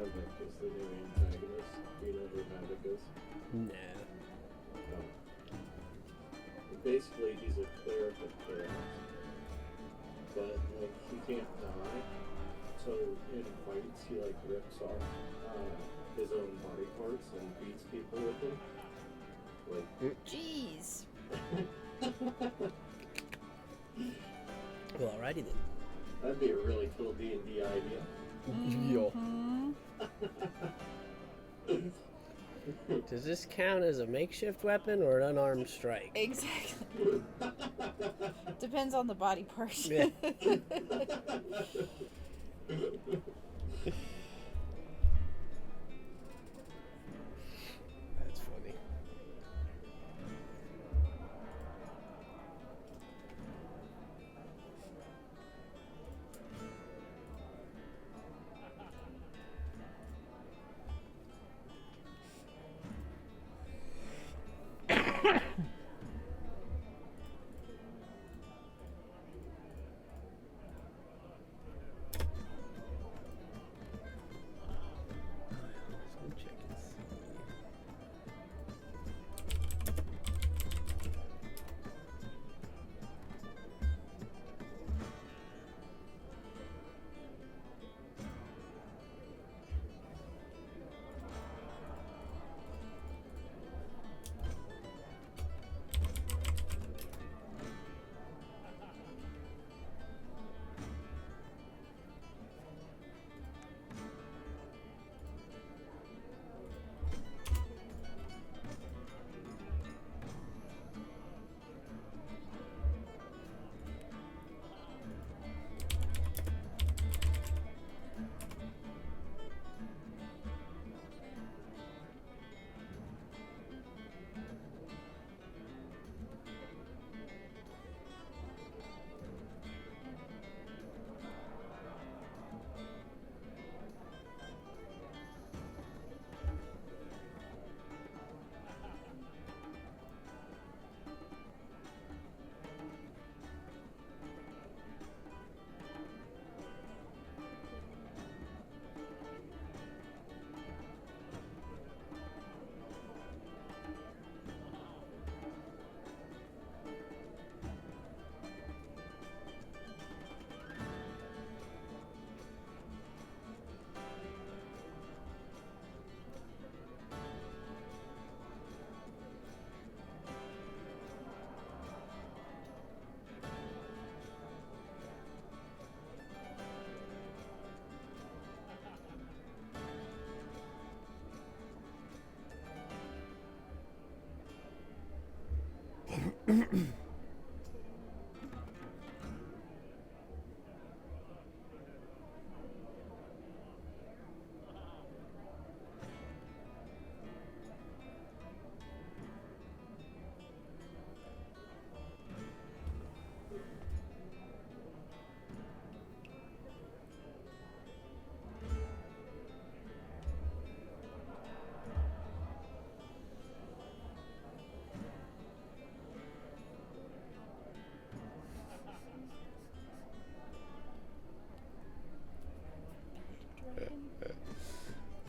Havik is the new antagonist. Do you know who Havik is? Nah. No. Basically, he's a cleric of chaos, but like he can't die. So in fights, he like rips off his own body parts and beats people with them. Like, Jeez. Well, alrighty then. that'd be a really cool D&D idea. Yo. Mhm. Does this count as a makeshift weapon or an unarmed strike? Exactly. Depends on the body part. Yeah. That's funny. Let me check and see.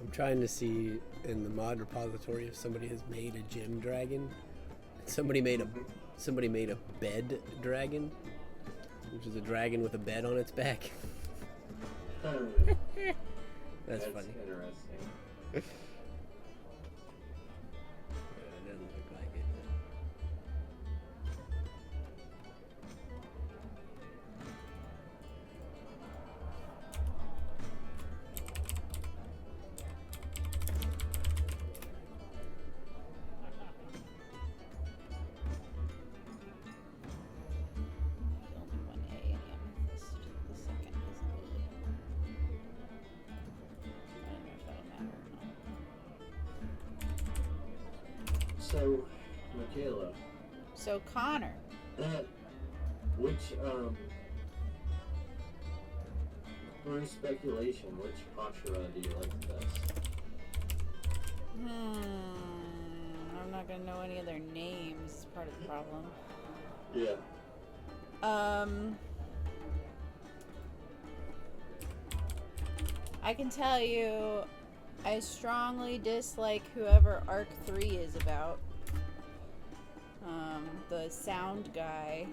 I'm trying to see in the mod repository if somebody has made a gem dragon. Somebody made a bed dragon, which is a dragon with a bed on its back. That's funny. Interesting. Yeah, it doesn't look like it. Only one A in the amethyst. The second is an E. I don't know if that'll matter or not. So, Michaela, So Connor. which for speculation, which Ashura do you like the best? I'm not gonna know any of their names. Is part of the problem. Yeah. I can tell you I strongly dislike whoever Arc 3 is about. The sound guy.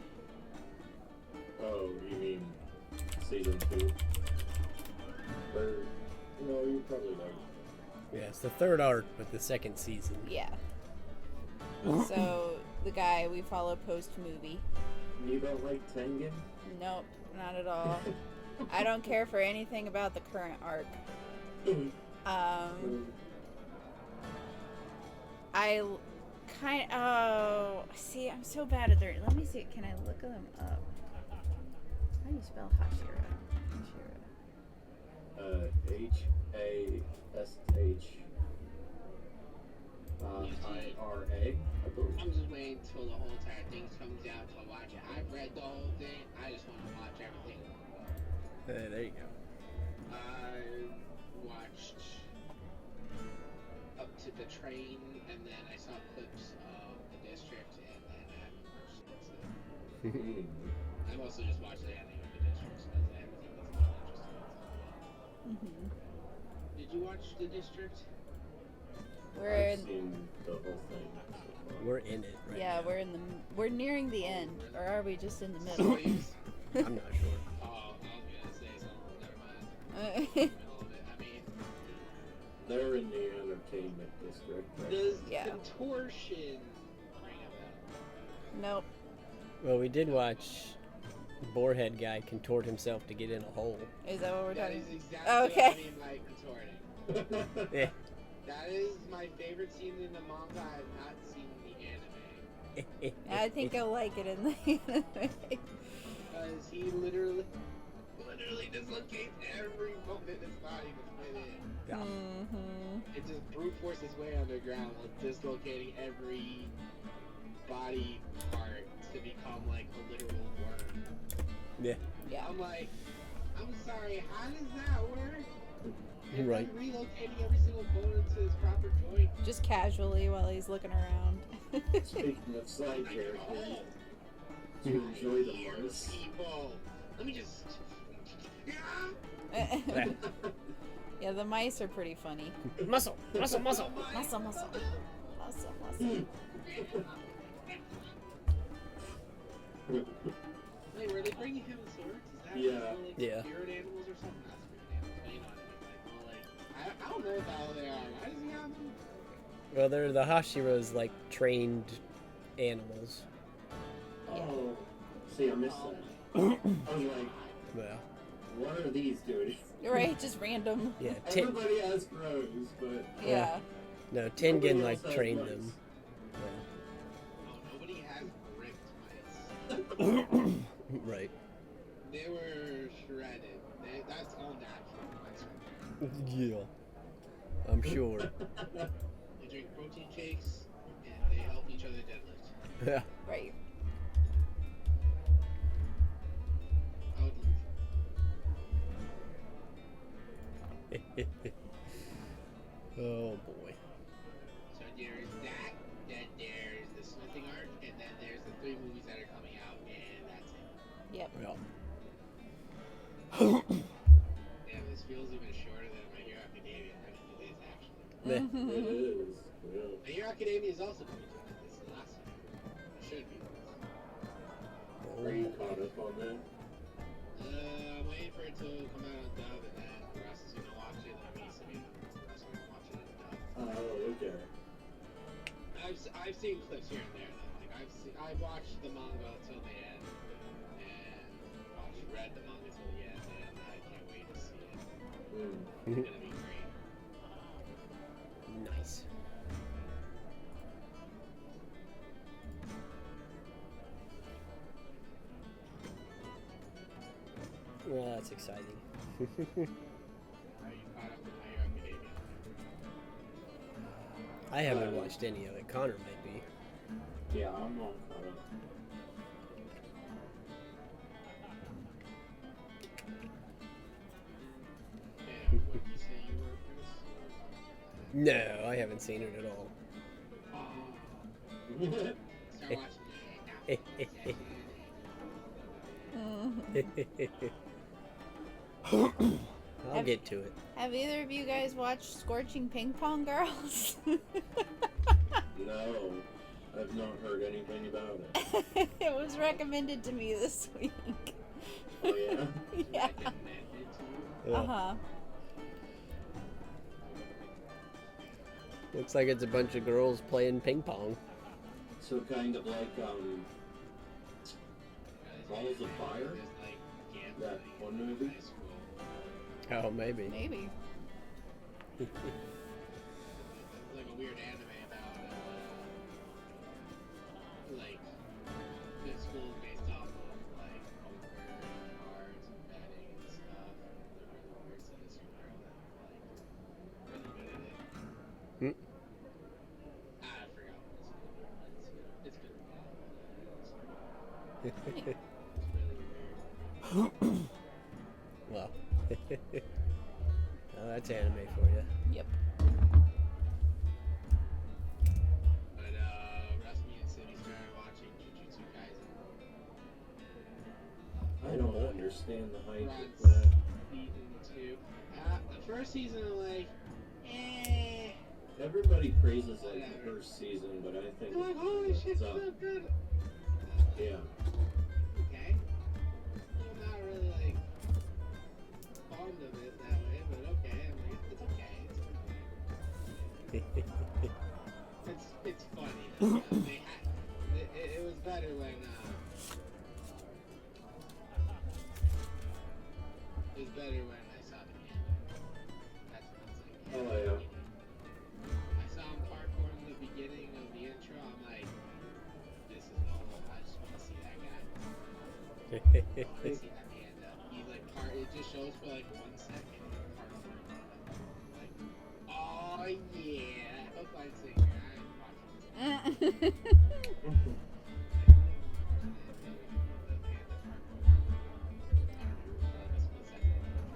Oh, you mean season 2? Or, no, you're probably right. Yeah, it's the third arc, but the second season. Yeah. So, the guy we follow post movie. You don't like Tengen? Nope, not at all. I don't care for anything about the current arc. I kind oh, see, I'm so bad at their. Let me see. Can I look them up? How do you spell Hashira? Hashira. I believe. I'm just waiting till the whole entire thing comes out to watch it. I've read the whole thing. I just want to watch everything. There you go. I watched up to the train, and then I saw clips of the district, and then I haven't watched it. So I've also just watched the ending of the district, so that's everything that's not interesting. Did you watch the district? We're I've in, seen the whole thing. So far. We're in it right yeah, now. we're nearing the end, or are we just in the middle? Please. I'm not sure. Oh, I was gonna say something. Never mind. Middle of it. I mean, They're in the entertainment district. Right? does Yeah. contortion ring a bell? Nope. Well, we did watch Boarhead guy contort himself to get in a hole. Is that what we're That talking? is exactly Okay. what I mean by contorting. Yeah. That is my favorite scene in the manga. I have not seen the anime. I think I'll like it in the anime. Because he literally dislocates every moment his body was put in. Yeah. Mm-hmm. It just brute force his way underground while dislocating every body part to become like a literal worm. Yeah. Yeah. I'm like, I'm sorry, how does that work? And Right. then relocating every single bone into its proper joint. Just casually while he's looking around. Speaking of side characters, do you enjoy the mice? People. Let me just. Yeah, the mice are pretty funny. Muscle, muscle, muscle. Muscle, muscle. Muscle, muscle. Wait, were they bringing him swords? Is that Yeah. like Yeah. spirit animals or something? Not spirit animals, but you know what I mean. Like, I don't know what the hell they are. Why does he have them? Well, they're the Hashiras, like trained animals. Oh, see, I missed that. I was like, Well, what are these doing? Right, just random. yeah. Everybody has crows, but Yeah. No, Nobody Tengen else like has trained mice. them. Oh, nobody has bricked mice. Right. They were shredded. That's all natural. Yeah. I'm sure. They drink protein shakes and they help each other deadlift. Yeah. Right. I would Oh boy. So there's that, then there's the smithing arc, and then there's the 3 movies that are coming out, and that's it. Yep. Yeah. Damn, this feels even shorter than My Hero Academia. I mean, it is actually. Meh. it is. Yeah. My Hero Academia is also coming to an end. This is the last one. It should be. Are you caught up on that? I'm waiting for it to come out on dub, and then Russ is gonna watch it, and Russ is gonna watch it on dub. Oh, okay. I've seen clips here and there though. Like I've watched the manga till the end, and read the manga till the end, and I can't wait to see it. It's gonna be great. Nice. Well, that's exciting. Are you caught up with My Hero Academia? I haven't watched any of it. Connor might be. Yeah, I'm all caught up. And what did you say you were, Chris? No, I haven't seen it at all. Start watching it now. Mhm. I'll Have- get to it. Have either of you guys watched Scorching Ping Pong Girls? No, I've not heard anything about it. It was recommended to me this week. Oh yeah? Yeah. Recommended to you. Yeah. Uh huh. Looks like it's a bunch of girls playing ping pong. So kind of like Balls of Fire? There's like gambling That one in movie? high school. Oh, maybe. Maybe. It's like a weird anime about like the school is based off of like poker and cards and betting and stuff. They're really weird, so this girl that like really good at it. Hmm. I forgot what it's called. It's been a while. It's really weird. Well, oh, that's anime for you. Yep. But Rasmussen City started watching Jujutsu Kaisen. I don't understand the hype Runs of that. season 2. The first season, I'm like, eh. Everybody praises like the first season, but I think I'm like, holy shit, it's so good. yeah. Okay. I'm not really like fond of it that way, but okay. I'm like, it's okay. It's funny. They had, it was better when it was better when I saw the end. That's when I was like, Oh yeah. I saw him parkour in the beginning of the intro. I'm like, this is normal. I just want to see that guy. I want to see that hand up. He's like it just shows for like 1 second. And parkour. Like, oh yeah. Hook, line, sinker. I'm watching this.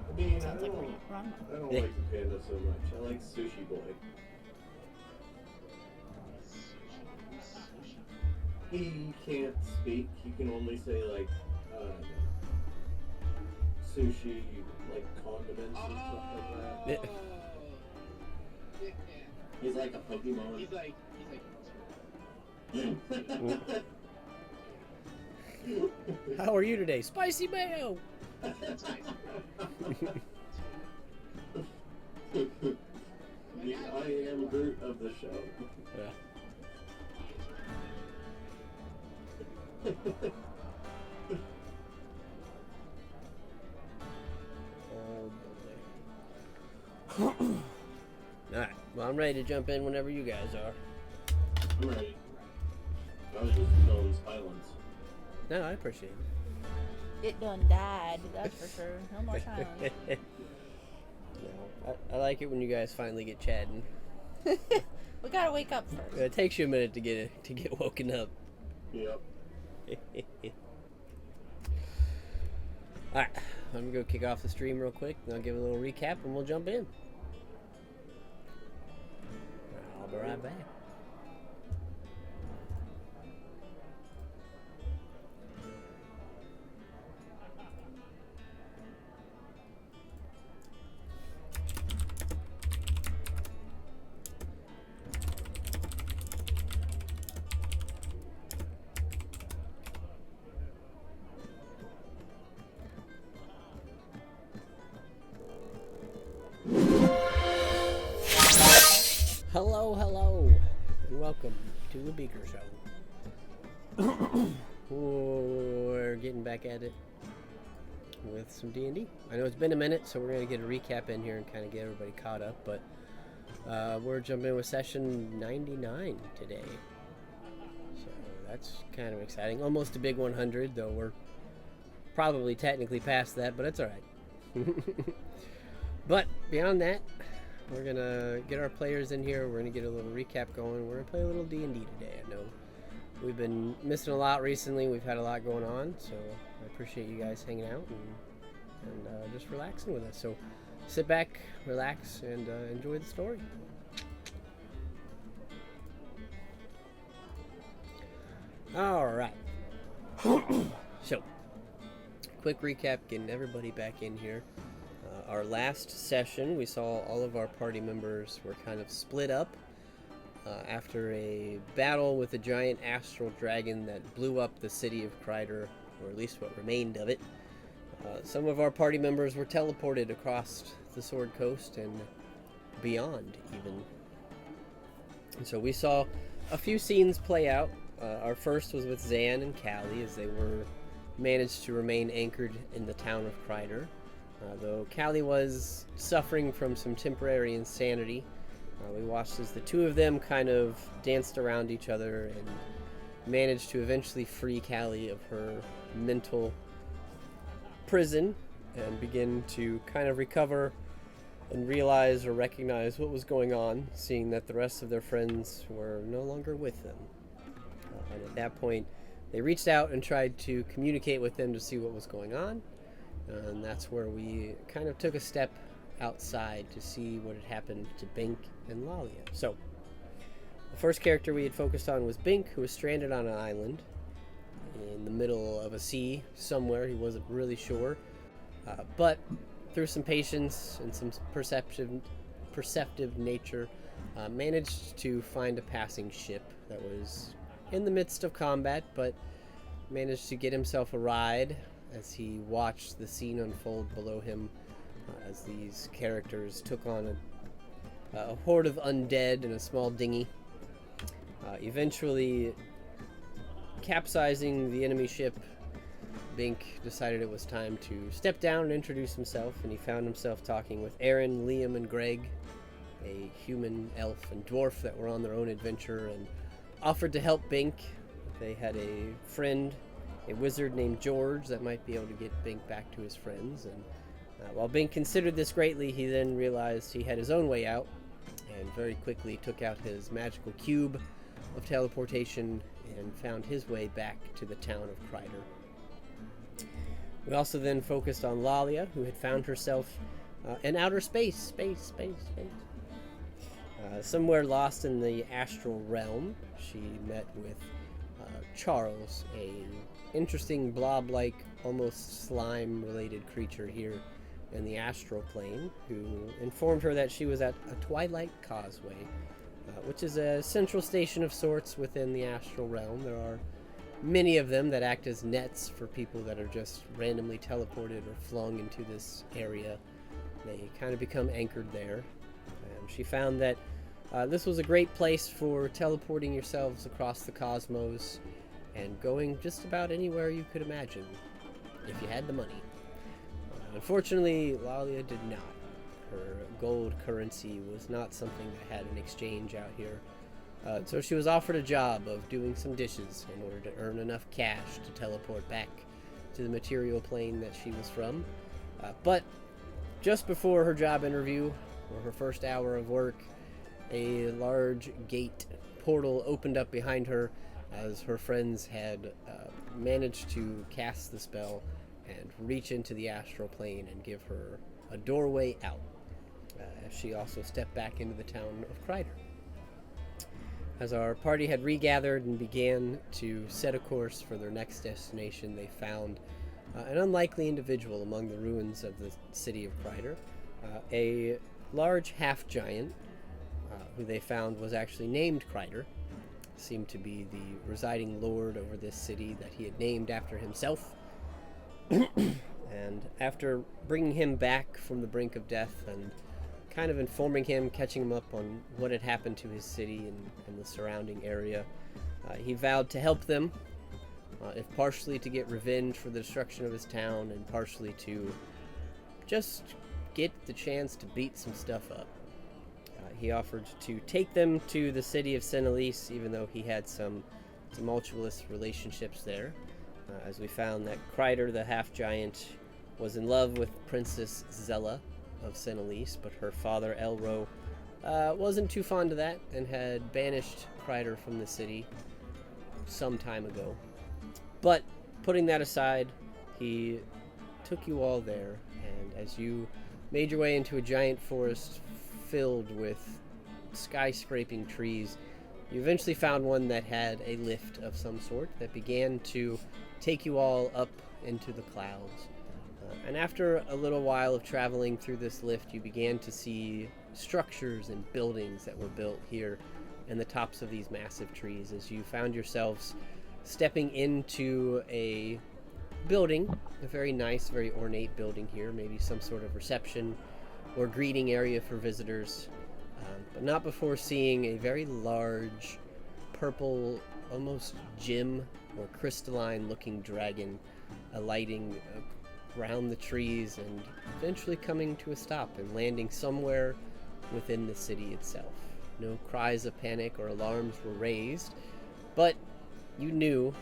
I mean, I Sounds like don't, where you run. I don't like the panda so much. I like Sushi Boy. He can't speak. He can only say like sushi, like condiments and stuff like that. Yeah. He's like a Pokemon. He's like. How are you today? Spicy mayo! That's nice. The I am Groot of the show. Yeah. Oh, boy. Alright, well, I'm ready to jump in whenever you guys are. I'm ready. I was just filling silence. No, I appreciate it. It done died, that's for sure. No more silence. No, I like it when you guys finally get chatting. We gotta wake up first. It takes you a minute to get woken up. Yep. Alright, I'm gonna go kick off the stream real quick, and I'll give a little recap, and we'll jump in. I'll be right back. Hello, and welcome to the Beaker Show. We're getting back at it with some D&D. I know it's been a minute, so we're going to get a recap in here and kind of get everybody caught up, but we're jumping in with session 99 today. So that's kind of exciting. Almost a big 100, though we're probably technically past that, but it's alright. But beyond that, we're gonna get our players in here. We're gonna get a little recap going. We're gonna play a little D&D today. I know we've been missing a lot recently. We've had a lot going on, so I appreciate you guys hanging out and just relaxing with us. So sit back, relax, and enjoy the story. All right. So, quick recap, getting everybody back in here. Our last session, we saw all of our party members were kind of split up after a battle with a giant astral dragon that blew up the city of Kreider, or at least what remained of it. Some of our party members were teleported across the Sword Coast and beyond, even. And so we saw a few scenes play out. Our first was with Zan and Callie, as they managed to remain anchored in the town of Kreider. Though Callie was suffering from some temporary insanity, we watched as the two of them kind of danced around each other and managed to eventually free Callie of her mental prison and begin to kind of recover and realize or recognize what was going on, seeing that the rest of their friends were no longer with them. And at that point, they reached out and tried to communicate with them to see what was going on. And that's where we kind of took a step outside to see what had happened to Bink and Lalia. So, the first character we had focused on was Bink, who was stranded on an island in the middle of a sea somewhere. He wasn't really sure. But through some patience and some perceptive nature, managed to find a passing ship that was in the midst of combat, but managed to get himself a ride as he watched the scene unfold below him as these characters took on a horde of undead in a small dinghy, eventually capsizing the enemy ship. Bink decided it was time to step down and introduce himself, and he found himself talking with Aaron, Liam, and Greg, a human, elf, and dwarf that were on their own adventure, and offered to help Bink. They had a friend, a wizard named George, that might be able to get Bink back to his friends. And while Bink considered this greatly, he then realized he had his own way out, and very quickly took out his magical cube of teleportation and found his way back to the town of Kreider. We also then focused on Lalia, who had found herself in outer space. Somewhere lost in the astral realm, she met with Charles, a interesting blob-like, almost slime-related creature here in the astral plane, who informed her that she was at a Twilight Causeway, which is a central station of sorts within the astral realm. There are many of them that act as nets for people that are just randomly teleported or flung into this area. They kind of become anchored there. And she found that this was a great place for teleporting yourselves across the cosmos and going just about anywhere you could imagine, if you had the money. Unfortunately, Lalia did not. Her gold currency was not something that had an exchange out here. So she was offered a job of doing some dishes in order to earn enough cash to teleport back to the material plane that she was from. But just before her job interview, or her first hour of work, a large gate portal opened up behind her as her friends had managed to cast the spell and reach into the astral plane and give her a doorway out. She also stepped back into the town of Kreider. As our party had regathered and began to set a course for their next destination, they found an unlikely individual among the ruins of the city of Kreider, a large half-giant who they found was actually named Kreider, seemed to be the residing lord over this city that he had named after himself. And after bringing him back from the brink of death and kind of informing him, catching him up on what had happened to his city and the surrounding area, he vowed to help them, if partially to get revenge for the destruction of his town and partially to just get the chance to beat some stuff up. He offered to take them to the city of Senelise, even though he had some tumultuous relationships there, as we found that Kreider, the half-giant, was in love with Princess Zella of Senelise, but her father, Elro, wasn't too fond of that and had banished Kreider from the city some time ago. But putting that aside, he took you all there, and as you made your way into a giant forest filled with skyscraping trees, you eventually found one that had a lift of some sort that began to take you all up into the clouds. And after a little while of traveling through this lift, you began to see structures and buildings that were built here in the tops of these massive trees as you found yourselves stepping into a building, a very nice, very ornate building here, maybe some sort of reception or greeting area for visitors, but not before seeing a very large, purple, almost gem or crystalline looking dragon alighting around the trees and eventually coming to a stop and landing somewhere within the city itself. No cries of panic or alarms were raised, but you knew,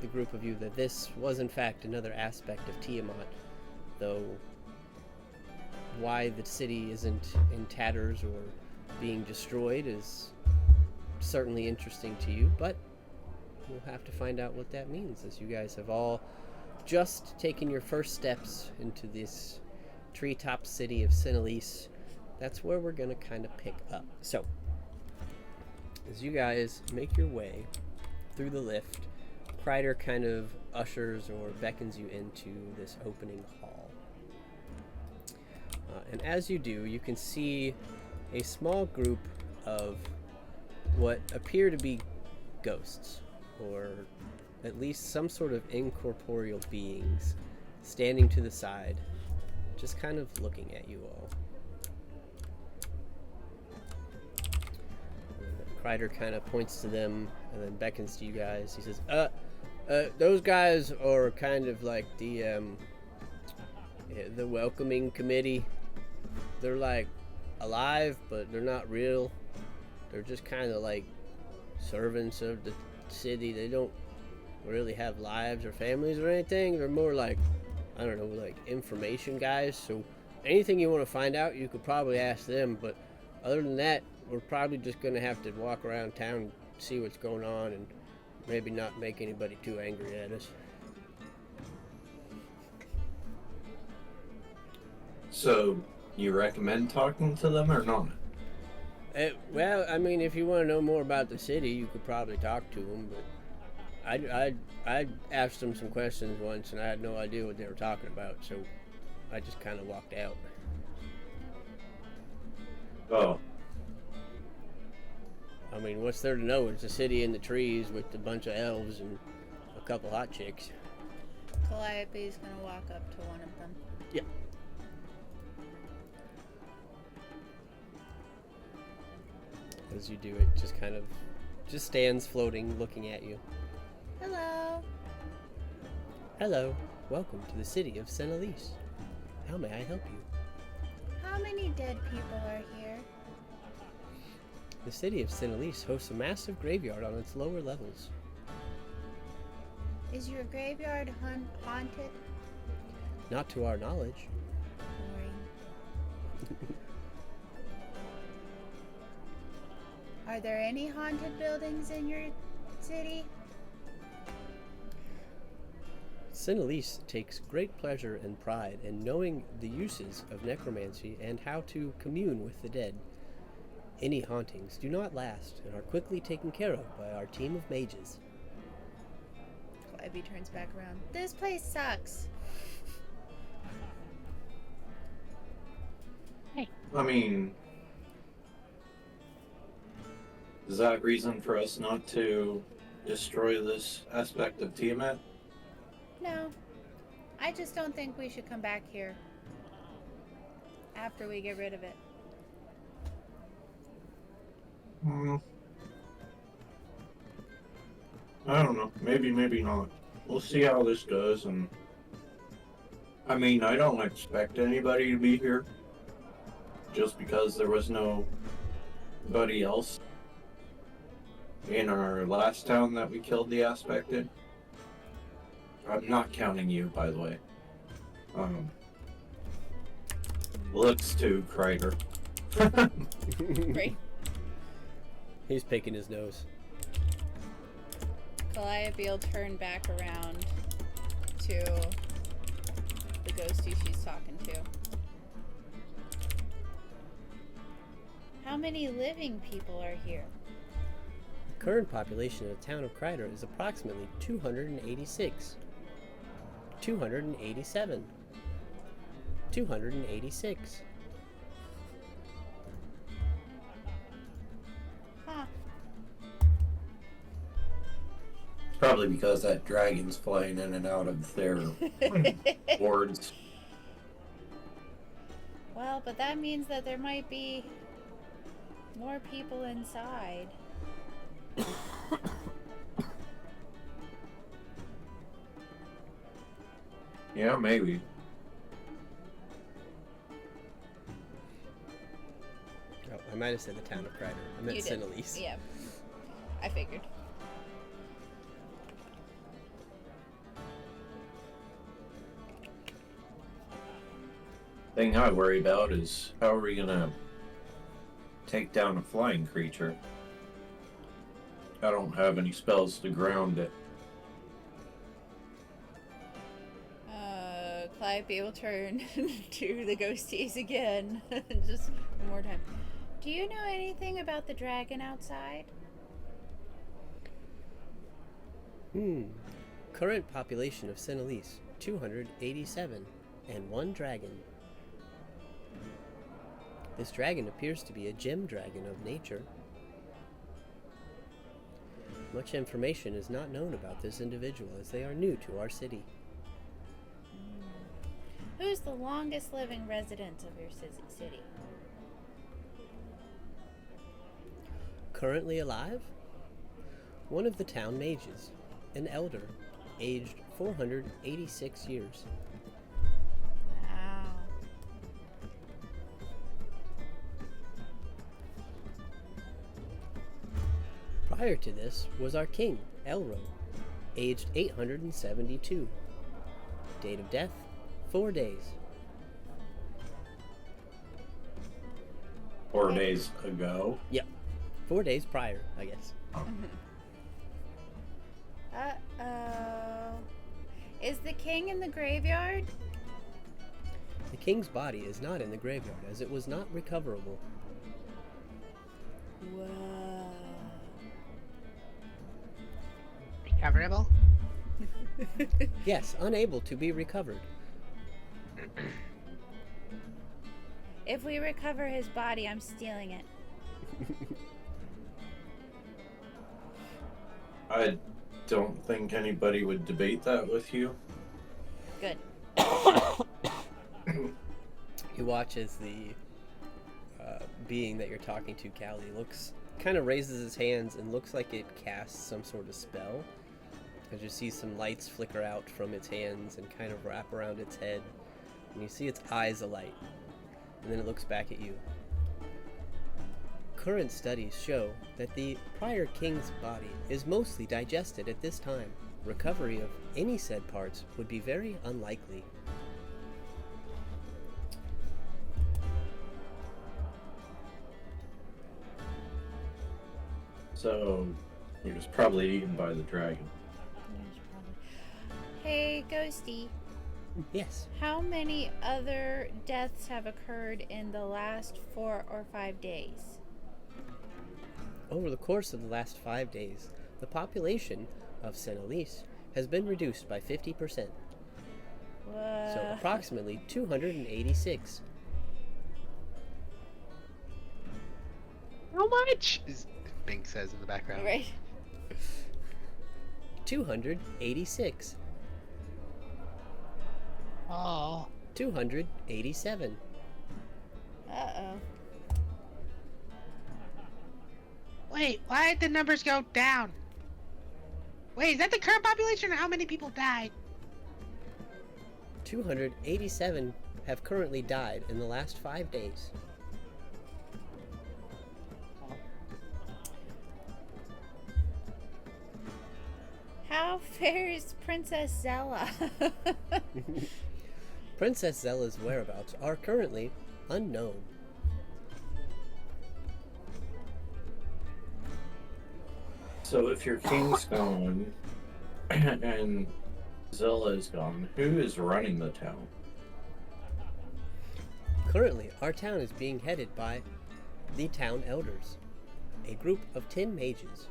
the group of you, that this was in fact another aspect of Tiamat, though why the city isn't in tatters or being destroyed is certainly interesting to you, but we'll have to find out what that means as you guys have all just taken your first steps into this treetop city of Sinalise. That's where we're gonna kind of pick up. So, as you guys make your way through the lift, Kreider kind of ushers or beckons you into this opening hall. And as you do, you can see a small group of what appear to be ghosts, or at least some sort of incorporeal beings standing to the side, just kind of looking at you all. Kreider kind of points to them and then beckons to you guys. He says, those guys are kind of like the welcoming committee. They're like alive, but they're not real. They're just kind of like servants of the city. They don't really have lives or families or anything. They're more like, I don't know, like information guys. So anything you want to find out, you could probably ask them. But other than that, we're probably just going to have to walk around town and see what's going on and maybe not make anybody too angry at us. So, you recommend talking to them or not? Well, I mean, if you want to know more about the city, you could probably talk to them, but I asked them some questions once and I had no idea what they were talking about, so I just kind of walked out. Oh. I mean, what's there to know? It's a city in the trees with a bunch of elves and a couple hot chicks. Calliope's gonna walk up to one of them. Yep. As you do it, just stands floating, looking at you. Hello. Hello, welcome to the city of Sinalise. How may I help you? How many dead people are here? The city of Sinalise hosts a massive graveyard on its lower levels. Is your graveyard haunted? Not to our knowledge. Boring. Are there any haunted buildings in your city? Sinalise takes great pleasure and pride in knowing the uses of necromancy and how to commune with the dead. Any hauntings do not last and are quickly taken care of by our team of mages. Calliope turns back around. This place sucks. I mean, is that reason for us not to destroy this aspect of Tiamat? No. I just don't think we should come back here after we get rid of it. I don't know. Maybe, maybe not. We'll see how this goes, and I mean, I don't expect anybody to be here just because there was nobody else in our last town that we killed the aspect in. I'm not counting you, by the way. Looks to Kreider. Great. He's picking his nose. Calliope will turn back around to the ghostie she's talking to. How many living people are here? The current population of the town of Kreider is approximately 286. 287. 286. Huh. Probably because that dragon's flying in and out of their wards. Well, but that means that there might be more people inside. Yeah, maybe. Oh, I might have said the town of Kreider. I meant You did. Sinalise. Yeah. I figured. Thing I worry about is how are we gonna take down a flying creature? I don't have any spells to ground it. Calliope will turn to the ghosties again. Just one more time. Do you know anything about the dragon outside? Current population of Sinalise, 287, and 1 dragon. This dragon appears to be a gem dragon of nature. Much information is not known about this individual as they are new to our city. Who's the longest living resident of your city? Currently alive? One of the town mages, an elder, aged 486 years. Wow. Prior to this was our king, Elro, aged 872. Date of death, 4 days. 4 days ago. Yep, 4 days prior, I guess. Uh-oh. Is the king in the graveyard? The king's body is not in the graveyard as it was not recoverable. Whoa. Recoverable? Yes, unable to be recovered. If we recover his body, I'm stealing it. I don't think anybody would debate that with you. Good. You watch as the being that you're talking to, Callie, kind of raises his hands and looks like it casts some sort of spell. As you see some lights flicker out from its hands and kind of wrap around its head. And you see its eyes alight. And then it looks back at you. Current studies show that the prior king's body is mostly digested at this time. Recovery of any said parts would be very unlikely. So he was probably eaten by the dragon. Hey, Ghosty. Yes. How many other deaths have occurred in the last 4 or 5 days? Over the course of the last 5 days, the population of Sinalise has been reduced by 50%. Whoa. So approximately 286. How much? Bing says in the background. Right. 286. Oh. 287. Uh-oh. Wait, why did the numbers go down? Wait, is that the current population or how many people died? 287 have currently died in the last 5 days. How fares Princess Zella? Princess Zella's whereabouts are currently unknown. So if your king's gone and Zilla is gone, who is running the town? Currently, our town is being headed by the town elders, a group of 10 mages,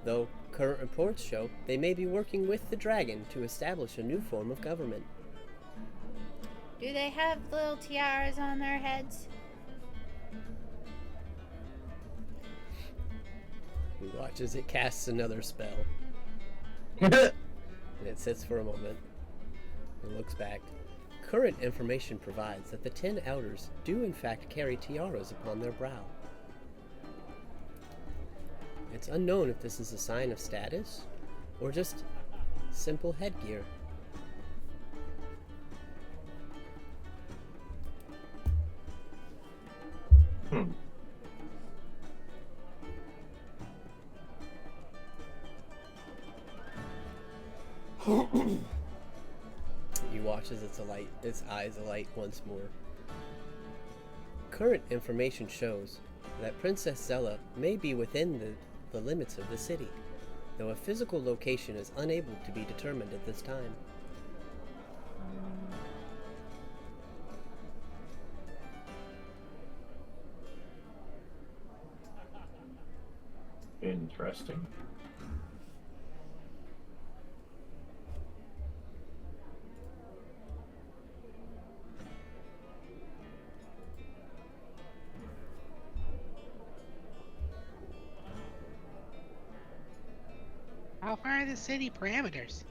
though current reports show they may be working with the dragon to establish a new form of government. Do they have little tiaras on their heads? He watches it casts another spell. And it sits for a moment and looks back. Current information provides that the 10 elders do in fact carry tiaras upon their brow. It's unknown if this is a sign of status or just simple headgear. You watch as its eyes alight once more. Current information shows that Princess Zella may be within the limits of the city, though a physical location is unable to be determined at this time. Interesting. How far are the city parameters?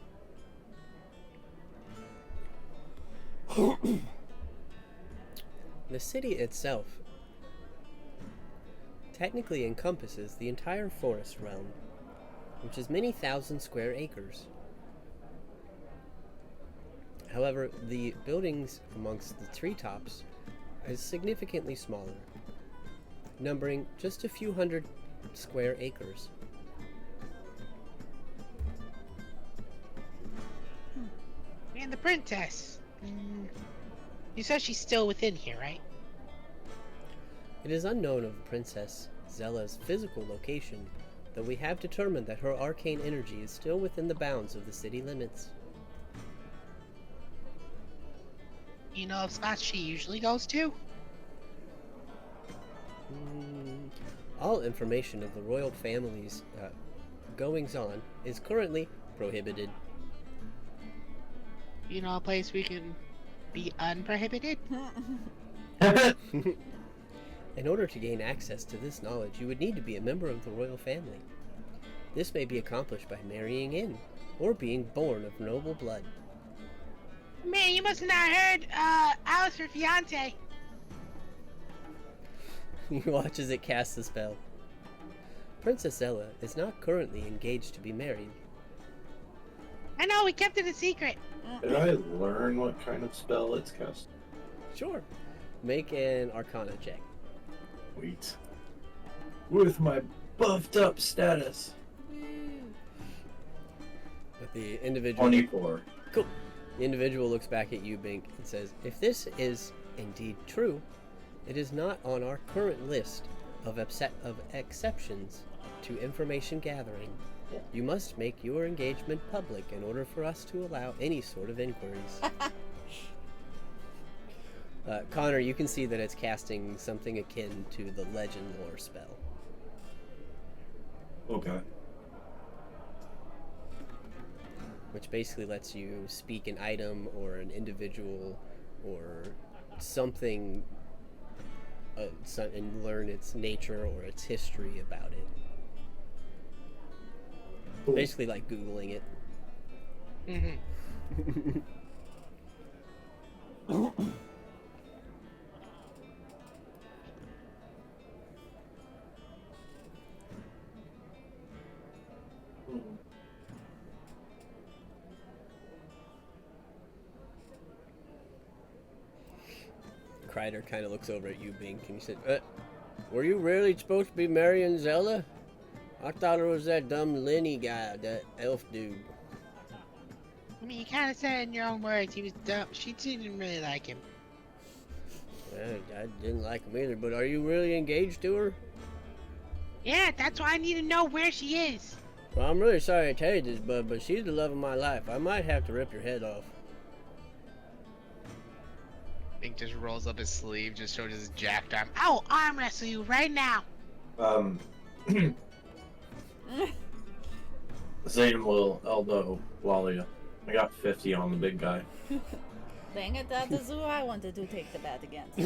The city itself technically encompasses the entire forest realm, which is many thousand square acres. However, the buildings amongst the treetops is significantly smaller, numbering just a few hundred square acres. And the princess. You said she's still within here, right? It is unknown of Princess Zella's physical location, though we have determined that her arcane energy is still within the bounds of the city limits. You know of spots she usually goes to? All information of the royal family's goings-on is currently prohibited. You know a place we can be unprohibited? In order to gain access to this knowledge, you would need to be a member of the royal family. This may be accomplished by marrying in, or being born of noble blood. Man, you must have not heard, Alice, her fiance. You watch as it casts the spell. Princess Zella is not currently engaged to be married. I know, we kept it a secret. Did I learn what kind of spell it's cast? Sure. Make an Arcana check. Wait. With my buffed up status. But the individual... 24. Cool. The individual looks back at you, Bink, and says, if this is indeed true, it is not on our current list of exceptions to information gathering. You must make your engagement public in order for us to allow any sort of inquiries. Connor, you can see that it's casting something akin to the legend lore spell. Okay. Which basically lets you speak an item or an individual or something and learn its nature or its history about it. Cool. Basically like Googling it. Mm-hmm. Kreider kind of looks over at you, Bink, and he said, were you really supposed to be marrying Zella? I thought it was that dumb Lenny guy, that elf dude. I mean, you kind of said it in your own words. He was dumb. She didn't really like him. I didn't like him either, but are you really engaged to her? Yeah, that's why I need to know where she is. Well, I'm really sorry to tell you this, bud, but she's the love of my life. I might have to rip your head off. Bink just rolls up his sleeve, just shows his jacked arm. I'll arm wrestle you right now. Zayden will elbow Walia. I got 50 on the big guy. Dang it, that is who I wanted to take the bet against.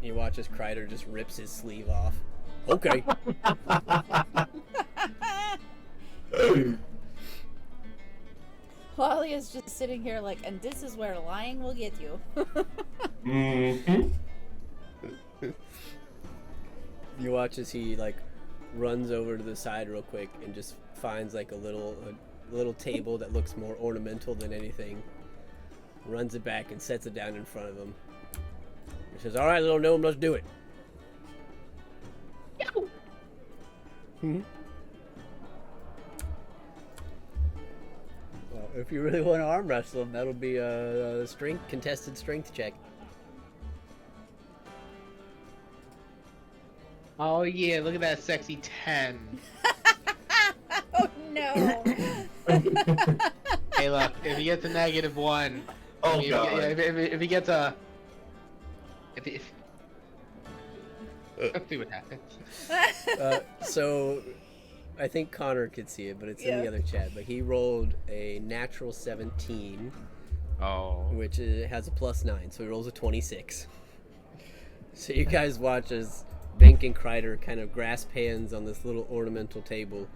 You watch as Kreider just rips his sleeve off. Okay. Wally is just sitting here like, and this is where lying will get you. Mm-hmm. You watch as he like runs over to the side real quick and just finds like a little table that looks more ornamental than anything. Runs it back and sets it down in front of him. He says, "All right, little gnome, let's do it." Well, if you really want to arm wrestle him, that'll be a contested strength check. Oh yeah, look at that sexy 10. Oh no. Hey, look, if he gets a -1, Oh, if, God. if he gets a, let's see what happens. So, I think Connor could see it, but it's in the Yeah. other chat. But he rolled a natural 17, Oh. which has a +9, so he rolls a 26. So you guys watch as Bink and Kreider kind of grasp hands on this little ornamental table,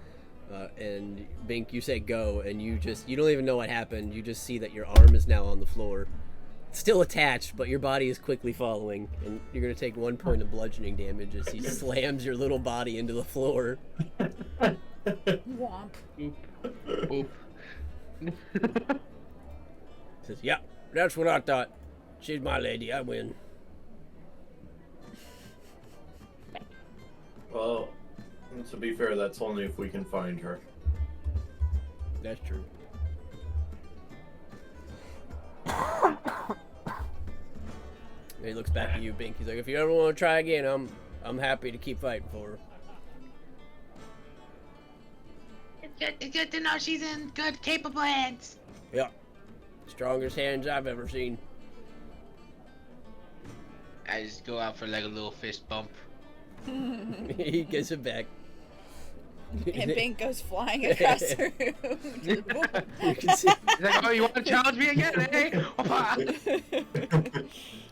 and Bink, you say go, and you don't even know what happened. You just see that your arm is now on the floor. It's still attached, but your body is quickly following, and you're going to take 1 point of bludgeoning damage as he slams your little body into the floor. Womp. Oop. Says, "Yeah, that's what I thought. She's my lady. I win." Well, to be fair, that's only if we can find her. That's true. And he looks back at you, Bink. He's like, "If you ever want to try again, I'm happy to keep fighting for her." It's good to know she's in good, capable hands. Yeah, strongest hands I've ever seen. I just go out for like a little fist bump. He gets it back. And Bink goes flying across the room. Just boop. You can see, He's like, oh, you want to challenge me again, eh?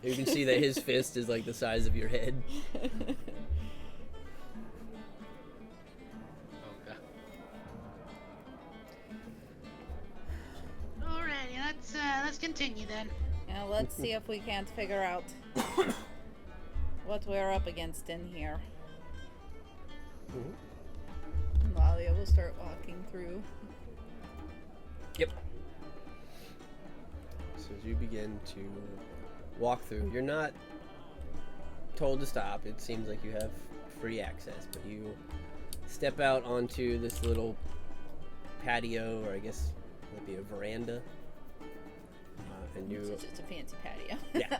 you can see that his fist is like the size of your head. Oh god. Alrighty, let's continue then. Now let's see if we can't figure out what we're up against in here. Lalia will start walking through. Yep. So as you begin to walk through, you're not told to stop. It seems like you have free access, but you step out onto this little patio, or I guess it would be a veranda. And you, It's just a fancy patio. yeah,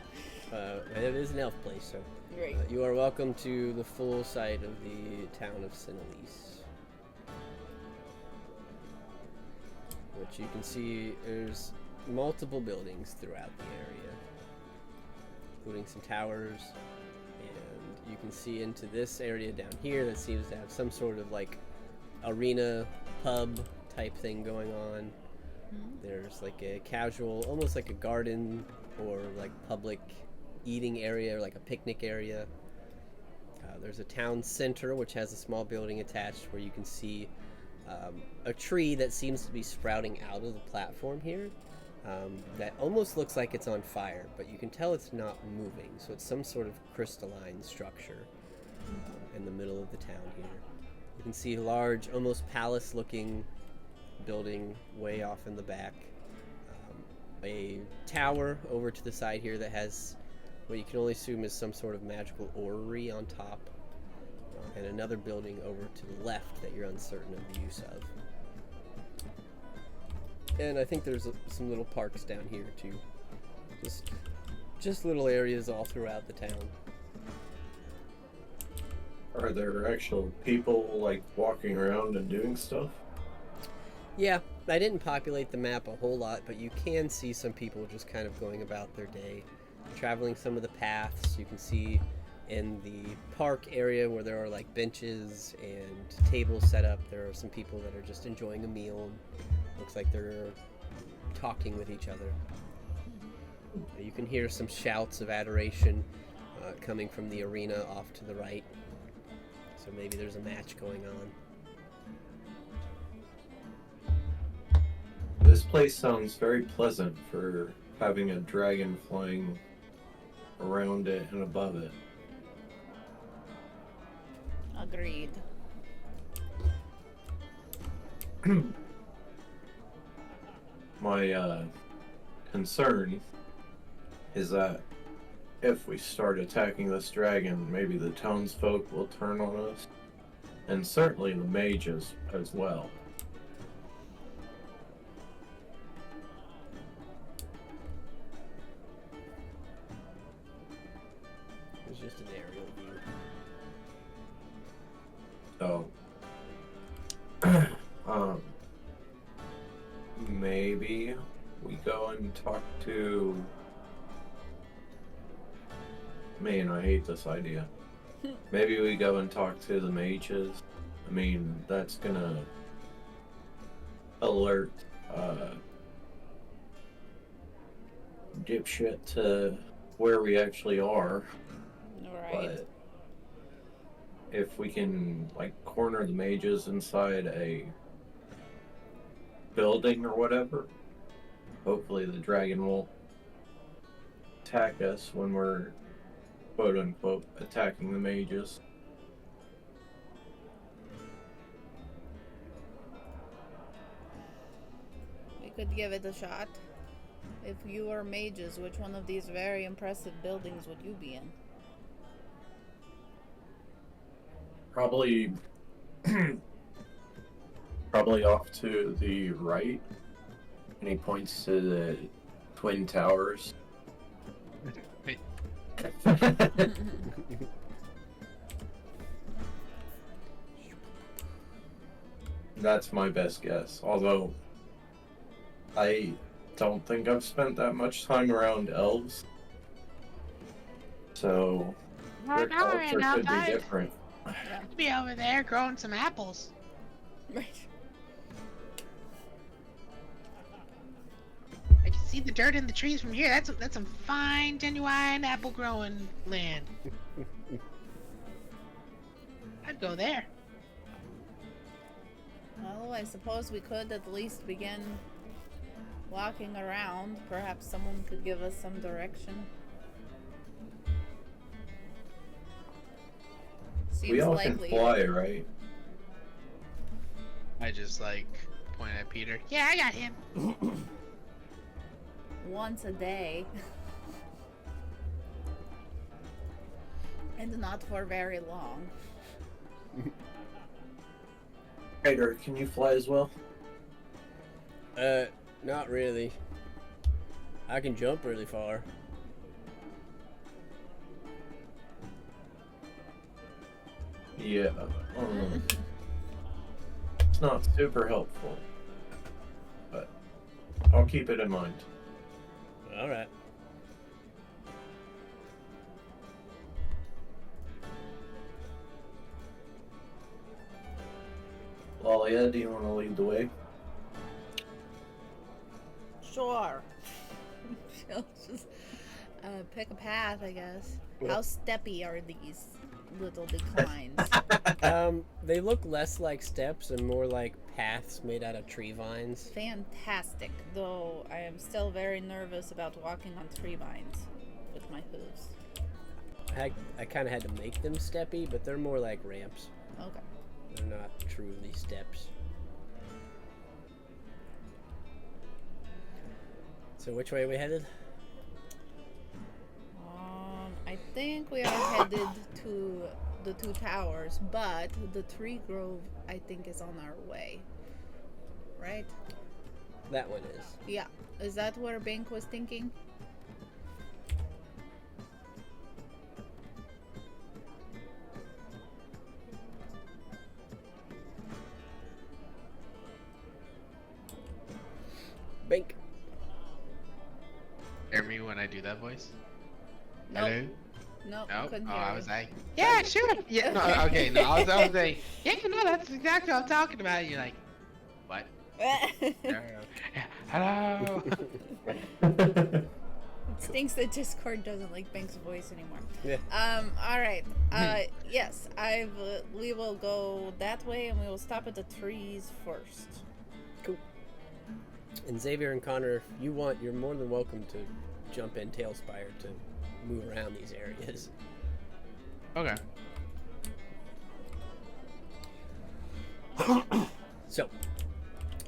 it is an elf place, so Great. you are welcome to the full site of the town of Sinalise. Which you can see there's multiple buildings throughout the area, including some towers, and you can see into this area down here that seems to have some sort of like arena pub type thing going on. There's like a casual, almost like a garden or like public eating area or like a picnic area. There's a town center which has a small building attached where you can see a tree that seems to be sprouting out of the platform here that almost looks like it's on fire, but you can tell it's not moving, so it's some sort of crystalline structure in the middle of the town here. You can see a large, almost palace-looking building way off in the back. A tower over to the side here that has what you can only assume is some sort of magical orrery on top. And another building over to the left that you're uncertain of the use of. And I think there's some little parks down here too. Just little areas all throughout the town. Are there actual people like walking around and doing stuff? Yeah, I didn't populate the map a whole lot, but you can see some people just kind of going about their day, traveling some of the paths. You can see in the park area where there are like benches and tables set up, there are some people that are just enjoying a meal. Looks like they're talking with each other. You can hear some shouts of adoration coming from the arena off to the right. So maybe there's a match going on. This place sounds very pleasant for having a dragon flying around it and above it. Agreed. My concern is that if we start attacking this dragon, maybe the townsfolk will turn on us, and certainly the mages as well. It's just an aerial view. So, maybe we go and talk to. Man, I hate this idea. Maybe we go and talk to the mages. I mean, that's gonna alert dipshit to where we actually are. Right. But if we can, like, corner the mages inside a building or whatever, hopefully the dragon won't attack us when we're quote unquote attacking the mages. We could give it a shot. If you were mages, which one of these very impressive buildings would you be in? Probably probably off to the right. And he points to the Twin Towers. Wait. That's my best guess. Although I don't think I've spent that much time around elves. So their culture could be different. Be over there growing some apples. Right. I can see the dirt in the trees from here. That's some fine, genuine apple growing land. I'd go there. Well, I suppose we could at least begin walking around. Perhaps someone could give us some direction. Seems We all likely. can fly, right? I just like point at Peter. Yeah, I got him. Once a day. And not for very long. Hater, can you fly as well? Not really. I can jump really far. Yeah. It's not super helpful, but I'll keep it in mind. All right. Lalia, do you want to lead the way? Sure. She'll just pick a path, I guess. How steppy are these little declines? They look less like steps and more like paths made out of tree vines. Fantastic, though I am still very nervous about walking on tree vines with my hooves. I kind of had to make them steppy, but they're more like ramps. Okay. They're not truly steps. So which way are we headed? I think we are headed to the two towers, but the tree grove, I think, is on our way. Right? That one is. Yeah. Is that where Bink was thinking? Bink. Hear me when I do that voice? Nope. Hello? Nope. No? Couldn't Oh, hear I you. was like, Yeah, sure. yeah, no, okay, no, I was like, Yeah, no, that's exactly what I'm talking about. You're like, what? Hello? stinks that Discord doesn't like Bank's voice anymore. Yeah. All right. Yes, we will go that way, and we will stop at the trees first. Cool. And Xavier and Connor, if you want, you're more than welcome to jump in Tailspire to move around these areas. Okay. So,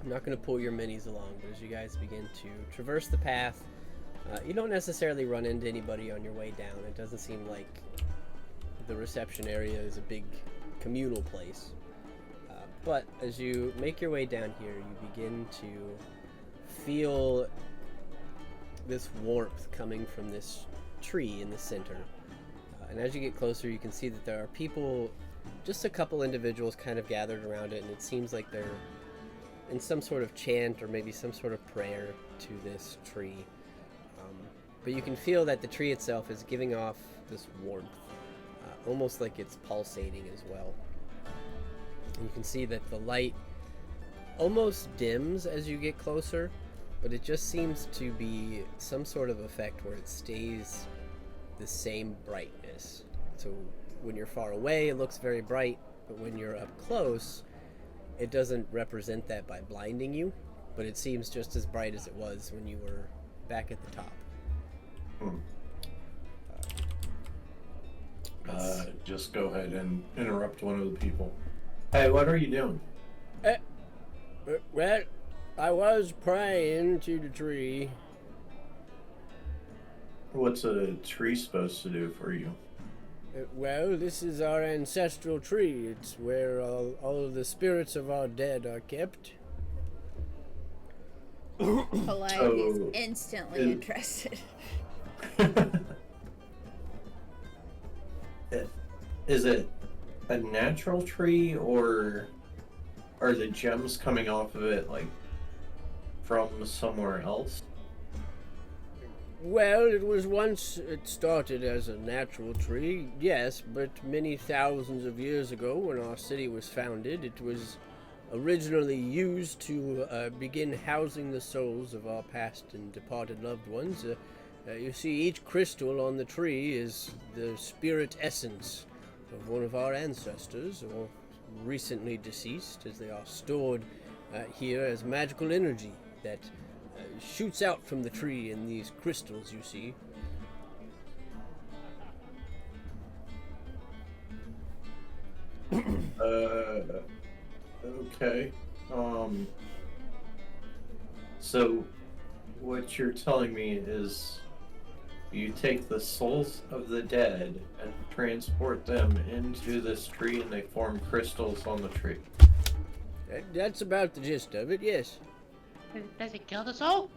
I'm not going to pull your minis along, but as you guys begin to traverse the path, you don't necessarily run into anybody on your way down. It doesn't seem like the reception area is a big communal place. But as you make your way down here, you begin to feel this warmth coming from this tree in the center. And as you get closer, you can see that there are people, just a couple individuals kind of gathered around it, and it seems like they're in some sort of chant or maybe some sort of prayer to this tree. But you can feel that the tree itself is giving off this warmth, almost like it's pulsating as well. And you can see that the light almost dims as you get closer, but it just seems to be some sort of effect where it stays the same brightness. So when you're far away, it looks very bright, but when you're up close, it doesn't represent that by blinding you, but it seems just as bright as it was when you were back at the top. Just go ahead and interrupt one of the people. Hey, what are you doing? Well, I was praying to the tree. What's a tree supposed to do for you? Well, this is our ancestral tree. It's where all of the spirits of our dead are kept. Polite is instantly interested. Is it a natural tree, or are the gems coming off of it like from somewhere else? Well, it started as a natural tree, yes, but many thousands of years ago when our city was founded, it was originally used to begin housing the souls of our past and departed loved ones. You see, each crystal on the tree is the spirit essence of one of our ancestors, or recently deceased, as they are stored here as magical energy that shoots out from the tree in these crystals you see. Okay. So what you're telling me is you take the souls of the dead and transport them into this tree, and they form crystals on the tree. That's about the gist of it, yes. Does it kill the soul?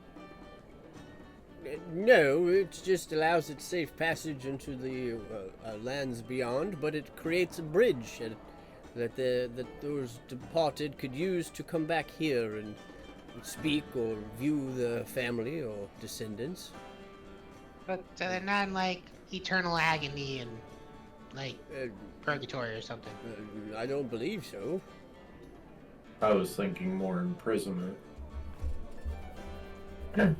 No, it just allows it safe passage into the lands beyond, but it creates a bridge that those departed could use to come back here and speak or view the family or descendants. But so they're not in, like, eternal agony and, like, purgatory or something. I don't believe so. I was thinking more imprisonment. Then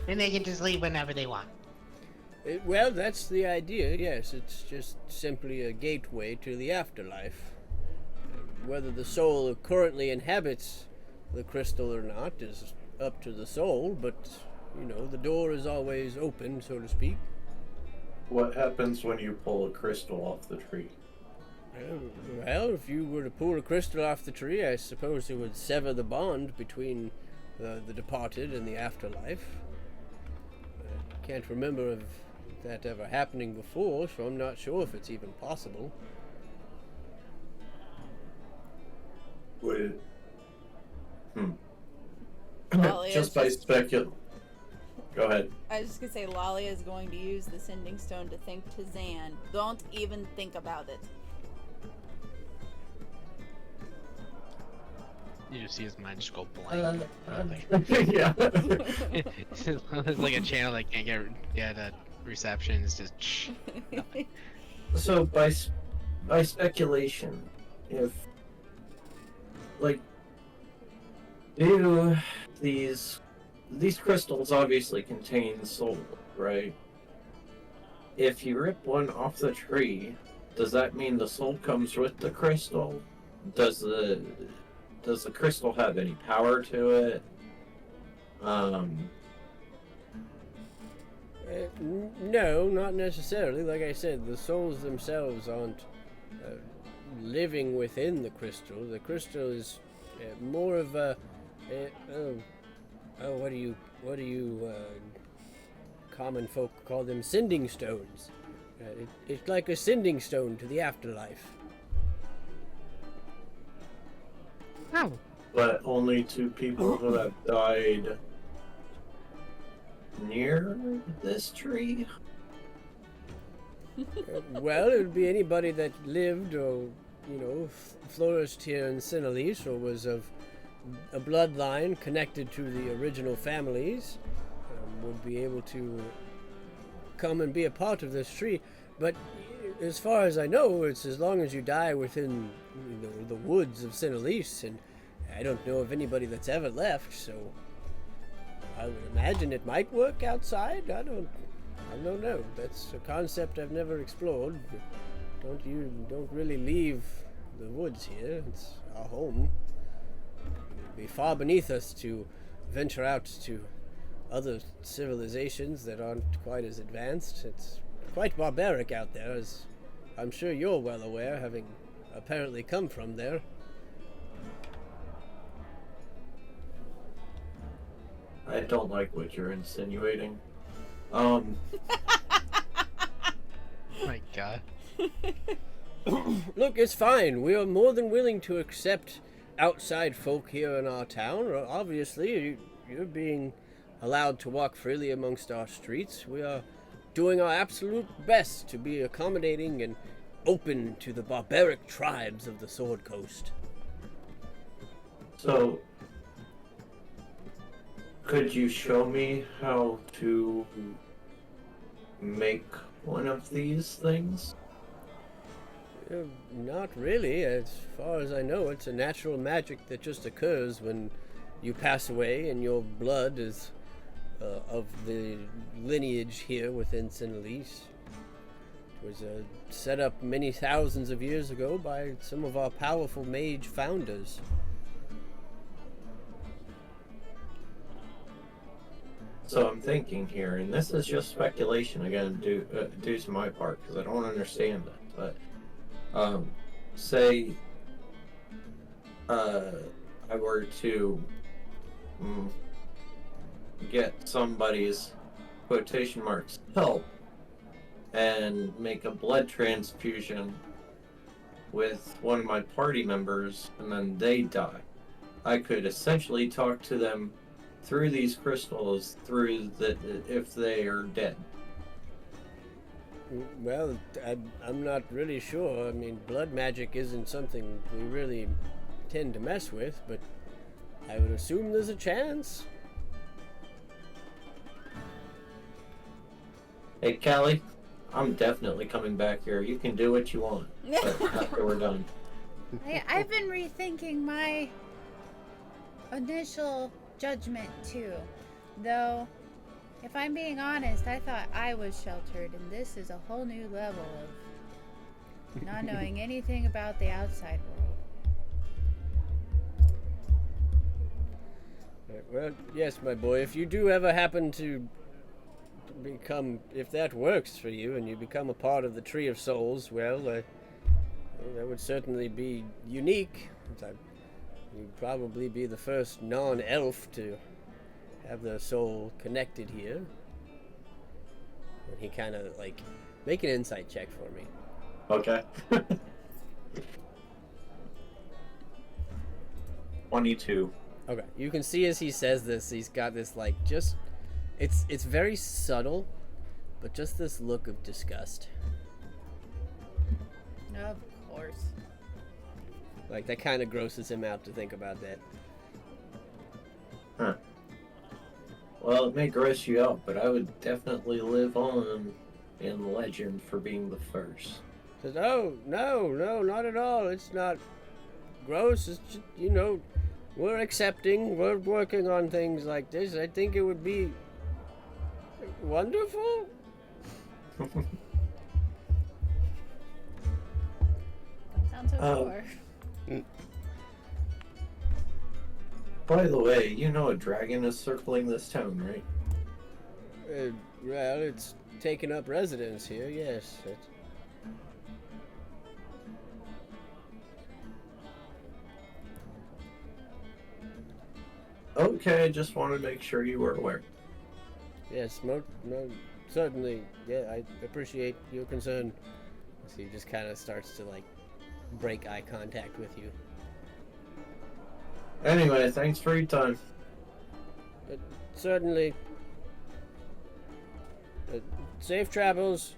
they can just leave whenever they want. Well, that's the idea, yes. It's just simply a gateway to the afterlife. Whether the soul currently inhabits the crystal or not is up to the soul, but, you know, the door is always open, so to speak. What happens when you pull a crystal off the tree? Well, if you were to pull a crystal off the tree, I suppose it would sever the bond between the departed and the afterlife. I can't remember of that ever happening before, so I'm not sure if it's even possible. Would it? Lolly Just is by just- speculation. Go ahead. I was just gonna say, Lolly is going to use the sending stone to think to Zan. Don't even think about it. You just see his mind just go blank. Yeah. It's like a channel that can't get a reception. It's just shh. Nothing. So by speculation, if do these these crystals obviously contain soul, right? If you rip one off the tree, does that mean the soul comes with the crystal? Does the crystal have any power to it? No, not necessarily. Like I said, the souls themselves aren't living within the crystal. The crystal is more of a what do you common folk call them? Sending stones. It's like a sending stone to the afterlife. Oh, But only to people who have died near this tree? Well, it would be anybody that lived or, flourished here in Sinalise or was of a bloodline connected to the original families would be able to come and be a part of this tree. But as far as I know, it's as long as you die within the woods of Sinalise, and I don't know of anybody that's ever left, so I would imagine it might work outside. I don't know. That's a concept I've never explored. Don't really leave the woods here. It's our home. It'd be far beneath us to venture out to other civilizations that aren't quite as advanced. It's quite barbaric out there, as I'm sure you're well aware, having apparently come from there. I don't like what you're insinuating. My God. Look, it's fine. We are more than willing to accept outside folk here in our town. Obviously, you're being allowed to walk freely amongst our streets. We are doing our absolute best to be accommodating and open to the barbaric tribes of the Sword Coast. So, could you show me how to make one of these things? Not really. As far as I know, it's a natural magic that just occurs when you pass away and your blood is of the lineage here within Sinalise. It was set up many thousands of years ago by some of our powerful mage founders. So I'm thinking here, and this is just speculation again, due to my part, because I don't understand it. But say I were to get somebody's quotation marks help and make a blood transfusion with one of my party members, and then they die. I could essentially talk to them through these crystals, if they are dead. Well, I'm not really sure. I mean, blood magic isn't something we really tend to mess with, but I would assume there's a chance. Hey, Callie, I'm definitely coming back here. You can do what you want, but after we're done. I've been rethinking my initial judgment too. Though, if I'm being honest, I thought I was sheltered, and this is a whole new level of not knowing anything about the outside world. Well, yes, my boy, if you do ever happen to become, if that works for you and you become a part of the Tree of Souls, well, that would certainly be unique. You'd probably be the first non-elf to have their soul connected here. And he kind of, make an insight check for me. Okay. 22. Okay, you can see as he says this, he's got this, it's very subtle, but just this look of disgust. Of course. That kind of grosses him out to think about that. Huh. Well, it may gross you out, but I would definitely live on in legend for being the first. Says, oh, no, not at all. It's not gross. It's just, we're accepting. We're working on things like this. I think it would be wonderful. Don't sound so sure. By the way, you know a dragon is circling this town, right? Well, it's taken up residence here. Yes. Okay, just wanted to make sure you were aware. Yes. No. Certainly. Yeah. I appreciate your concern. So he just kind of starts to like break eye contact with you. Anyway, thanks for your time. Certainly. Safe travels.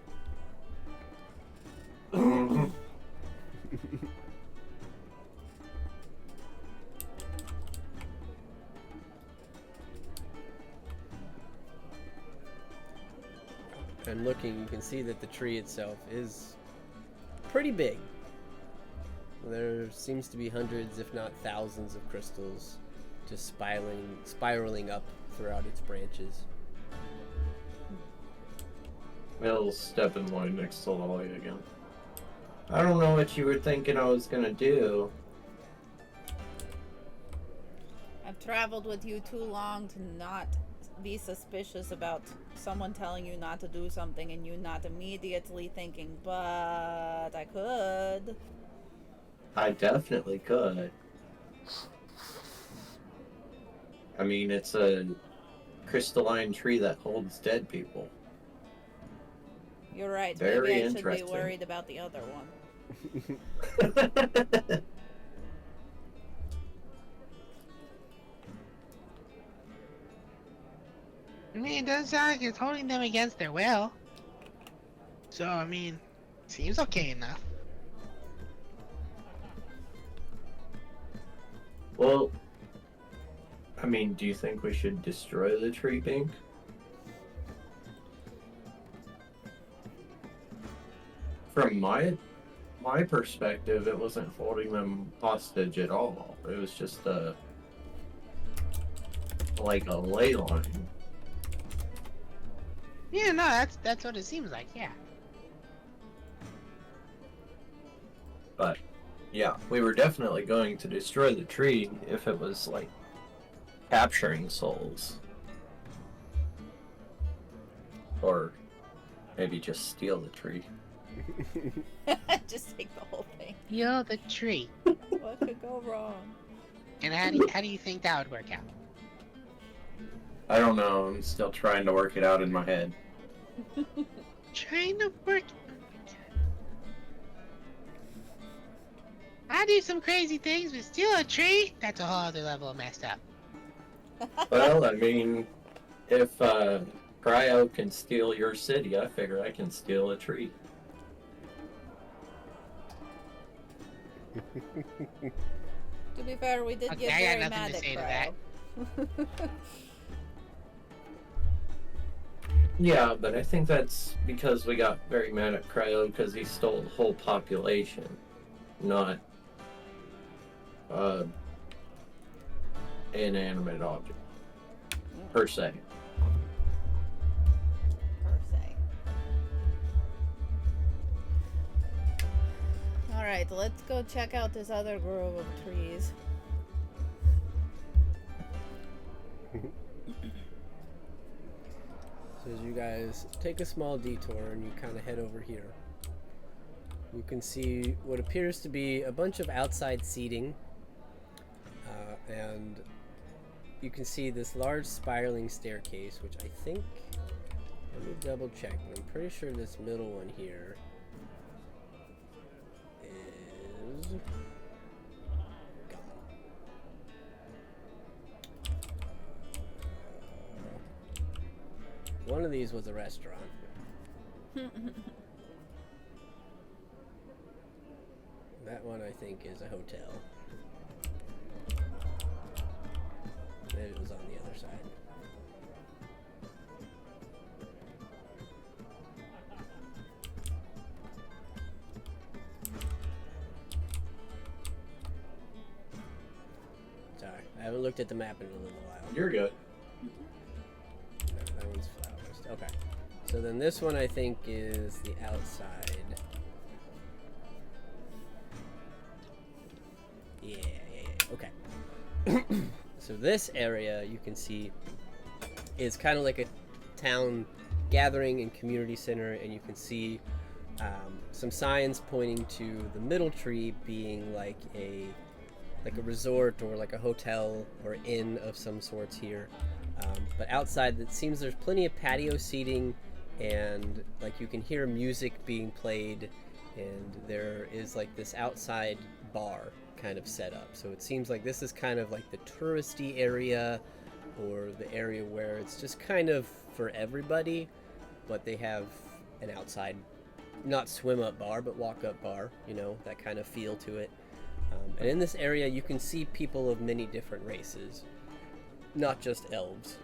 And looking, you can see that the tree itself is pretty big. There seems to be hundreds, if not thousands, of crystals just spiraling up throughout its branches. We'll step in line next to Lolly again. I don't know what you were thinking I was gonna do. I've traveled with you too long to not be suspicious about someone telling you not to do something and you not immediately thinking, but I could. I definitely could. I mean, it's a crystalline tree that holds dead people. You're right. Very Maybe I should be interesting. worried about the other one. I mean, it doesn't sound like it's holding them against their will. So, I mean, seems okay enough. Well, I mean, do you think we should destroy the tree, Pink? From my perspective, it wasn't holding them hostage at all. It was just like a ley line. Yeah, no, that's what it seems like, yeah. But yeah, we were definitely going to destroy the tree if it was like capturing souls. Or maybe just steal the tree. Just take the whole thing. You're the tree. What could go wrong? And how do you think that would work out? I don't know, I'm still trying to work it out in my head. Trying to work. I do some crazy things, but steal a tree? That's a whole other level of messed up. Well, I mean, if Cryo can steal your city, I figure I can steal a tree. To be fair, we did Okay, get I very got nothing mad to at say to Crow. Yeah, but I think that's because we got very mad at Cryo because he stole the whole population, not inanimate object per se. Per se. Alright, let's go check out this other grove of trees. So as you guys take a small detour and you kind of head over here, you can see what appears to be a bunch of outside seating, and you can see this large spiraling staircase, which I think, let me double check, but I'm pretty sure this middle one here is gone. One of these was a restaurant. That one I think is a hotel. Maybe it was on the other side. Sorry. I haven't looked at the map in a little while. You're good. That one's flowers. Okay. So then this one I think is the outside. Yeah. Okay. So this area you can see is kind of like a town gathering and community center, and you can see some signs pointing to the middle tree being like a resort or like a hotel or inn of some sorts here. But outside, it seems there's plenty of patio seating, and like you can hear music being played, and there is like this outside bar kind of set up. So it seems like this is kind of like the touristy area, or the area where it's just kind of for everybody, but they have an outside, not swim up bar, but walk up bar, you know, that kind of feel to it. And in this area, you can see people of many different races, not just elves.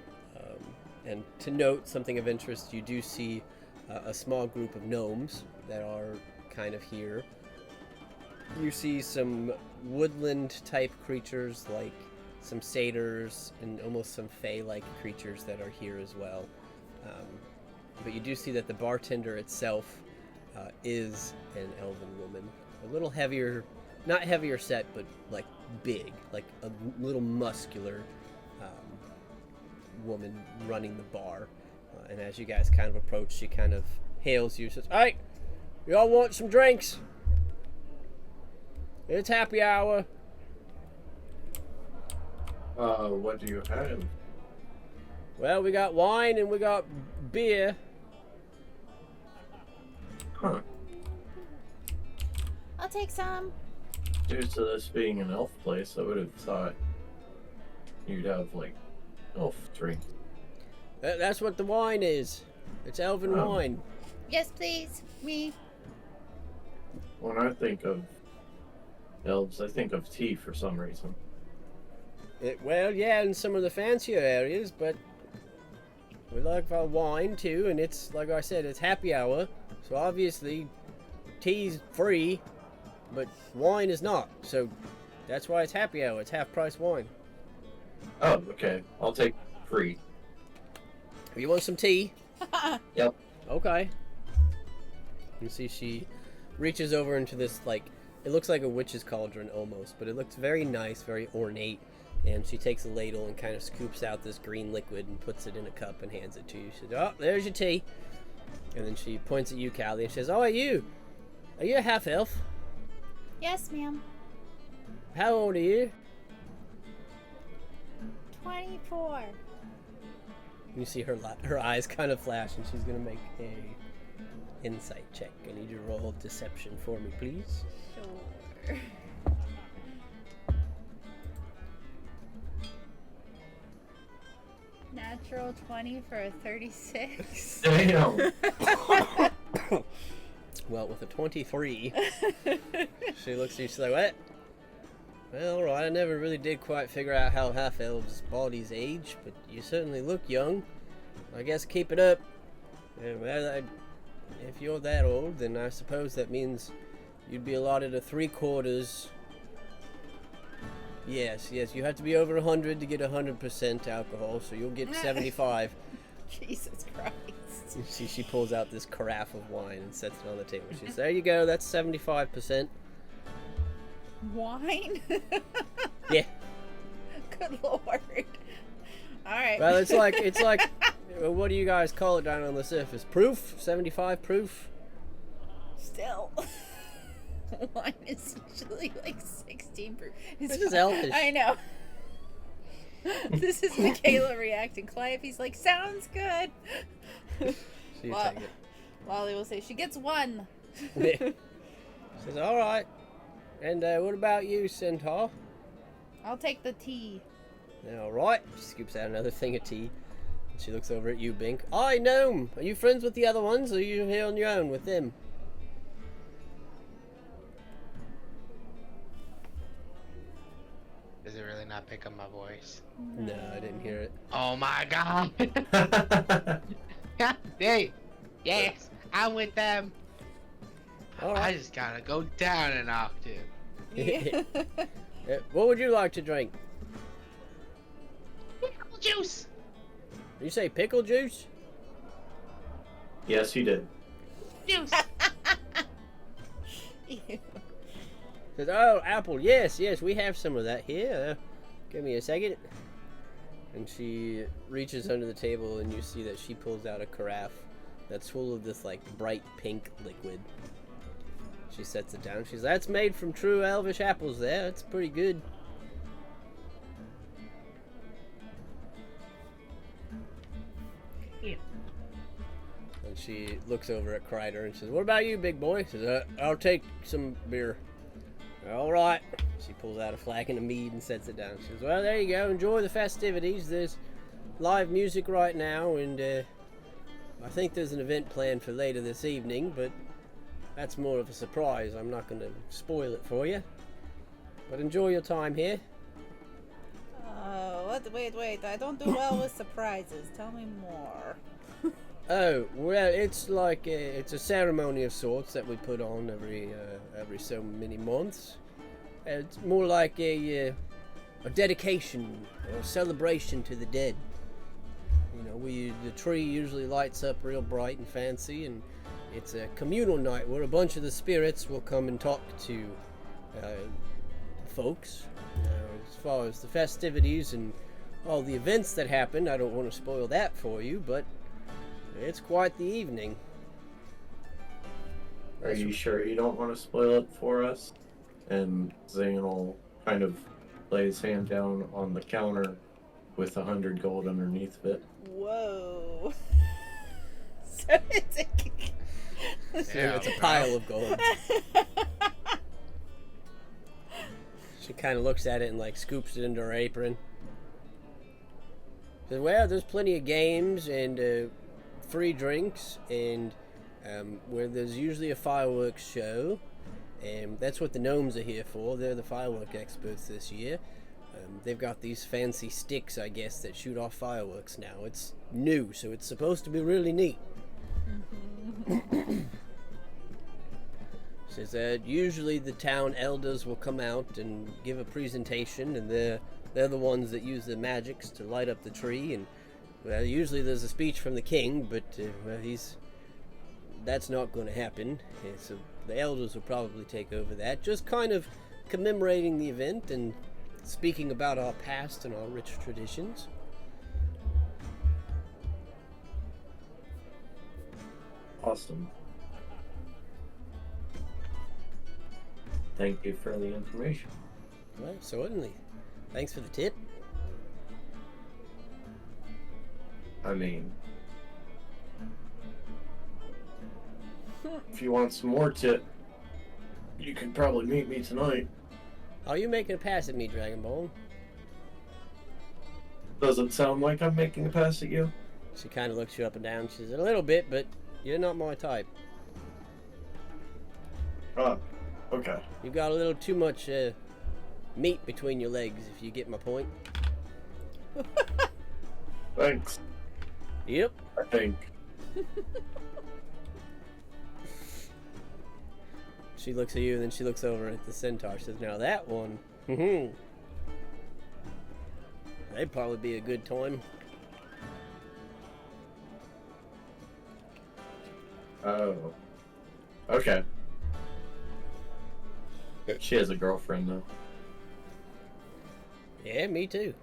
And to note something of interest, you do see a small group of gnomes that are kind of here. You see some woodland type creatures like some satyrs and almost some fae-like creatures that are here as well. But you do see that the bartender itself is an elven woman. A little heavier, not heavier set, but like big, like a little muscular woman running the bar. And as you guys kind of approach, she kind of hails you, says, "Hey, y'all want some drinks? It's happy hour." What do you have? Well, we got wine and we got beer. Huh. I'll take some. Due to this being an elf place, I would have thought you'd have, like, elf drink. That's what the wine is. It's elven Oh. wine. Yes, please. Me. When I think of elves, I think of tea for some reason. Well, yeah, in some of the fancier areas, but we like our wine too, and it's, like I said, it's happy hour, so obviously tea's free, but wine is not, so that's why it's happy hour. It's half-price wine. Oh, okay. I'll take free. You want some tea? Yep. Okay. You see she reaches over into this, like, it looks like a witch's cauldron almost, but it looks very nice, very ornate. And she takes a ladle and kind of scoops out this green liquid and puts it in a cup and hands it to you. She says, "Oh, there's your tea." And then she points at you, Callie, and she says, "Oh, are you a half-elf? Yes, ma'am. How old are you?" 24. You see her eyes kind of flash, and she's going to make a insight check. I need you to roll deception for me, please. Sure. Natural 20 for a 36. Damn. Well, with a 23, she looks at you, she's like, "What? Well, alright, I never really did quite figure out how half-elves' bodies age, but you certainly look young. I guess keep it up. Well, if you're that old, then I suppose that means you'd be allotted a 3/4. Yes, you have to be over 100 to get 100% alcohol, so you'll get 75. Jesus Christ. You see, she pulls out this carafe of wine and sets it on the table. She says, "There you go, that's 75%. Wine? Yeah. Good lord. Alright. Well, it's like, what do you guys call it down on the surface? Proof? 75 proof? Still. Wine is usually like 16 proof. This is elfish. I know. This is Michaela reacting. Calliope's like, sounds good. So you take it. Lolly will say, she gets 1. Yeah. She says, "Alright. And what about you, Centaur?" I'll take the tea. Alright. She scoops out another thing of tea. And she looks over at you, Bink. "Hi, Gnome. Are you friends with the other ones, or are you here on your own with them?" Does it really not pick up my voice? No, I didn't hear it. Oh my god! Hey! Yes! I'm with them! I Alright. just gotta go down an octave. Yeah. What would you like to drink? juice. You say pickle juice? Yes, you did. Juice. Ew. Says, oh, apple. Yes, we have some of that here. Give me a second. And she reaches under the table, and you see that she pulls out a carafe that's full of this like bright pink liquid. She sets it down. She's, that's made from true elvish apples. There, it's pretty good. Yeah. And she looks over at Kreider and says, what about you, big boy? She says, I'll take some beer. All right. She pulls out a flagon of mead and sets it down. She says, well, there you go. Enjoy the festivities. There's live music right now, and I think there's an event planned for later this evening, but that's more of a surprise. I'm not going to spoil it for you. But enjoy your time here. What? Wait. I don't do well with surprises. Tell me more. Oh, well, it's like it's a ceremony of sorts that we put on every so many months. It's more like a dedication or a celebration to the dead. You know, the tree usually lights up real bright and fancy, and it's a communal night where a bunch of the spirits will come and talk to folks. As far as the festivities and all the events that happen, I don't want to spoil that for you, but it's quite the evening. Are you sure you don't want to spoil it for us? And Zane will kind of lay his hand down on the counter with 100 gold underneath of it. Whoa. So it's It's a pile of gold. She kind of looks at it and like scoops it into her apron. Says, well, there's plenty of games and free drinks, and where there's usually a fireworks show, and that's what the gnomes are here for. They're the firework experts this year. They've got these fancy sticks, I guess, that shoot off fireworks now. It's new, so it's supposed to be really neat. Says that usually the town elders will come out and give a presentation, and they're the ones that use the magics to light up the tree. And well, usually there's a speech from the king, but well, that's not going to happen. So the elders will probably take over that, just kind of commemorating the event and speaking about our past and our rich traditions. Awesome. Thank you for the information. Well, certainly. Thanks for the tip. I mean, if you want some more tip, you could probably meet me tonight. Are you making a pass at me, Dragon Ball? Does it sound like I'm making a pass at you? She kind of looks you up and down. She says, a little bit, but you're not my type. Okay. You've got a little too much meat between your legs, if you get my point. Thanks. Yep. I think. She looks at you, and then she looks over at the centaur. She says, now that one, that'd probably be a good time. Oh. Okay. She has a girlfriend, though. Yeah, me too.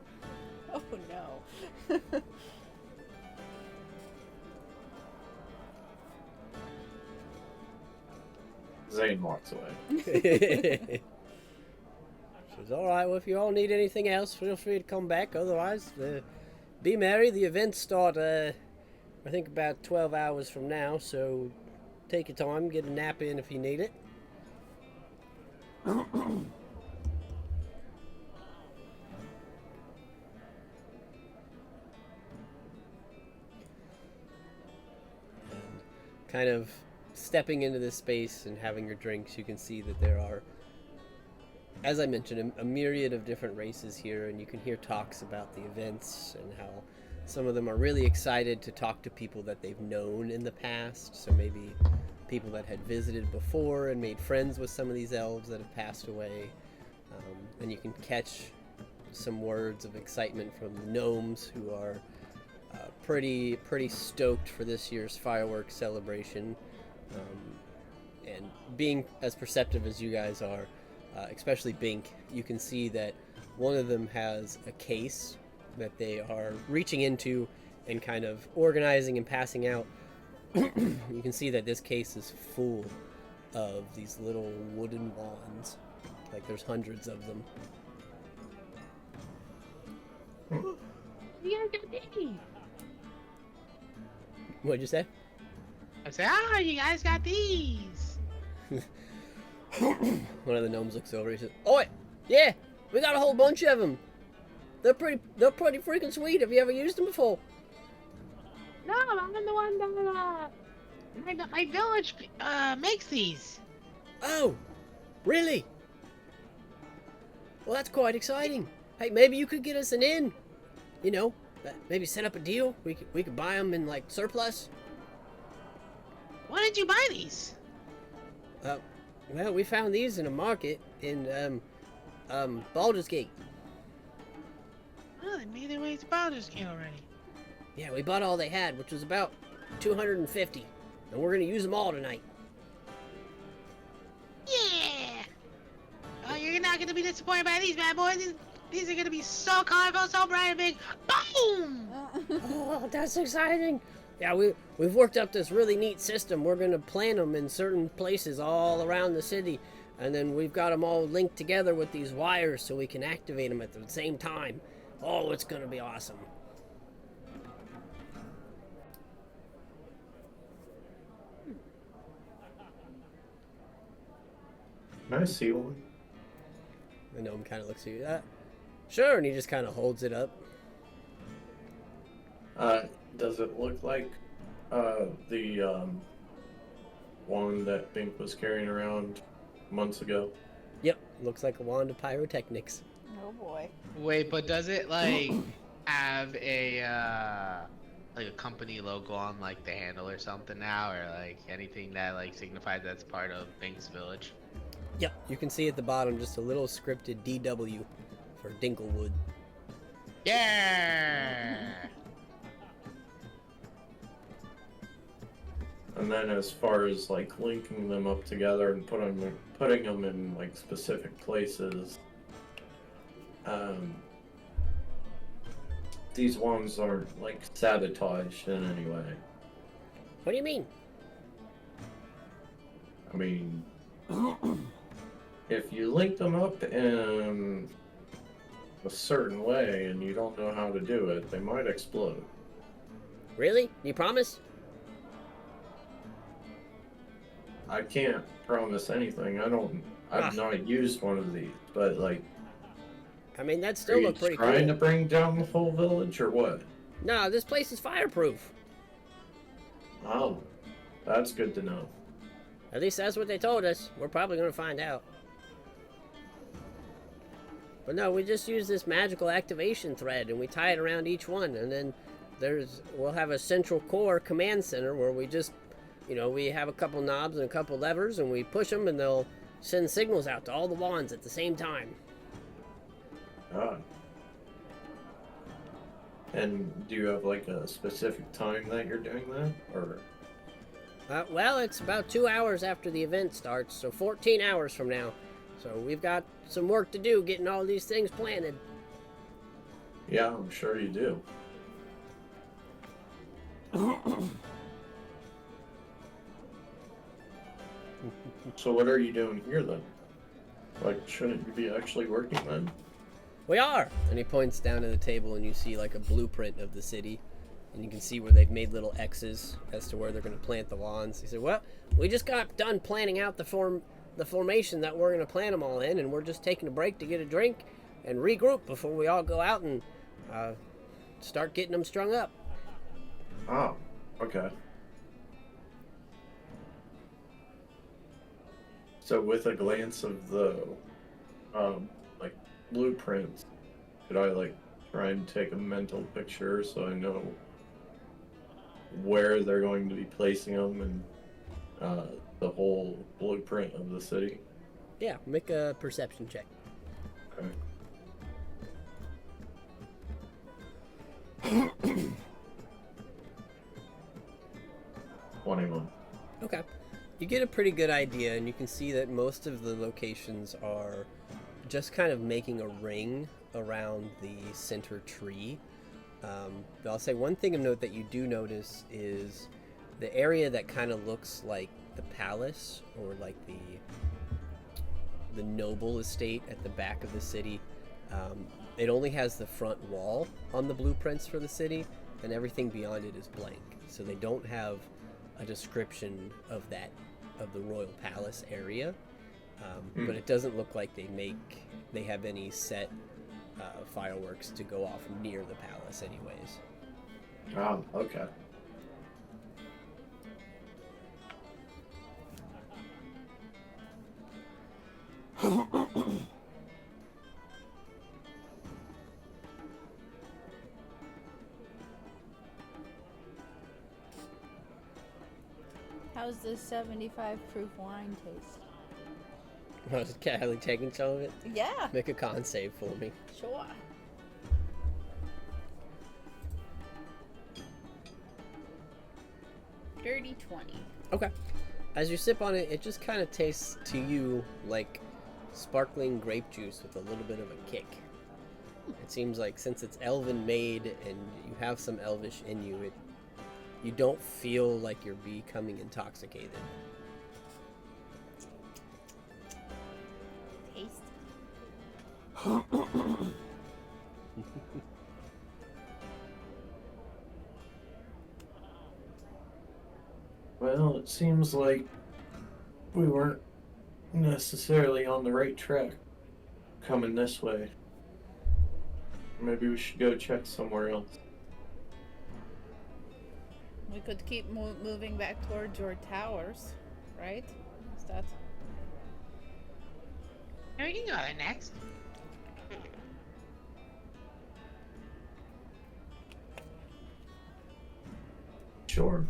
Oh no. Zane walks away. She says, alright, well, if you all need anything else, feel free to come back. Otherwise, be merry. The events start, I think, about 12 hours from now, so take your time, get a nap in if you need it. Kind of stepping into this space and having your drinks, you can see that there are, as I mentioned, a myriad of different races here, and you can hear talks about the events and how some of them are really excited to talk to people that they've known in the past, so maybe people that had visited before and made friends with some of these elves that have passed away. And you can catch some words of excitement from the gnomes, who are pretty stoked for this year's fireworks celebration. And being as perceptive as you guys are, especially Bink, you can see that one of them has a case that they are reaching into and kind of organizing and passing out. You can see that this case is full of these little wooden wands. Like there's hundreds of them. You guys got these. What'd you say? I said, you guys got these. One of the gnomes looks over. He says, "Oi, yeah, we got a whole bunch of them. They're pretty freaking sweet. Have you ever used them before?" No, I'm the one that my village makes these. Oh, really? Well, that's quite exciting. Hey, maybe you could get us an in. You know, maybe set up a deal. We could buy them in like surplus. Why did you buy these? Well, we found these in a market in Baldur's Gate. Oh, they made their way to Baldur's Gate already. Yeah, we bought all they had, which was about 250, and we're gonna use them all tonight. Yeah. Oh, you're not gonna be disappointed by these bad boys. These are gonna be so colorful, so bright and big. Boom! Oh, that's exciting. Yeah, we've worked up this really neat system. We're gonna plant them in certain places all around the city, and then we've got them all linked together with these wires so we can activate them at the same time. Oh, it's gonna be awesome. Can I see one? The gnome kind of looks at you. Sure, and he just kind of holds it up. Does it look like the one that Bink was carrying around months ago? Yep, looks like a wand of pyrotechnics. Oh boy. Wait, but does it like have a like a company logo on like the handle or something now, or like anything that like signifies that's part of Bink's village? Yep, you can see at the bottom just a little scripted DW for Dinklewood. Yeah. And then as far as like linking them up together and putting them in like specific places, these ones aren't like sabotaged in any way. What do you mean? I mean, if you link them up in a certain way and you don't know how to do it, they might explode. Really? You promise? I can't promise anything. I've not used one of these, but like, I mean, that are still you look pretty trying to cool. bring down the whole village or what? No, this place is fireproof. Oh, that's good to know. At least that's what they told us. We're probably going to find out. But no, we just use this magical activation thread and we tie it around each one, and then we'll have a central core command center where we just, we have a couple knobs and a couple levers and we push them and they'll send signals out to all the wands at the same time. Ah. And do you have like a specific time that you're doing that, or? Well, it's about 2 hours after the event starts, so 14 hours from now. So we've got some work to do getting all these things planted. Yeah, I'm sure you do. So what are you doing here then? Like, shouldn't you be actually working then? We are! And he points down to the table and you see like a blueprint of the city. And you can see where they've made little X's as to where they're going to plant the wands. He said, well, we just got done planning out the formation that we're going to plant them all in, and we're just taking a break to get a drink and regroup before we all go out and start getting them strung up. Oh, okay. So with a glance of the like blueprints, could I like try and take a mental picture so I know where they're going to be placing them and the whole blueprint of the city? Yeah, make a perception check. Okay. 21. Okay. You get a pretty good idea, and you can see that most of the locations are just kind of making a ring around the center tree. I'll say one thing of note that you do notice is the area that kind of looks like the palace, or like the noble estate at the back of the city. It only has the front wall on the blueprints for the city, and everything beyond it is blank. So they don't have a description of the royal palace area, but it doesn't look like they have any set fireworks to go off near the palace anyways. Oh, okay. How's this 75 proof wine taste? Was Callie taking some of it? Yeah, Make a con save for me. sure. Dirty 20. Okay. As you sip on it, it just kind of tastes to you like sparkling grape juice with a little bit of a kick. It seems like since it's elven made and you have some elvish in you, you don't feel like you're becoming intoxicated. Taste. Well, it seems like we weren't necessarily on the right track coming this way. Maybe we should go check somewhere else. We could keep moving back towards your towers, right? Is that... No, we can go there next. Sure.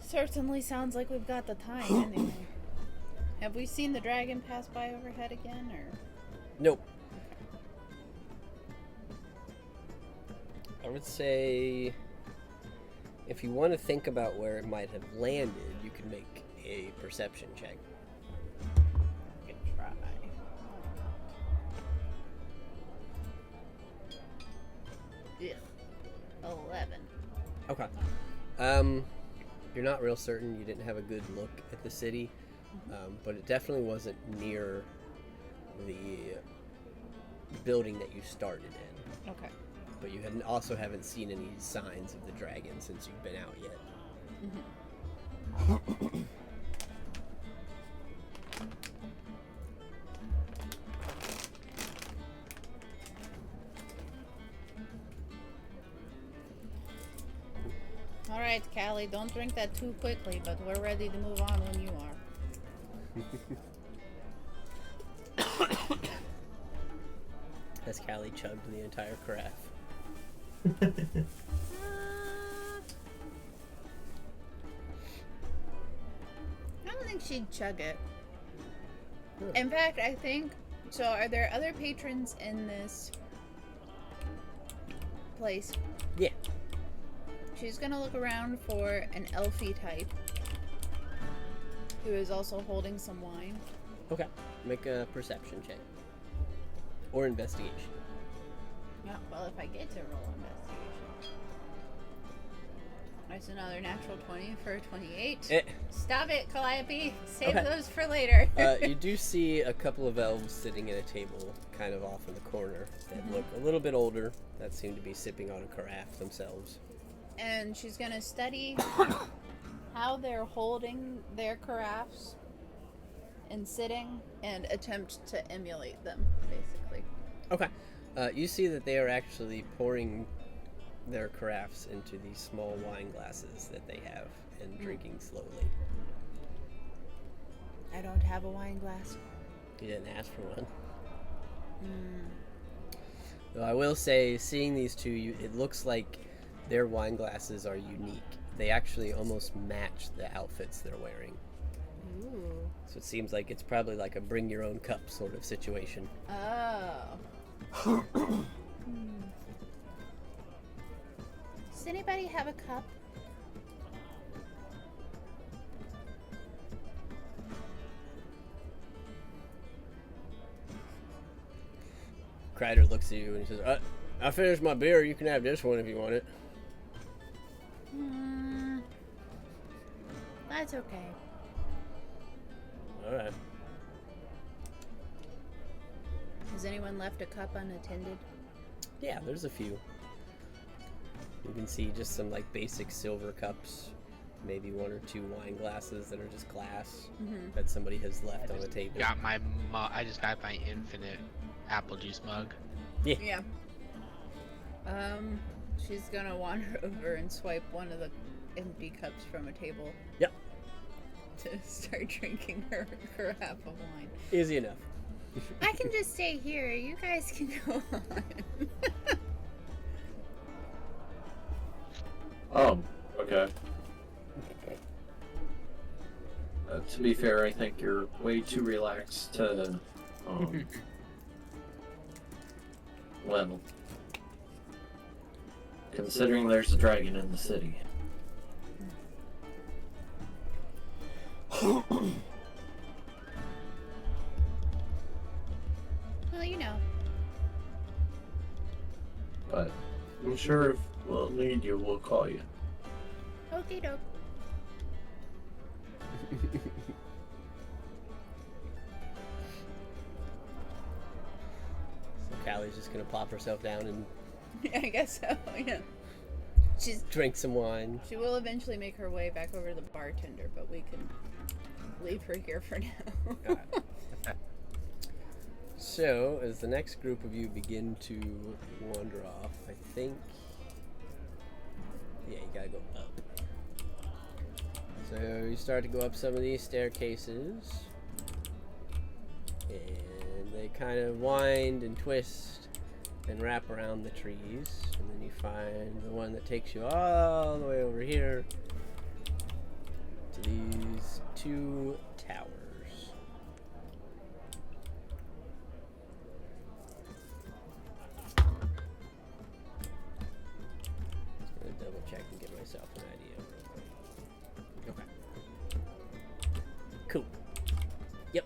Certainly sounds like we've got the time anyway. Have we seen the dragon pass by overhead again, or...? Nope. I would say if you want to think about where it might have landed, you can make a perception check. Good try. Yeah. 11. Okay. You're not real certain. You didn't have a good look at the city, but it definitely wasn't near the building that you started in. Okay. But you also haven't seen any signs of the dragon since you've been out yet. Alright, Callie, don't drink that too quickly, but we're ready to move on when you are. As Callie chugged the entire carafe. I don't think she'd chug it. In fact, I think... So, are there other patrons in this place? Yeah. She's gonna look around for an elfie type who is also holding some wine. Okay. Make a perception check. Or investigation. Yeah, well, if I get to roll investigation. That's another natural 20 for a 28. Stop it, Calliope. Save Okay. those for later. You do see a couple of elves sitting at a table kind of off in the corner that look a little bit older, that seem to be sipping on a carafe themselves. And she's gonna study how they're holding their carafes and sitting and attempt to emulate them, basically. Okay. You see that they are actually pouring their carafes into these small wine glasses that they have and drinking slowly. I don't have a wine glass. You didn't ask for one. Though I will say, seeing these two, it looks like their wine glasses are unique. They actually almost match the outfits they're wearing. Ooh. So it seems like it's probably like a bring your own cup sort of situation. Oh. Does anybody have a cup? Kreider looks at you and he says, I finished my beer. You can have this one if you want it. That's okay. All right. Has anyone left a cup unattended? Yeah, there's a few. You can see just some like basic silver cups, maybe one or two wine glasses that are just glass that somebody has left on the table. Got my I just got my infinite apple juice mug. Yeah. She's gonna wander over and swipe one of the empty cups from a table. Yep. To start drinking her half of wine. Easy enough. I can just stay here. You guys can go on. Okay. To be fair, I think you're way too relaxed to, well, considering there's a dragon in the city. Well, you know. But I'm sure if we'll need you, we'll call you. Okie doke. So Callie's just gonna plop herself down and I guess so, yeah. drink some wine. She will eventually make her way back over to the bartender, but we can leave her here for now. So, as the next group of you begin to wander off, I think... Yeah, you gotta go up. So, you start to go up some of these staircases. And they kind of wind and twist and wrap around the trees. And then you find the one that takes you all the way over here to these two towers. Double check and give myself an idea. Okay. Cool. Yep.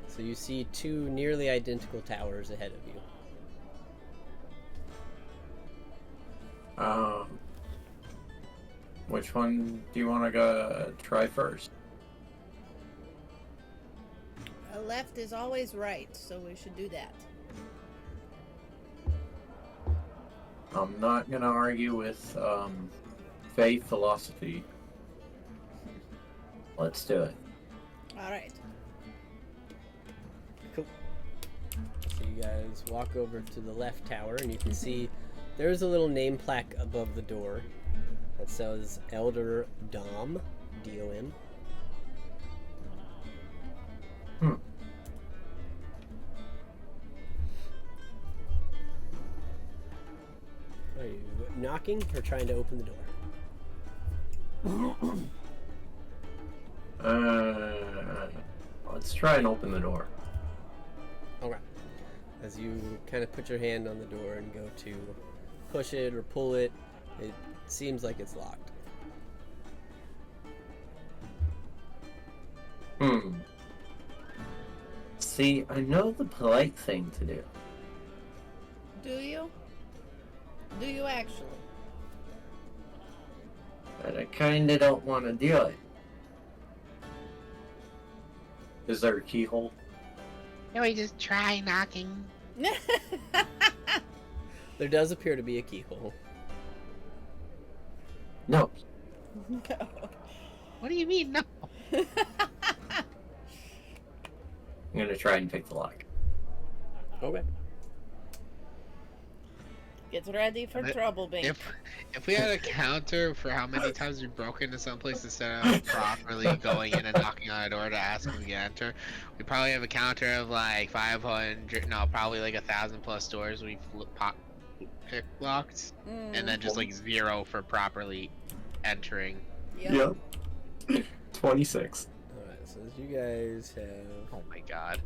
So you see two nearly identical towers ahead of you. Which one do you want to go try first? Left is always right, so we should do that. I'm not gonna argue with faith philosophy. Let's do it. All right. Cool. So you guys walk over to the left tower, and you can see there's a little name plaque above the door that says Elder Dom, D-O-M. Are you knocking or trying to open the door? Let's try and open the door. Alright. As you kind of put your hand on the door and go to push it or pull it, it seems like it's locked. See, I know the polite thing to do. Do you? Do you actually? But I kinda don't want to do it. Is there a keyhole? Can we just try knocking? There does appear to be a keyhole. No. No. What do you mean, no? I'm gonna try and pick the lock. Okay. Get ready for trouble, Bink. If we had a counter for how many times we've broken into some place instead of properly going in and knocking on a door to ask if we can enter, we probably have a counter of like 500, no, probably like 1,000 plus doors we've pick locked, and then just like 0 for properly entering. Yep. 26. Alright, so as you guys have Oh my god.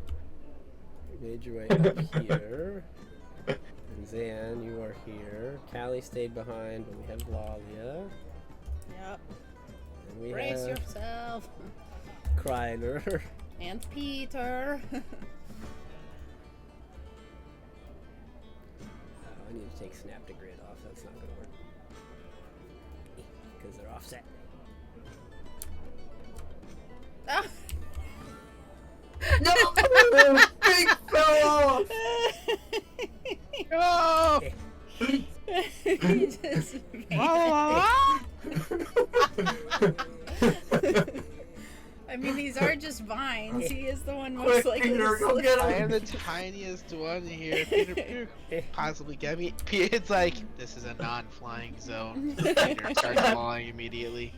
made your way up here. And Zan, you are here. Callie stayed behind, but we have Lalia. Yep. And we Brace have yourself. Kreider. And Peter. I need to take Snap to Grid off. That's not going to work. Because they're offset. Ah. No! Big fell off! No! He just I mean, these are just vines. He is the one most Quick, likely Peter, to go slip. get I him! am the tiniest one here. Peter possibly get me. It's like, this is a non-flying zone. Peter starts flying immediately.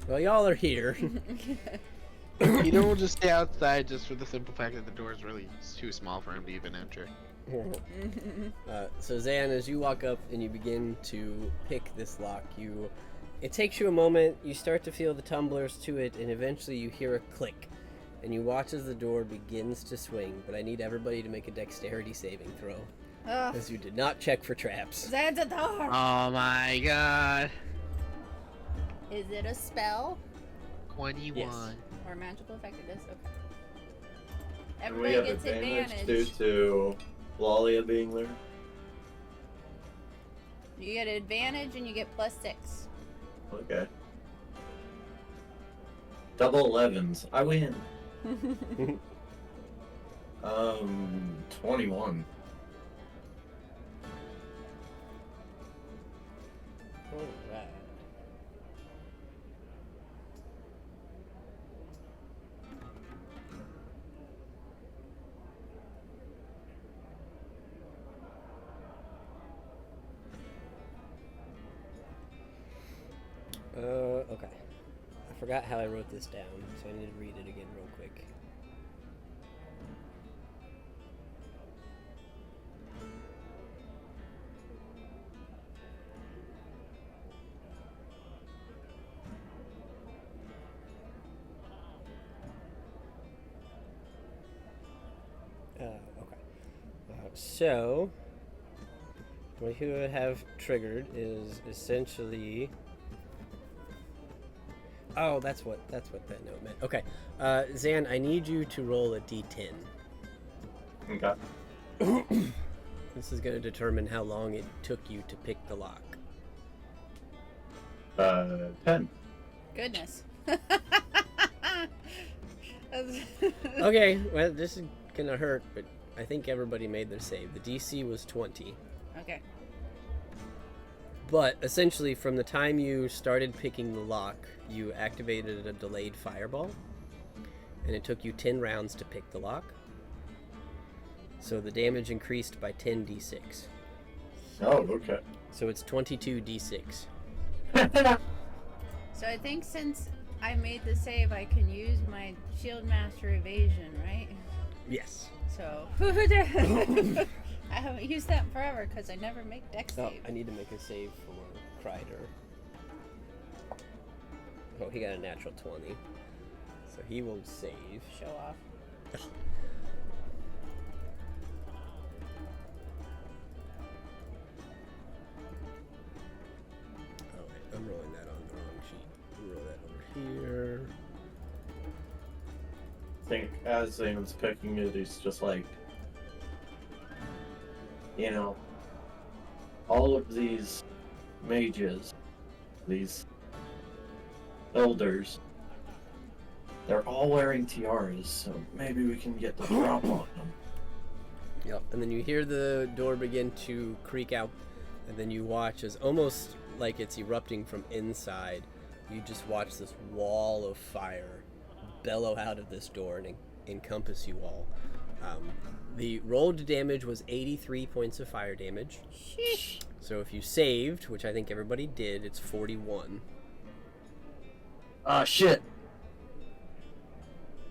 Well, y'all are here. Peter will just stay outside just for the simple fact that the door is really too small for him to even enter. So Zan, as you walk up and you begin to pick this lock, it takes you a moment, you start to feel the tumblers to it, and eventually you hear a click. And you watch as the door begins to swing, but I need everybody to make a dexterity saving throw. Ugh. As you did not check for traps. That's a door. Oh my god. Is it a spell 21. Yes. or magical effect? It is. Okay. And we Everybody have gets advantage advantage. due to Lalia being there. You get advantage and you get +6. Okay. Double 11s. I win. 21. Alright. Okay. I forgot how I wrote this down, so I need to read it again real quick. Okay. So, what you have triggered is essentially. Oh, that's what that note meant. Okay, Zan, I need you to roll a d10. Okay. This is going to determine how long it took you to pick the lock. 10. Goodness. Okay, well, this is gonna hurt, but I think everybody made their save. The DC was 20. Okay. But essentially, from the time you started picking the lock, you activated a delayed fireball, and it took you 10 rounds to pick the lock. So the damage increased by 10 d6. Oh, okay. So it's 22 d6. So I think since I made the save, I can use my Shield Master Evasion, right? Yes. So I haven't used that in forever because I never make dex Oh, save. I need to make a save for Kreider. Oh, he got a natural 20. So he will save. Show off. Oh wait, I'm rolling that on the wrong sheet. We'll roll that over here. I think as Zane's picking it, he's just like, you know, all of these mages, these elders, they're all wearing tiaras, so maybe we can get the drop on them. Yep, and then you hear the door begin to creak out, and then you watch as almost like it's erupting from inside. You just watch this wall of fire bellow out of this door and encompass you all. The rolled damage was 83 points of fire damage. Sheesh. So if you saved, which I think everybody did, it's 41. Ah, shit!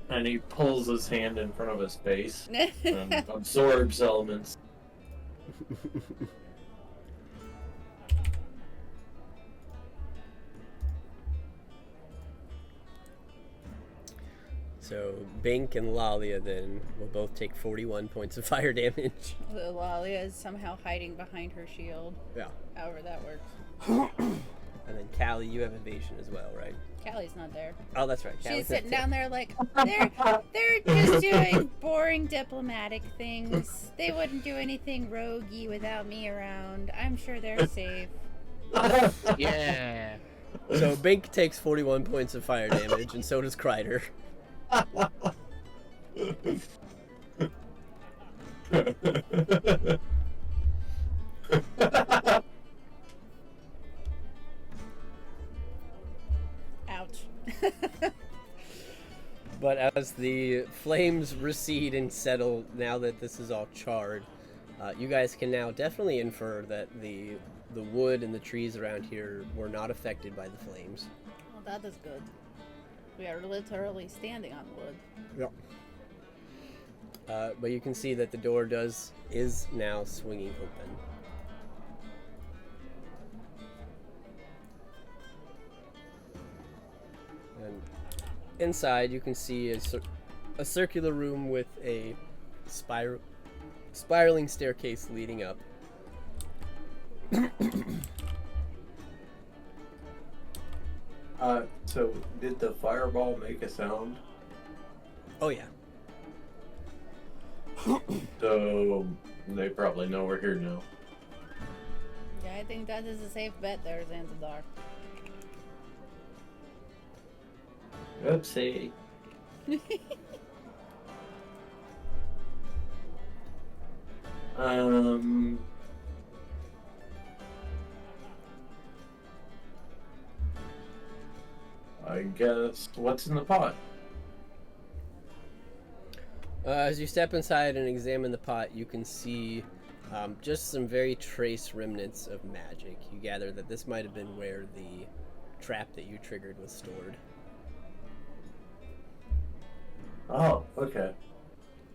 And he pulls his hand in front of his face and absorbs elements. So Bink and Lalia then will both take 41 points of fire damage. Lalia is somehow hiding behind her shield. Yeah. However that works. And then Callie, you have evasion as well, right? Callie's not there. Oh, that's right. She's Callie's sitting not down there like, they're just doing boring diplomatic things. They wouldn't do anything roguey without me around. I'm sure they're safe. Yeah. there. So Bink takes 41 points of fire damage, and so does Kreider. Ouch. But as the flames recede and settle, now that this is all charred, you guys can now definitely infer that the wood and the trees around here were not affected by the flames. Well, that is good. We are literally standing on wood. Yep. But you can see that the door is now swinging open. And inside, you can see a circular room with a spiraling staircase leading up. So did the fireball make a sound? Oh yeah. So they probably know we're here now. Yeah, I think that is a safe bet there, Zanzibar. Oopsie. I guess what's in the pot? As you step inside and examine the pot, you can see just some very trace remnants of magic. You gather that this might have been where the trap that you triggered was stored. Oh, okay.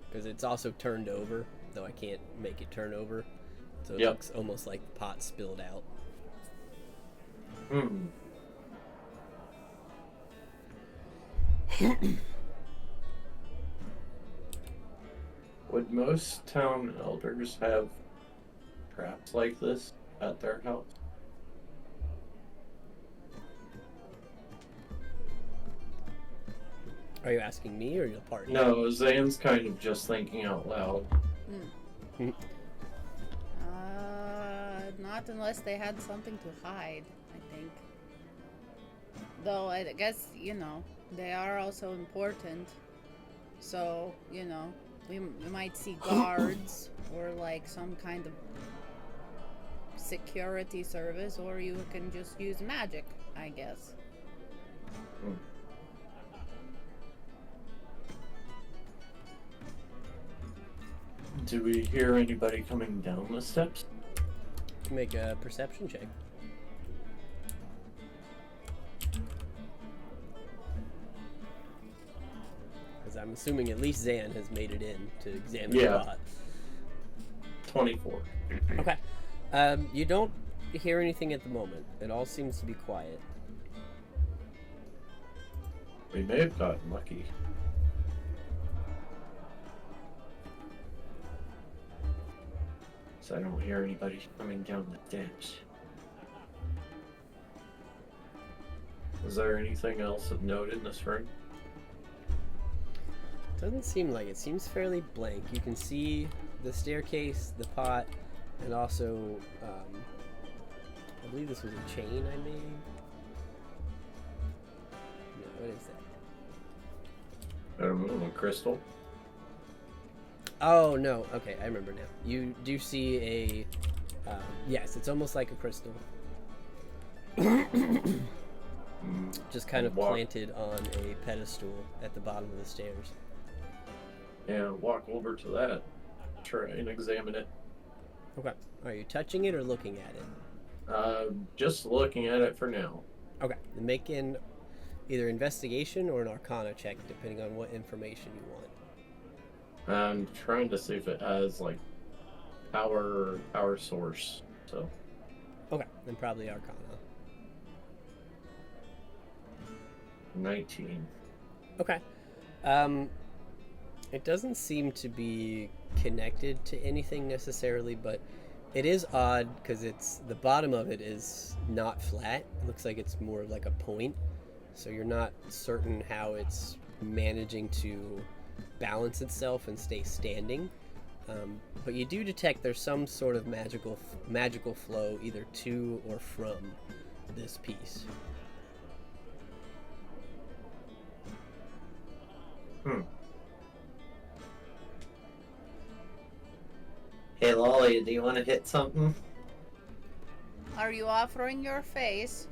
Because it's also turned over, though I can't make it turn over. So it Yep. looks almost like the pot spilled out. Hmm. Would most town elders have traps like this at their house? Are you asking me or your party? No, Zan's kind of just thinking out loud. Not unless they had something to hide, I think. Though, I guess, they are also important. So, we might see guards or like some kind of security service, or you can just use magic, I guess. Do we hear anybody coming down the steps? Make a perception check. Because I'm assuming at least Zan has made it in to examine the Yeah. pot. 24. Okay. You don't hear anything at the moment. It all seems to be quiet. We may have gotten lucky. So I don't hear anybody coming down the steps. Is there anything else of note in this room? Doesn't seem like it. Seems fairly blank. You can see the staircase, the pot, and also, I believe this was a chain I made. No, what is that? I don't know, a crystal? Oh, no. Okay, I remember now. You do see a... yes, it's almost like a crystal. Just kind of Walk. planted on a pedestal at the bottom of the stairs. Yeah, walk over to that. Try and examine it. Okay. Are you touching it or looking at it? Just looking at it for now. Okay. Then make an either investigation or an arcana check, depending on what information you want. I'm trying to see if it has, like, power source, so... Okay. Then probably arcana. 19. Okay. It doesn't seem to be connected to anything necessarily, but it is odd because it's the bottom of it is not flat. It looks like it's more of like a point, so you're not certain how it's managing to balance itself and stay standing. But you do detect there's some sort of magical flow either to or from this piece. Hey Lolly, do you want to hit something? Are you offering your face?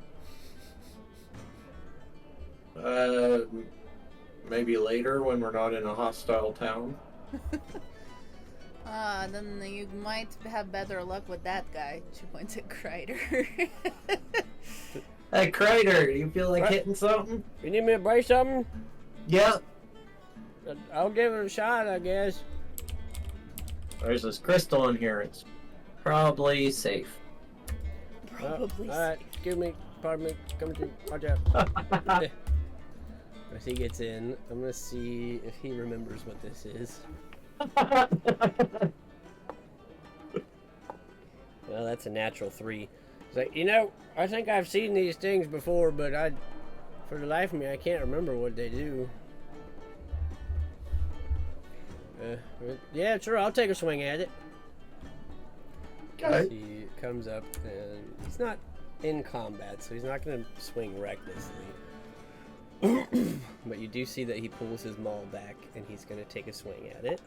Maybe later when we're not in a hostile town. Then you might have better luck with that guy. She points at Kreider. Hey Crater, do you feel like What? hitting something? You need me to break something? Yep. I'll give it a shot, I guess. There's this crystal in here. It's probably safe. Probably. Alright, excuse me, pardon me, come to, watch out. As he gets in, I'm gonna see if he remembers what this is. Well, that's a natural 3. He's like, you know, I think I've seen these things before, but for the life of me, I can't remember what they do. Yeah, sure, I'll take a swing at it. Okay. He comes up and he's not in combat, so he's not going to swing recklessly. But you do see that he pulls his maul back and he's going to take a swing at it.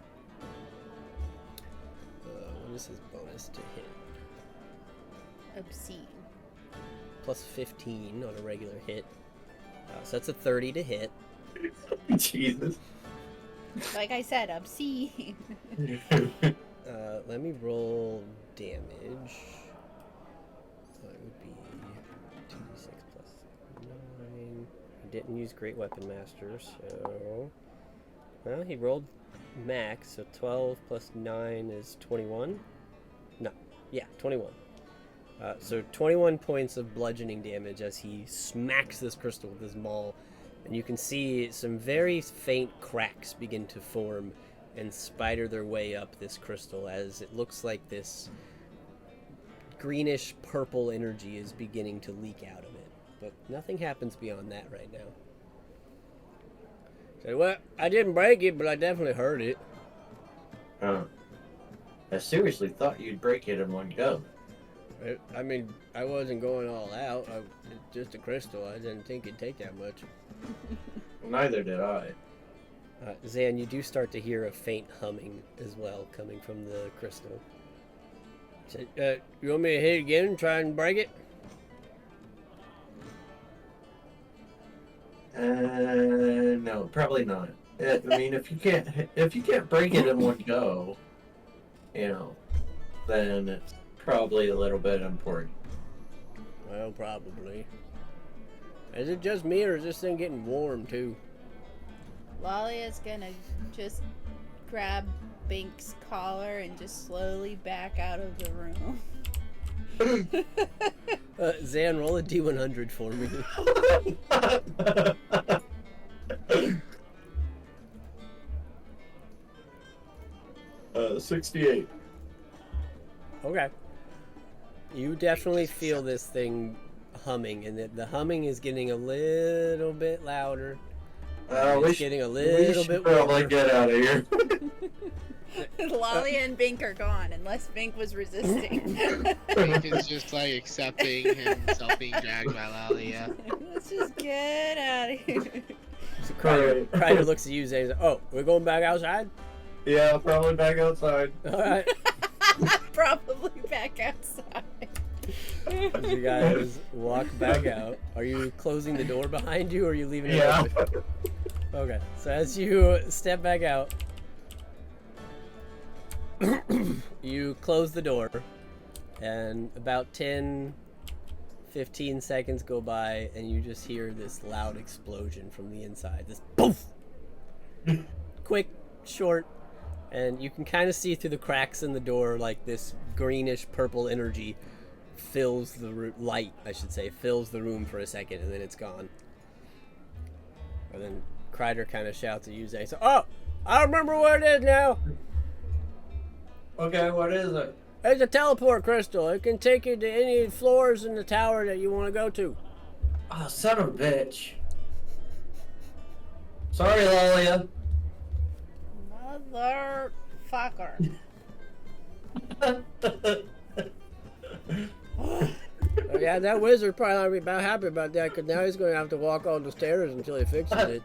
What is his bonus to hit? Obscene. Plus 15 on a regular hit. So that's a 30 to hit. Jesus. Like I said, obscene. Let me roll damage. So it would be 2d6 plus 9. He didn't use Great Weapon Master, so... Well, he rolled max, so 12 plus 9 is 21. No, yeah, 21. So 21 points of bludgeoning damage as he smacks this crystal with his maul. And you can see some very faint cracks begin to form and spider their way up this crystal as it looks like this greenish purple energy is beginning to leak out of it. But nothing happens beyond that right now. So, well, I didn't break it, but I definitely hurt it. I seriously thought you'd break it in one go. I mean, I wasn't going all out. It's just a crystal. I didn't think it'd take that much. Neither did I. Zan, you do start to hear a faint humming as well coming from the crystal. So, you want me to hit it again and try and break it? No, probably not. I mean, if you can't break it in one go, you know, then it's probably a little bit important. Well, probably. Is it just me, or is this thing getting warm too? Lolly is gonna just grab Bink's collar and just slowly back out of the room. Zan, roll a D100 for me. 68. Okay. You definitely feel this thing humming, and the humming is getting a little bit louder. It's getting a little bit probably warmer. get out of here. Lolly and Bink are gone, unless Bink was resisting. Bink is just like accepting himself being dragged by Lally, yeah. Let's just get out of here. So Kreider looks at you and says, "Oh, we're going back outside?" Yeah, probably back outside. All right. Probably back outside. As you guys walk back out, are you closing the door behind you, or are you leaving it Yeah. open? Okay, so as you step back out, you close the door, and about 10-15 seconds go by, and you just hear this loud explosion from the inside. This poof! Quick, short, and you can kind of see through the cracks in the door, like this greenish purple energy fills the light, I should say, fills the room for a second, and then it's gone. And then Kreider kind of shouts at you, Zay. So, oh, I remember what it is now. Okay, what is it? It's a teleport crystal. It can take you to any floors in the tower that you want to go to. Oh, son of a bitch. Sorry, Lalia. Motherfucker. Oh, yeah, that wizard probably not be about happy about that, because now he's going to have to walk all the stairs until he fixes it.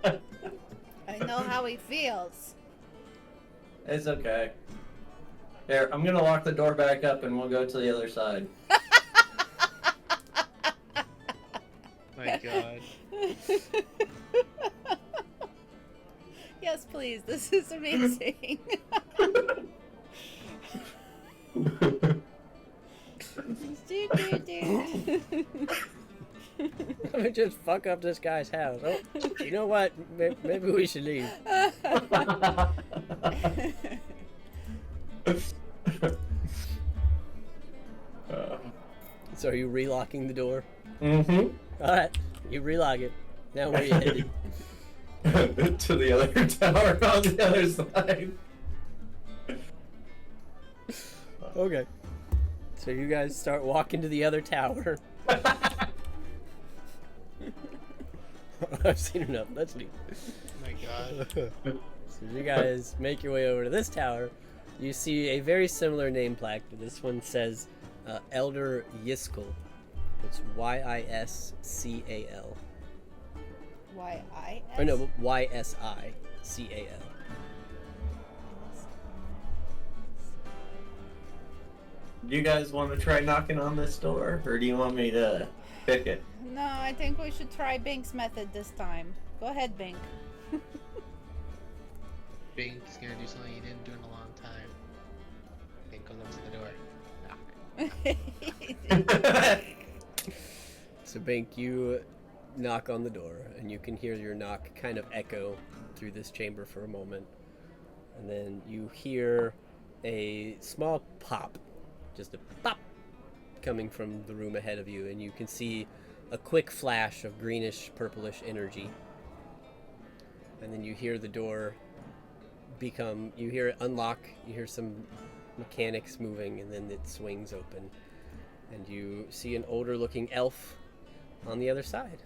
I know how he feels. It's okay. Here, I'm gonna lock the door back up and we'll go to the other side. My God. Yes, please. This is amazing. Let me just fuck up this guy's house. Oh, you know what? Maybe we should leave. So are you relocking the door? Mm-hmm. Alright, you relock it. Now where are you headed? To the other tower on the other side. Okay. So you guys start walking to the other tower. I've seen enough. Let's leave. My God. So you guys make your way over to this tower. You see a very similar name plaque, but this one says Elder Yiscal. It's Y-I-S-C-A-L. Y-I-S? Or no, Y-S-I-C-A-L. Do you guys want to try knocking on this door, or do you want me to pick it? No, I think we should try Bink's method this time. Go ahead, Bink. Bink's gonna do something he didn't do in a long time. Bink goes up to the door. Knock. So Bink, you knock on the door, and you can hear your knock kind of echo through this chamber for a moment. And then you hear a small pop, just a pop, coming from the room ahead of you, and you can see a quick flash of greenish purplish energy. And then you hear the door you hear it unlock, you hear some mechanics moving, and then it swings open. And you see an older looking elf on the other side.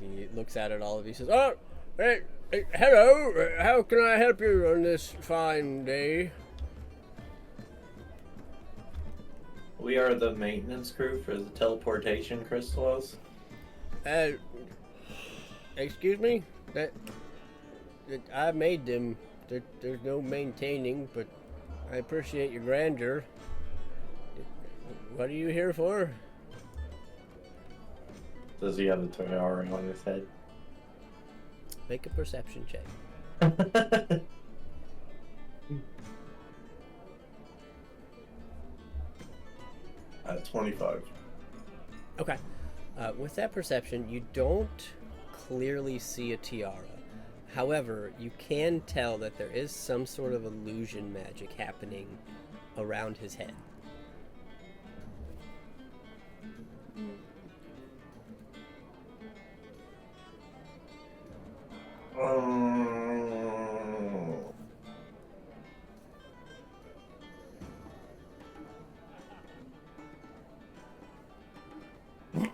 He looks out at all of you, says, "Oh, hey, hello, how can I help you on this fine day?" We are the maintenance crew for the teleportation crystals. Excuse me? That I made them. There's no maintaining, but I appreciate your grandeur. What are you here for? Does he have a tiara on his head? Make a perception check. 25. Okay. With that perception, you don't clearly see a tiara. However, you can tell that there is some sort of illusion magic happening around his head.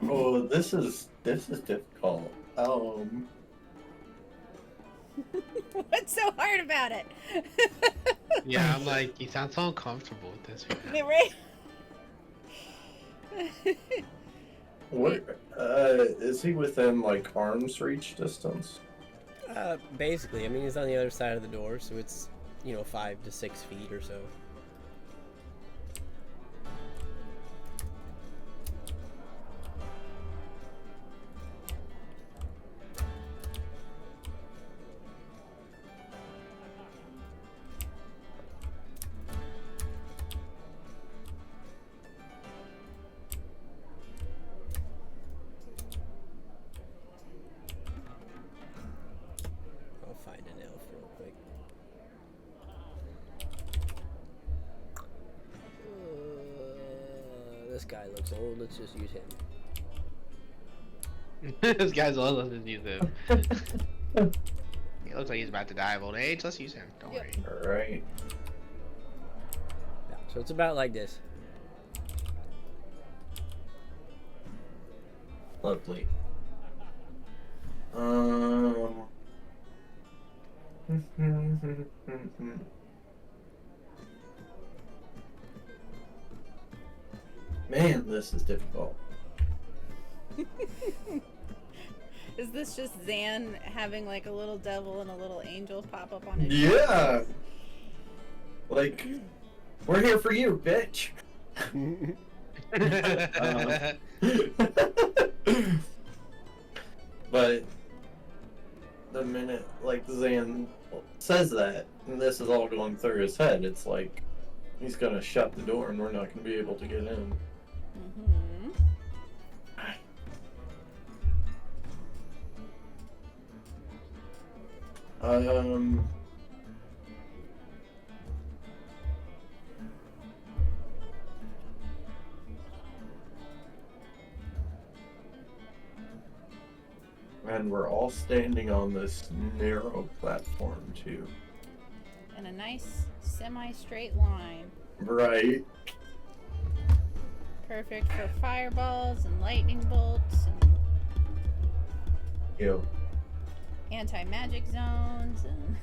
Oh, this is difficult. What's so hard about it? Yeah, I'm like, you sound so uncomfortable with this right now. Right? What? Is he within like arm's reach distance? Basically, I mean, he's on the other side of the door, so it's, 5 to 6 feet or so. This guy looks old. Let's just use him. This guy's all let's use him. He looks like he's about to die of old age. Let's use him. Don't Yep. worry. Alright. Yeah, so it's about like this. Lovely. Man, this is difficult. Is this just Zan having like a little devil and a little angel pop up on his Yeah! Like, we're here for you, bitch! But the minute like Zan says that and this is all going through his head, it's like he's gonna shut the door and we're not gonna be able to get in. Mm-hmm. And we're all standing on this narrow platform too. In a nice semi-straight line. Right. Perfect for fireballs and lightning bolts and Yo. anti-magic zones and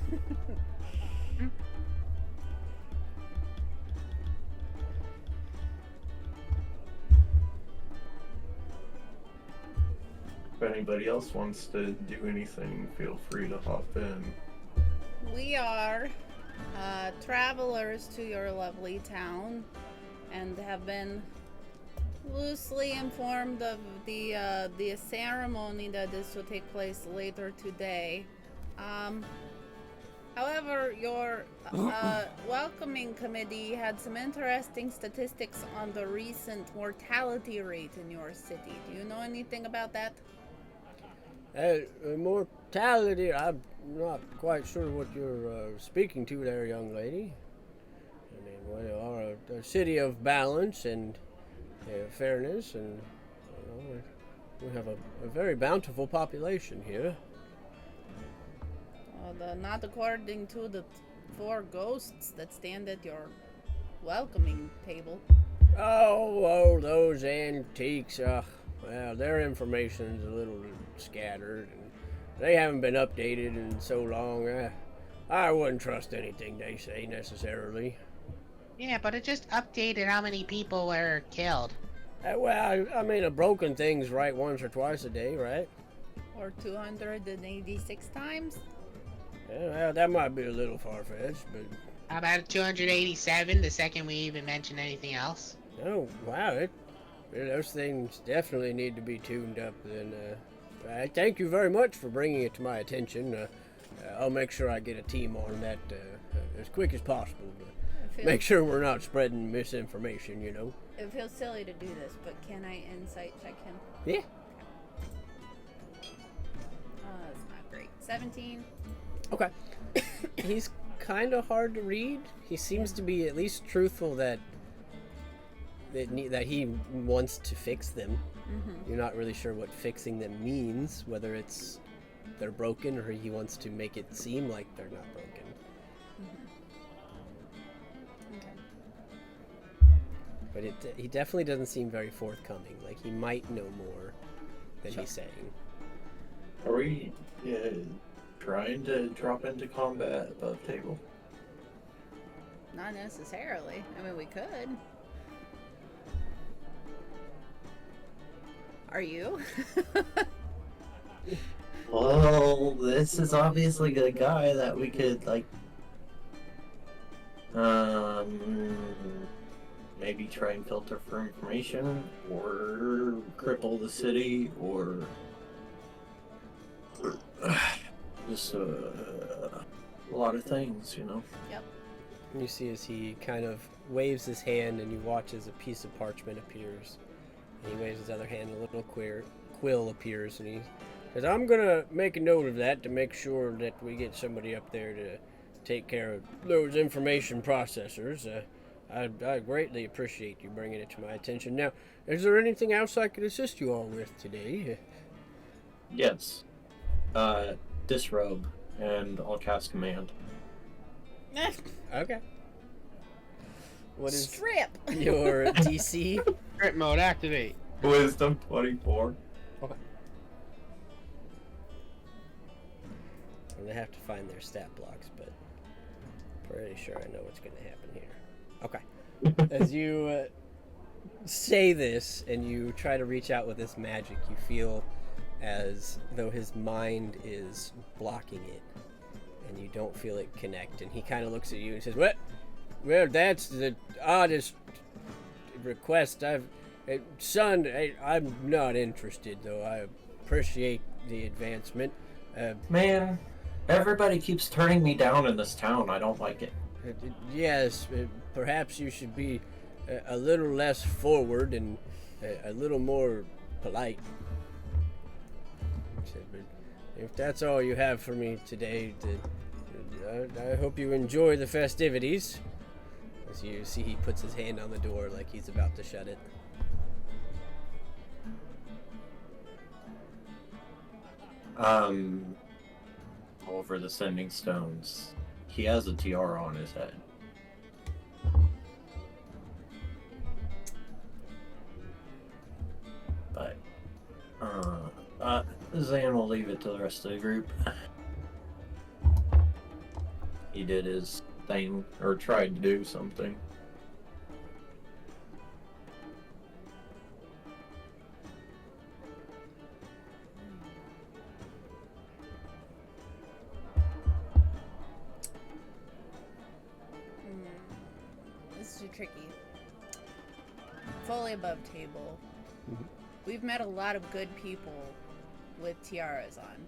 If anybody else wants to do anything, feel free to hop in. we are travelers to your lovely town and have been loosely informed of the ceremony that is to take place later today. However, your welcoming committee had some interesting statistics on the recent mortality rate in your city. Do you know anything about that? Mortality, I'm not quite sure what you're speaking to there, young lady. I mean, we are a city of balance and fairness, and we have a very bountiful population here. Not according to the 4 ghosts that stand at your welcoming table. Oh, those antiques. Well, their information's a little scattered, and they haven't been updated in so long. I wouldn't trust anything they say necessarily. Yeah, but it just updated how many people were killed. Well, I mean, a broken thing's right once or twice a day, right? Or 286 times? Well, that might be a little far-fetched, but... How about 287, the second we even mentioned anything else? Oh, wow, those things definitely need to be tuned up, then. I thank you very much for bringing it to my attention. I'll make sure I get a team on that as quick as possible, but make sure we're not spreading misinformation, you know. It feels silly to do this, but can I insight check him? Yeah. That's not great. 17. Okay. He's kind of hard to read. He seems to be at least truthful that he wants to fix them. Mm-hmm. You're not really sure what fixing them means, whether it's they're broken or he wants to make it seem like they're not broken. Mm-hmm. Okay. But he definitely doesn't seem very forthcoming. Like, he might know more than he's saying. Are we trying to drop into combat above table? Not necessarily. I mean, we could. Are you? Well, this is obviously the guy that we could, like, maybe try and filter for information, or cripple the city, or just a lot of things, you know? Yep. You see as he kind of waves his hand and you watch as a piece of parchment appears. And he waves his other hand, a little quill appears, and he says, I'm gonna make a note of that to make sure that we get somebody up there to take care of those information processors. I greatly appreciate you bringing it to my attention. Now, is there anything else I could assist you all with today? Yes. Disrobe, and I'll cast command. Okay. What is Strip. your DC? Crit mode activate. Wisdom 24. Okay. I'm gonna have to find their stat blocks, but pretty sure I know what's gonna happen here. Okay. As you say this and you try to reach out with this magic, you feel as though his mind is blocking it, and you don't feel it connect. And he kind of looks at you and says, "What? Well, that's the oddest request I've. Son, I'm not interested, though. I appreciate the advancement. Man, everybody keeps turning me down in this town. I don't like it. Yes, perhaps you should be a little less forward and a little more polite." He said, "But if that's all you have for me today, I hope you enjoy the festivities." As you see, he puts his hand on the door like he's about to shut it. Over the sending stones. He has a tiara on his head. But, Zan will leave it to the rest of the group. He did his thing, or tried to do something. This is tricky. Fully above table. Mhm. We've met a lot of good people with tiaras on.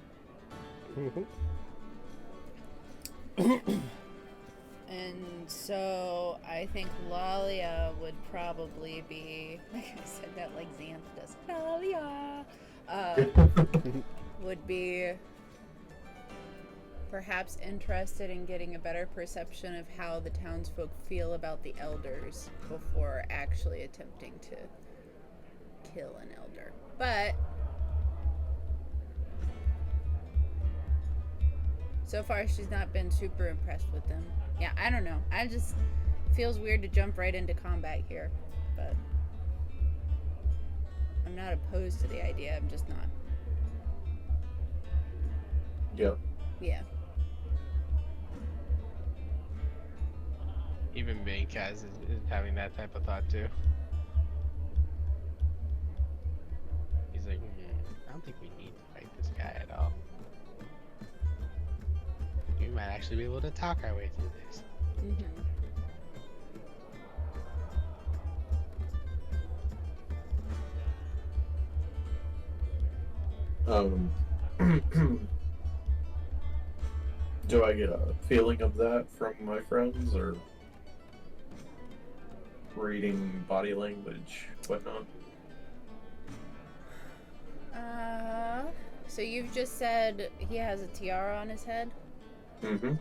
And so I think Lalia would probably be, like I said that like Xanth does, Lalia, would be perhaps interested in getting a better perception of how the townsfolk feel about the elders before actually attempting to kill an elder. But so far she's not been super impressed with them. Yeah, I don't know. I just feels weird to jump right into combat here, but I'm not opposed to the idea. I'm just not. Yep. Yeah. Even Bankaz is having that type of thought too. He's like, I don't think we need to fight this guy at all. We might actually be able to talk our way through this. Do I get a feeling of that from my friends, or reading body language, whatnot? So you've just said he has a tiara on his head? Mm-hmm.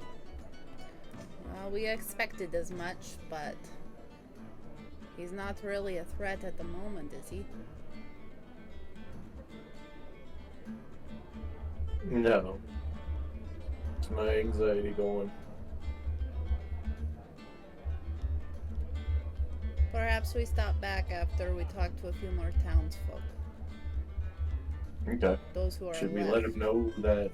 Well, we expected as much, but he's not really a threat at the moment, is he? No. It's my anxiety going. Perhaps we stop back after we talk to a few more townsfolk. Okay. Those who are Should we left. let him know that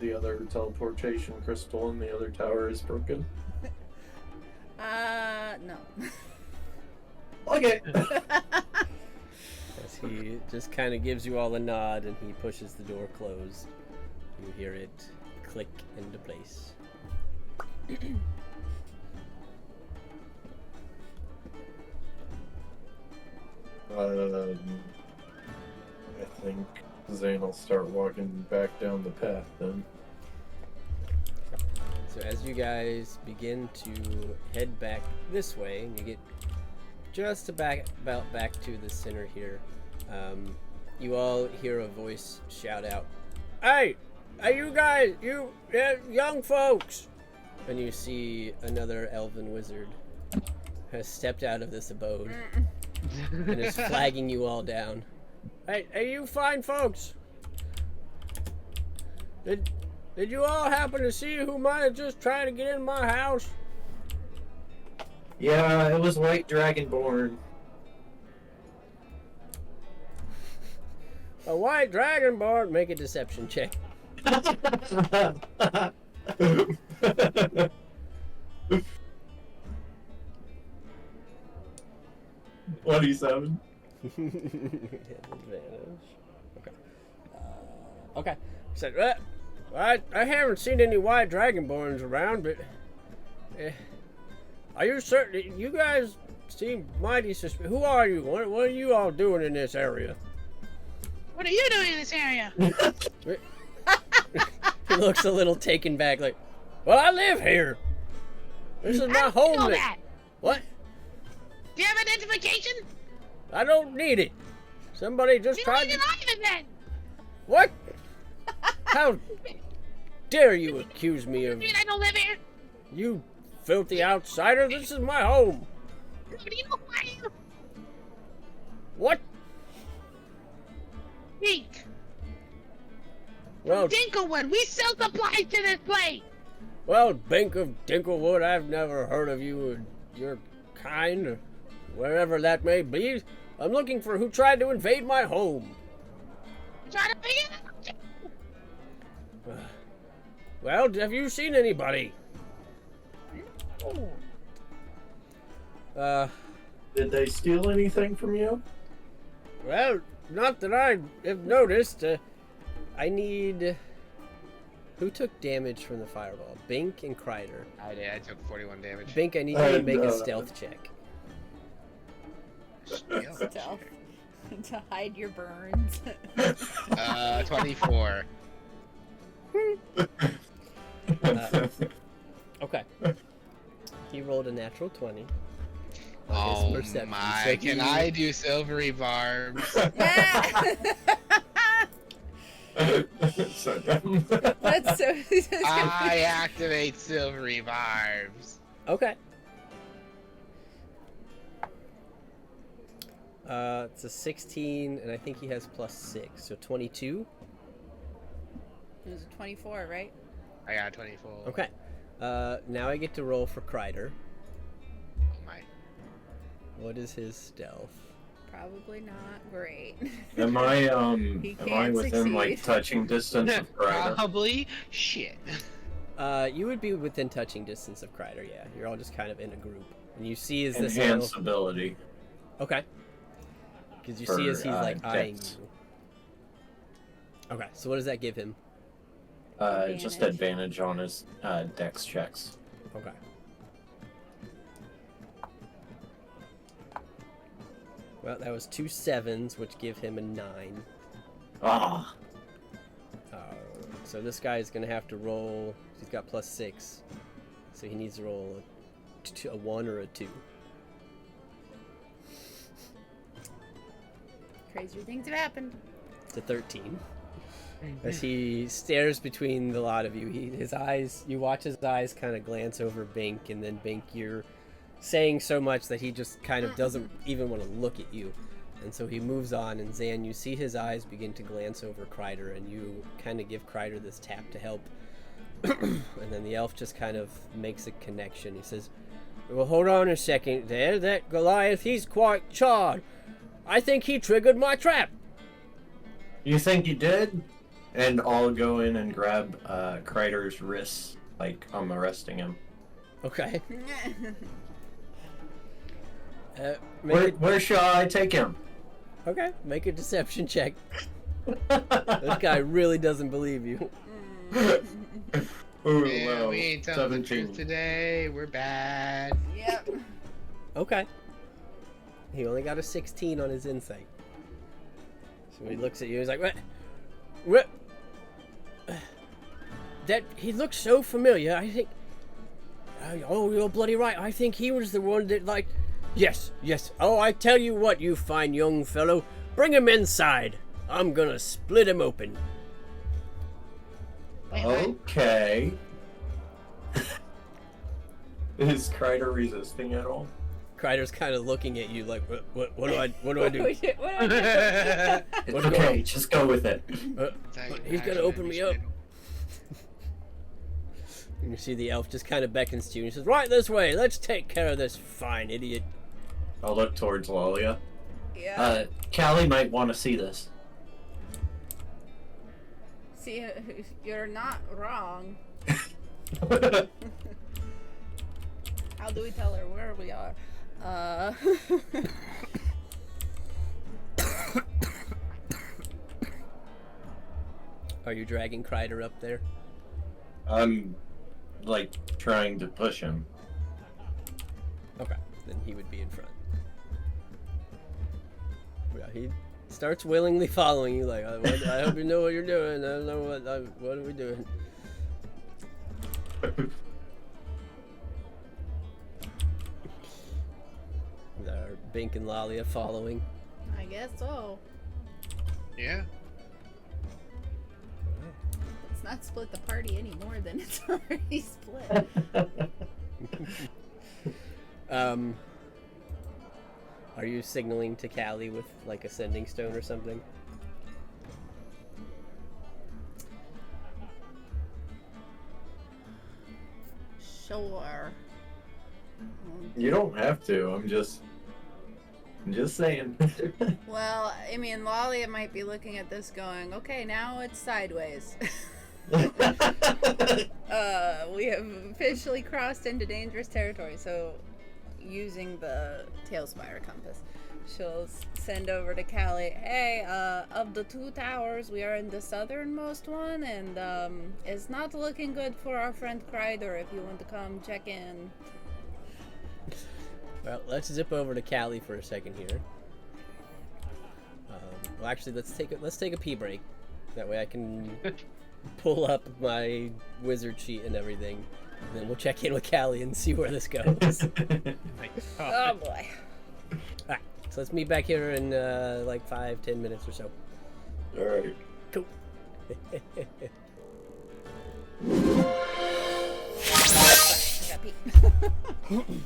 the other teleportation crystal in the other tower is broken? No. Okay. As he just kind of gives you all a nod and he pushes the door closed. You hear it click into place. I think Zane will start walking back down the path then. So as you guys begin to head back this way, and you get just about back to the center here, you all hear a voice shout out, "Hey, you guys, you young folks!" And you see another elven wizard has stepped out of this abode and is flagging you all down. Hey, you fine folks! Did you all happen to see who might have just tried to get in my house? Yeah, it was White Dragonborn. A white dragonborn. Make a deception check. 27. Okay. Said, I haven't seen any white dragonborns around, but are you certain? You guys seem mighty suspicious. Who are you? What are you all doing in this area? What are you doing in this area? He looks a little taken back, like, well, I live here. This is my home. Know that. What? Do you have identification? I don't need it. Somebody just You tried need to... an island then. What? How dare you accuse me of... You mean I don't live here? You filthy outsider, this is my home. No, do you know who I am? What? Dink. Well, Dinklewood. We sell supplies to this place. well, Bink of Dinklewood, I've never heard of you or your kind, or wherever that may be. I'm looking for who tried to invade my home. Try to figure it out. Well, have you seen anybody? Did they steal anything from you? Well, not that I have noticed. I need... Who took damage from the fireball? Bink and Kreider. I did. I took 41 damage. Bink, I need you to make a stealth check. Stealth. To hide your burns. 24. Okay. He rolled a natural 20. Oh his perception, my! so Can he- I do silvery barbs? So dumb. That's so. I activate silvery barbs. Okay. It's a 16, and I think he has plus 6, so 22. It was a 24, right? I got 24. Okay. Now I get to roll for Kreider. Oh my! What is his stealth? Probably not great. Am I He am I can't within like succeed. touching distance of Kreider? Probably shit. You would be within touching distance of Kreider, yeah. You're all just kind of in a group. And you see as this Enhance little... ability. Okay. Because you see as he's like eyeing Dex. you. Okay, so what does that give him? Just Advantage. advantage on his dex checks. Okay. Well, that was 2 7s, which give him a 9. Ah, So this guy is going to have to roll... He's got plus 6. So he needs to roll a 1 or a 2. Crazier things have happened. It's a 13. As he stares between the lot of you, his eyes, you watch his eyes kind of glance over Bink, and then Bink, you're saying so much that he just kind of doesn't even want to look at you. And so he moves on, and Zan, you see his eyes begin to glance over Kreider, and you kind of give Kreider this tap to help. And then the elf just kind of makes a connection. He says, well, hold on a second there. That Goliath, he's quite charred. I think he triggered my trap. you think you did? And I'll go in and grab Kreider's wrists, like I'm arresting him. Okay. Where shall I take him? Okay, make a deception check. This guy really doesn't believe you. Ooh, Yeah, well, we ain't telling the 17. truth today. We're bad. Yep. Okay. He only got a 16 on his insight. So he looks at you, he's like, what? That, he looks so familiar, I think... Oh, you're bloody right, I think he was the one that, like... Yes. Oh, I tell you what, you fine young fellow. Bring him inside. I'm gonna split him open. Okay. Is Kreider resisting at all? Kreider's kind of looking at you like, what do I do? What do I do? It's What's okay, going on? just go with it. He's gonna open me up. And you see the elf just kind of beckons to you and he says, "Right this way. Let's take care of this fine idiot." I'll look towards Lalia. Yeah. Callie might want to see this. See, you're not wrong. How do we tell her where we are? Are you dragging Kreider up there? I'm like trying to push him. Okay, then he would be in front. Yeah, he starts willingly following you. Like, I hope you know what you're doing. I don't know what are we doing. Are Bink and Lalia following? I guess so. Yeah. Let's not split the party any more than it's already split. Are you signaling to Callie with like a sending stone or something? Sure. You don't have to. I'm just saying. Well, I mean, Lalia might be looking at this going, okay, now it's sideways. We have officially crossed into dangerous territory, so using the Tailspire compass, she'll send over to Callie, hey, of the two towers, we are in the southernmost one, and it's not looking good for our friend Kreider if you want to come check in. Well, let's zip over to Callie for a second here. Well, actually, let's take a pee break. That way I can pull up my wizard sheet and everything. And then we'll check in with Callie and see where this goes. Oh boy. Alright, so let's meet back here in like 5-10 minutes or so. Alright. Cool. I gotta pee.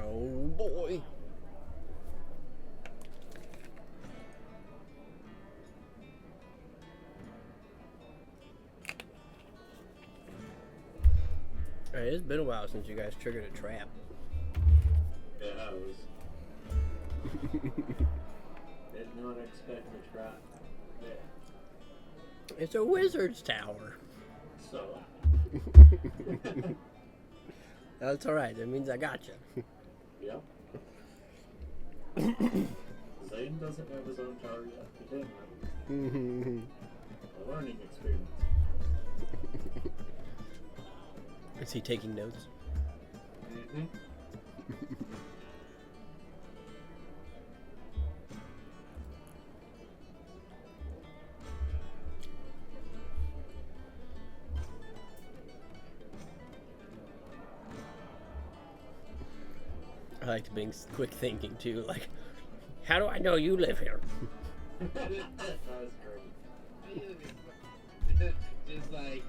Oh boy. Alright, it's been a while since you guys triggered a trap. Yeah, I was. Did not expect a trap. Yeah. It's a wizard's tower. So. That's alright, that means I got you. Yep. Zane doesn't have his own tower yet. He didn't have it. A learning experience. Is he taking notes? Mm-hmm. I like being quick thinking too, like, how do I know you live here? That was great. Just like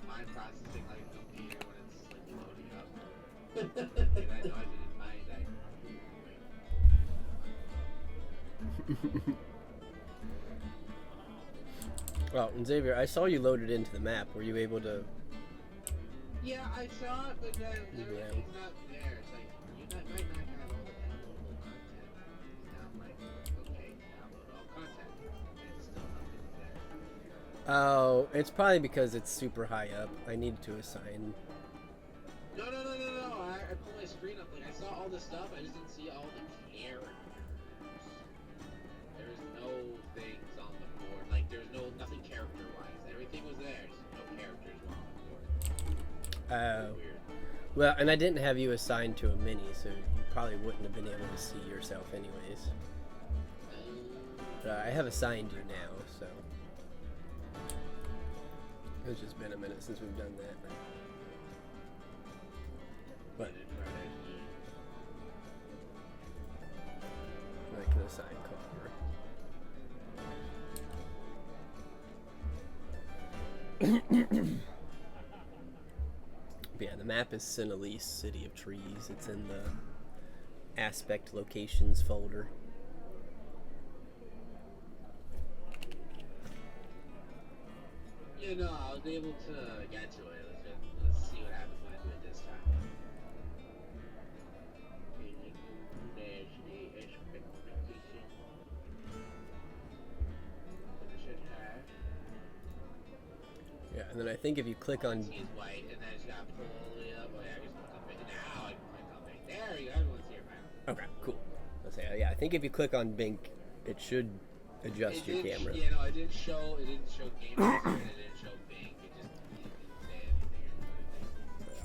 mind processing like a computer when it's like loading up. And I know I didn't mind Well, and Xavier, I saw you loaded into the map. Were you able to? Yeah, I saw it, but then Yeah. it's not there. It's like you might not have all the downloadable content. Now I'm like, okay, download all content. It's still nothing there. Oh, it's probably because it's super high up. I need to assign. No. I pulled my screen up. Like I saw all the stuff. I just didn't see all the characters. There's no things on the board. Like there's nothing character-wise. Everything was there. Just no characters were on the board. Weird. Well, and I didn't have you assigned to a mini, so you probably wouldn't have been able to see yourself anyways. But I have assigned you now, so it's just been a minute since we've done that. But I can assign Clover. But yeah, the map is Sinalise, City of Trees. It's in the Aspect Locations folder. Yeah, no, I was able to get to it. Let's see what happens when I do it this time. Yeah, and then I think if you click on... See it's white, and then it's got pull all the way up. Oh, yeah, I just click on it. Now I can click on it. There you go. Everyone's here, man. Okay, cool. Let's say, yeah, I think if you click on Bink, it should adjust your camera. Yeah, no, it didn't show game master, and it didn't show Bing. It just didn't say anything or anything.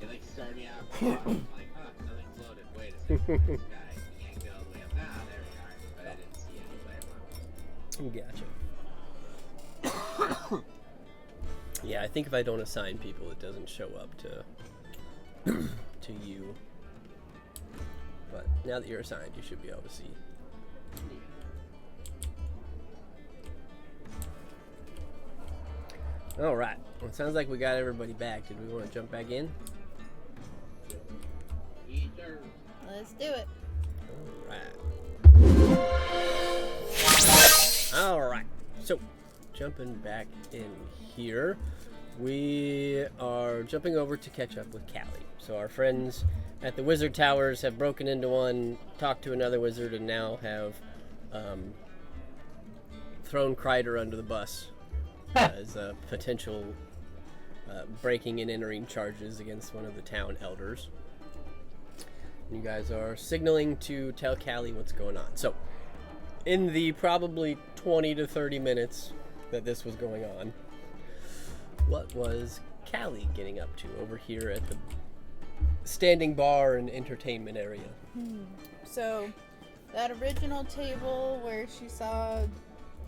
It like started me out. I'm like, huh, nothing's loaded. Wait a second. Where's this guy? He can't get all the way up. Nah, there we are. But I didn't see any player marks. Gotcha. Yeah, I think if I don't assign people, it doesn't show up to to you. But now that you're assigned, you should be able to see. All right. Well, it sounds like we got everybody back. Did we want to jump back in? Let's do it. All right. So, jumping back in here, we are jumping over to catch up with Callie. So our friends at the Wizard Towers have broken into one, talked to another wizard, and now have thrown Kreider under the bus as a potential breaking and entering charges against one of the town elders. You guys are signaling to tell Callie what's going on. So, in the probably 20 to 30 minutes that this was going on, what was Callie getting up to over here at the standing bar and entertainment area? So, that original table where she saw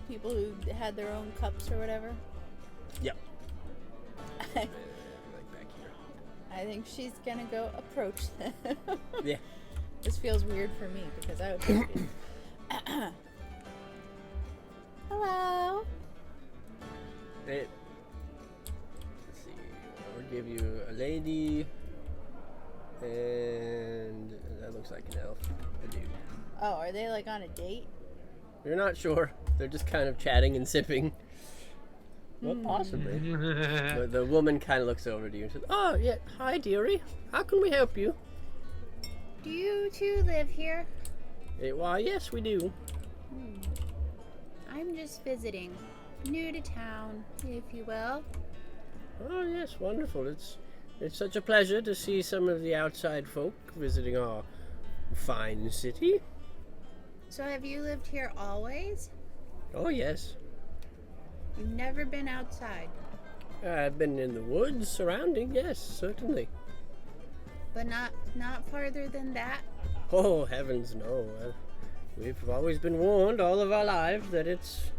people who had their own cups or whatever. Yep. I Like back here. think she's gonna go approach them. Yeah. This feels weird for me because I would be Hello. Let's see. I'll give you a lady, and that looks looks like an elf. A dude. Oh, are they like on a date? You're not sure. They're just kind of chatting and sipping. Well, possibly. The woman kind of looks over to you and says, "Oh, yeah. Hi, dearie. How can we help you?" Do you two live here? Why, yes, we do. I'm just visiting. New to town, if you will. Oh, yes, wonderful. It's such a pleasure to see some of the outside folk visiting our fine city. So have you lived here always? Oh, yes. You've never been outside, I've been in the woods surrounding, yes, certainly. but not farther than that? Oh, heavens, no. We've always been warned all of our lives that it's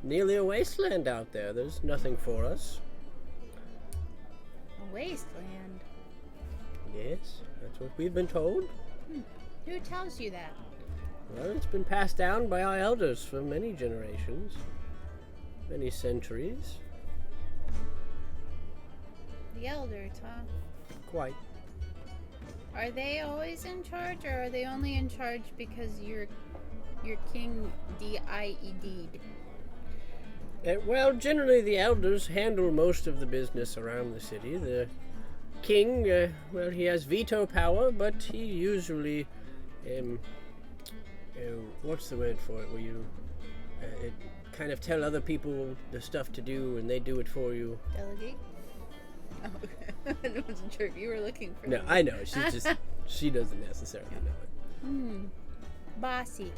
nearly a wasteland out there. There's nothing for us. A wasteland. Yes, that's what we've been told. Who tells you that? Well, it's been passed down by our elders for many generations, many centuries. The elders, huh? Quite. Are they always in charge, or are they only in charge because you're King D-I-E-D? Well, generally the elders handle most of the business around the city. The king, well, he has veto power, but he usually, what's the word for it? Where you kind of tell other people the stuff to do and they do it for you. Delegate? Oh, okay. I wasn't sure if you were looking for No, them. I know. She doesn't necessarily know it. Bossy.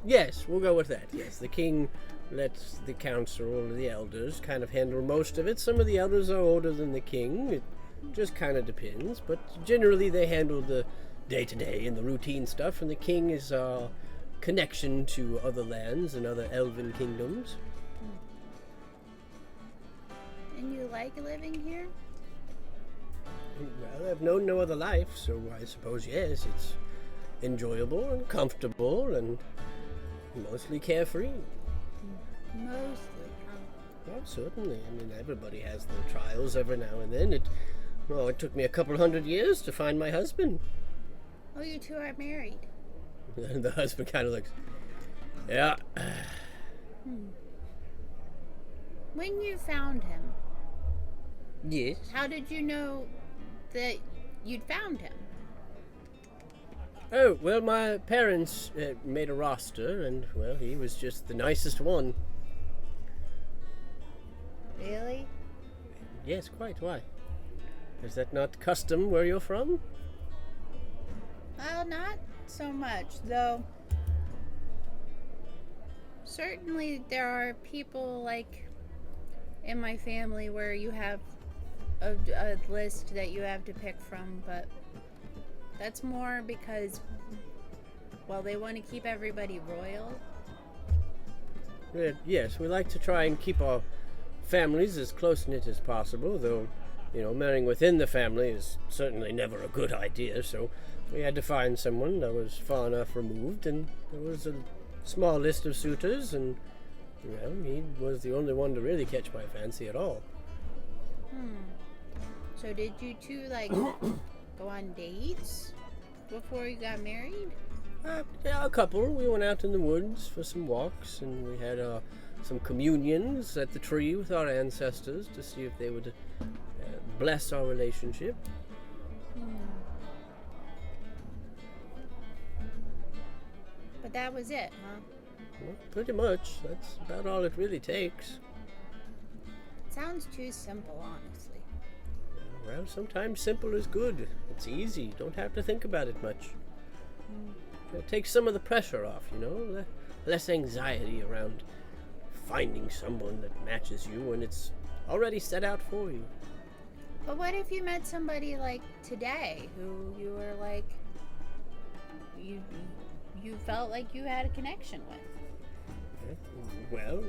Yes, we'll go with that. Yes, the king lets the council or the elders kind of handle most of it. Some of the elders are older than the king. It just kind of depends. But generally they handle the day-to-day and the routine stuff, and the king is our connection to other lands and other elven kingdoms. And you like living here? Well, I've known no other life, so I suppose, yes, it's enjoyable and comfortable and mostly carefree. Mostly, huh? Well, certainly. I mean, everybody has their trials every now and then. It took me a couple 100 years to find my husband. Oh, you two are married. And the husband kind of looks, yeah. When you found him, Yes. how did you know that you'd found him? Oh, well, my parents made a roster, and, well, he was just the nicest one. Really? Yes, quite. Why? Is that not custom where you're from? Well, not so much, though. Certainly there are people like in my family where you have a list that you have to pick from, but that's more because, well, they want to keep everybody royal. Yes, we like to try and keep our families as close-knit as possible, though, marrying within the family is certainly never a good idea, so we had to find someone that was far enough removed, and there was a small list of suitors, and, well, he was the only one to really catch my fancy at all. So did you two, like, go on dates before you got married? Yeah, a couple. We went out in the woods for some walks, and we had some communions at the tree with our ancestors to see if they would bless our relationship. But that was it, huh? Well, pretty much. That's about all it really takes. Sounds too simple, honestly. Well, sometimes simple is good. It's easy. You don't have to think about it much. It takes some of the pressure off, less anxiety around finding someone that matches you when it's already set out for you. But what if you met somebody like today who you were like, you felt like you had a connection with? Well,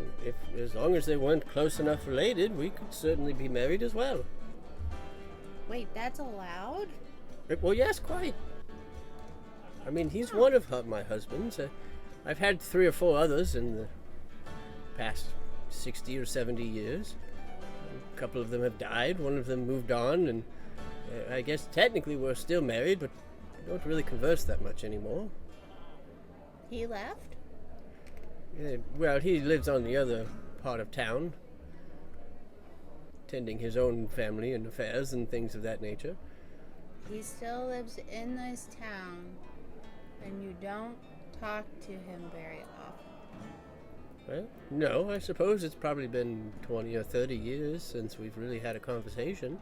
as long as they weren't close enough related, we could certainly be married as well. Wait, that's allowed? Well, yes, quite. I mean, he's one of my husbands. I've had 3 or 4 others in the past 60 or 70 years. A couple of them have died. One of them moved on, and I guess technically we're still married, but don't really converse that much anymore. He left? Well, he lives on the other part of town, tending his own family and affairs and things of that nature. He still lives in this town, and you don't talk to him very often. Well, no, I suppose it's probably been 20 or 30 years since we've really had a conversation.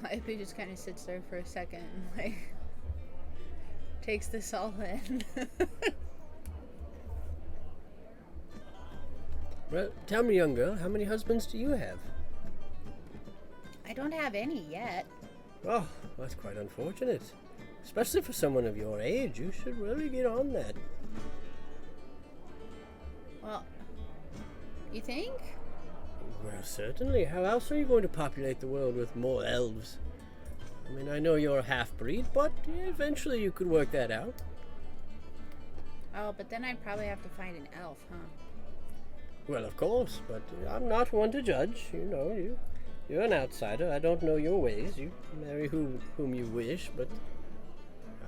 Calliope just kind of sits there for a second and, like, takes this all in. Well, tell me, young girl, how many husbands do you have? I don't have any yet. Oh, that's quite unfortunate. Especially for someone of your age. You should really get on that. Well, you think? Well, certainly. How else are you going to populate the world with more elves? I mean, I know you're a half-breed, but eventually you could work that out. Oh, but then I'd probably have to find an elf, huh? Well, of course, but I'm not one to judge. You know, you're an outsider. I don't know your ways. You marry whom you wish, but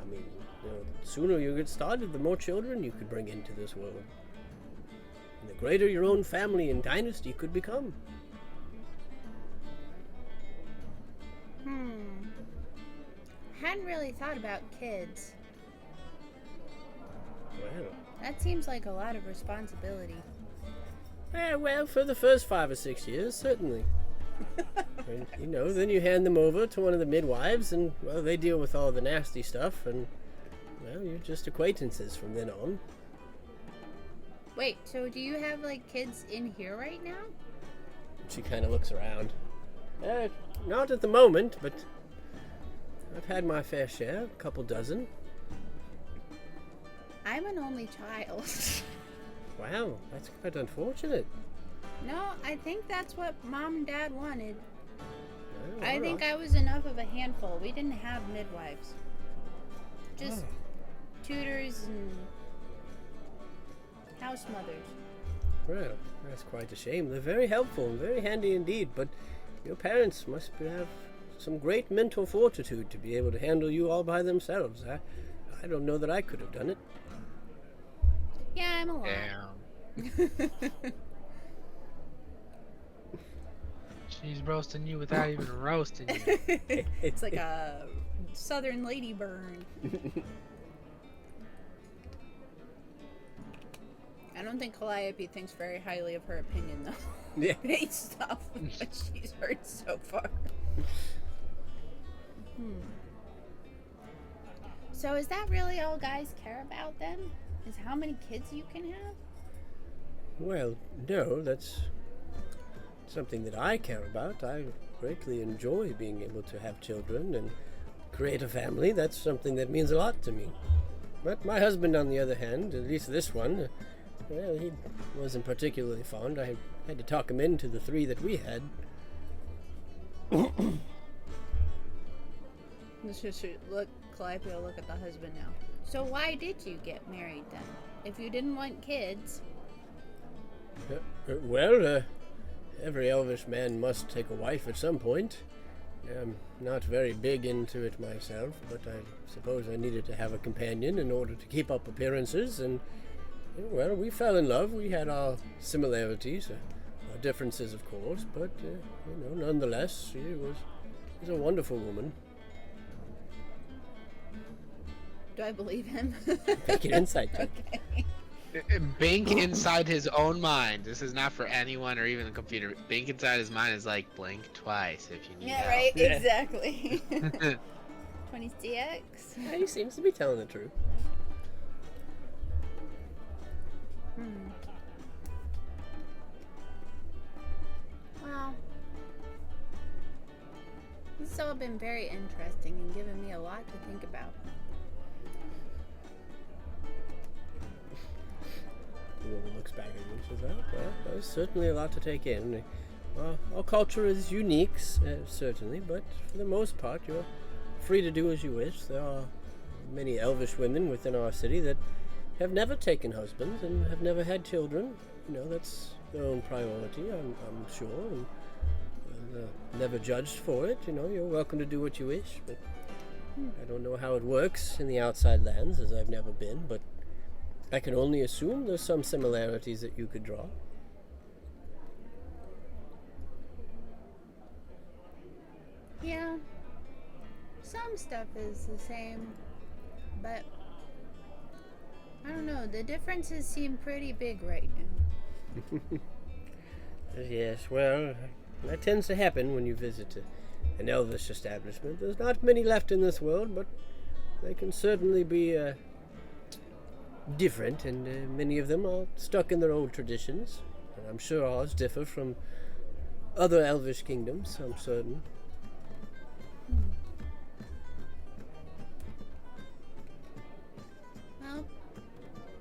I mean, you know, the sooner you get started, the more children you could bring into this world. And the greater your own family and dynasty could become. Hadn't really thought about kids. Well, That seems like a lot of responsibility. well, for the first 5 or 6 years, certainly. And, you know, then you hand them over to one of the midwives, and, well, they deal with all the nasty stuff, and, well, you're just acquaintances from then on. Wait, so do you have, like, kids in here right now? She kind of looks around. Not at the moment, but I've had my fair share, a couple dozen. I'm an only child. Wow, that's quite unfortunate. No, I think that's what Mom and Dad wanted. Well, I all think right. I was enough of a handful. We didn't have midwives. Just tutors and house mothers. Well, that's quite a shame. They're very helpful and very handy indeed, but your parents must have some great mental fortitude to be able to handle you all by themselves. I don't know that I could have done it. Yeah, I'm a lot. Damn. She's roasting you without even roasting you. It's like a southern lady burn. I don't think Calliope thinks very highly of her opinion, though. Yeah. Based off of what she's heard so far. So is that really all guys care about then? Is how many kids you can have? Well, no, that's something that I care about. I greatly enjoy being able to have children and create a family. That's something that means a lot to me. But my husband, on the other hand, at least this one, well, he wasn't particularly fond. I had to talk him into the 3 that we had. Let's just look, Calliope will look at the husband now. So why did you get married then? If you didn't want kids. Well, every elvish man must take a wife at some point. I'm not very big into it myself, but I suppose I needed to have a companion in order to keep up appearances, and, well, we fell in love. We had our similarities, our differences, of course, but, nonetheless, she was a wonderful woman. Do I believe him? Make an insight check. Okay. Bink inside his own mind. This is not for anyone or even the computer. Bink inside his mind is like, blink twice if you need Yeah, help. right? Yeah. Exactly. 26? Yeah, he seems to be telling the truth. Well, this has all been very interesting and given me a lot to think about. The woman looks back at you and says, well, there's certainly a lot to take in. Our culture is unique, certainly, but for the most part, you're free to do as you wish. There are many elvish women within our city that have never taken husbands and have never had children. That's their own priority, I'm sure, and never judged for it. You know, you're welcome to do what you wish, but I don't know how it works in the outside lands, as I've never been, but I can only assume there's some similarities that you could draw. Yeah. Some stuff is the same, but I don't know, the differences seem pretty big right now. Yes, well, that tends to happen when you visit an elvish establishment. There's not many left in this world, but they can certainly be different, and many of them are stuck in their old traditions. And I'm sure ours differ from other elvish kingdoms, I'm certain. Well,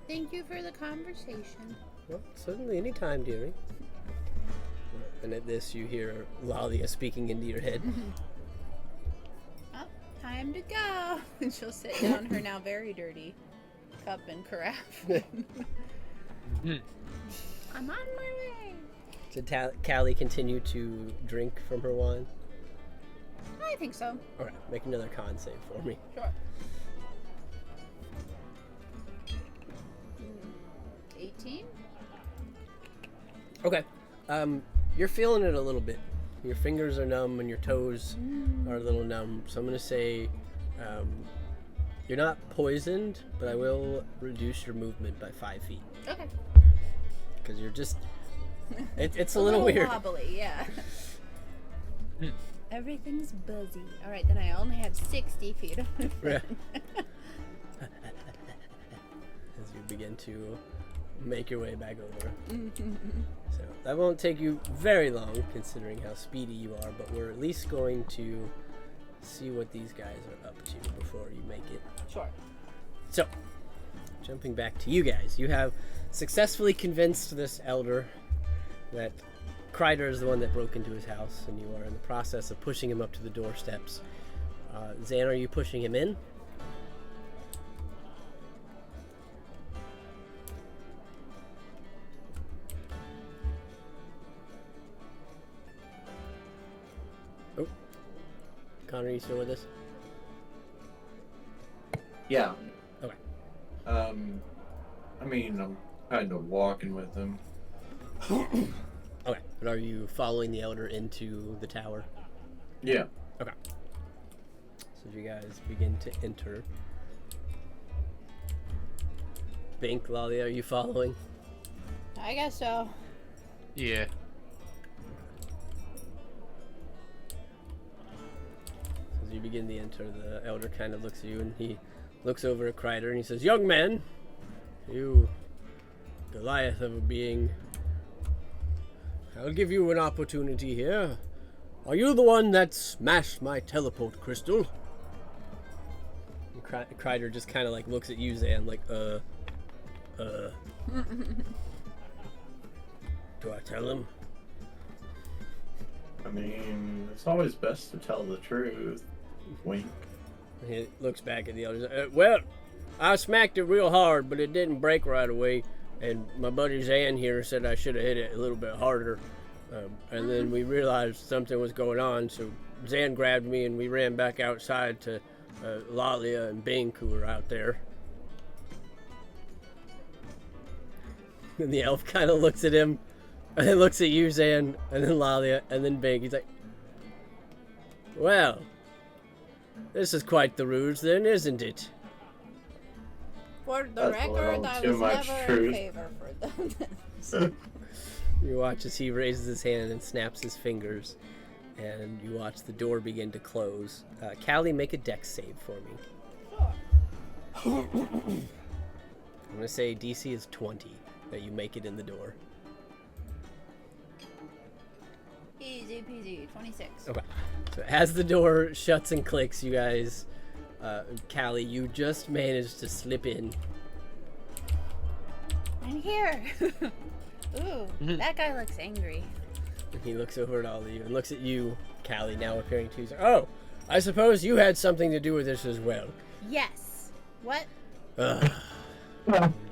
thank you for the conversation. Well, certainly any time, dearie. And at this, you hear Lalia speaking into your head. Well, time to go. And she'll sit down her now very dirty cup and carafe. I'm on my way. Did Callie continue to drink from her wine? I think so. All right, make another con save for me. Sure. 18? Okay. You're feeling it a little bit. Your fingers are numb and your toes are a little numb. So I'm going to say you're not poisoned, but I will reduce your movement by 5 feet. Okay. Because you're just... It's a little weird. Wobbly, yeah. Everything's buzzy. All right, then I only have 60 feet of movement. As you begin to make your way back over. So that won't take you very long, considering how speedy you are, but we're at least going to see what these guys are up to before you make it. Sure. So, jumping back to you guys, you have successfully convinced this elder that Kreider is the one that broke into his house, and you are in the process of pushing him up to the doorsteps. Zan, are you pushing him in? Oh. Connor, are you still with us? Yeah. Okay. I mean, I'm kind of walking with him. Okay, but are you following the elder into the tower? Yeah. Okay. So you guys begin to enter. Bink, Lalia, are you following? I guess so. Yeah. As you begin to enter, the elder kind of looks at you and he looks over at Kreider and he says, "Young man, you Goliath of a being, I'll give you an opportunity here. Are you the one that smashed my teleport crystal?" And Kreider just kind of like looks at you, Zan, like, Do I tell him? I mean, it's always best to tell the truth. Wink. He looks back at the elder. Well, I smacked it real hard, but it didn't break right away. And my buddy Zan here said I should have hit it a little bit harder. And then we realized something was going on, so Zan grabbed me and we ran back outside to Lalia and Bink, who were out there. And the elf kind of looks at him, and then looks at you, Zan, and then Lalia, and then Bink. He's like, "Well, this is quite the ruse then, isn't it?" For the That's a record, little I too was much never truth. in favor for them. You watch as he raises his hand and snaps his fingers, and you watch the door begin to close. Callie, make a dex save for me. Sure. I'm gonna say DC is 20, that you make it in the door. Easy peasy, 26. Okay. So as the door shuts and clicks, you guys, Callie, you just managed to slip in. I'm here. Ooh, that guy looks angry. And he looks over at all of you and looks at you, Callie, now appearing to you. He's like, "Oh, I suppose you had something to do with this as well." Yes. What?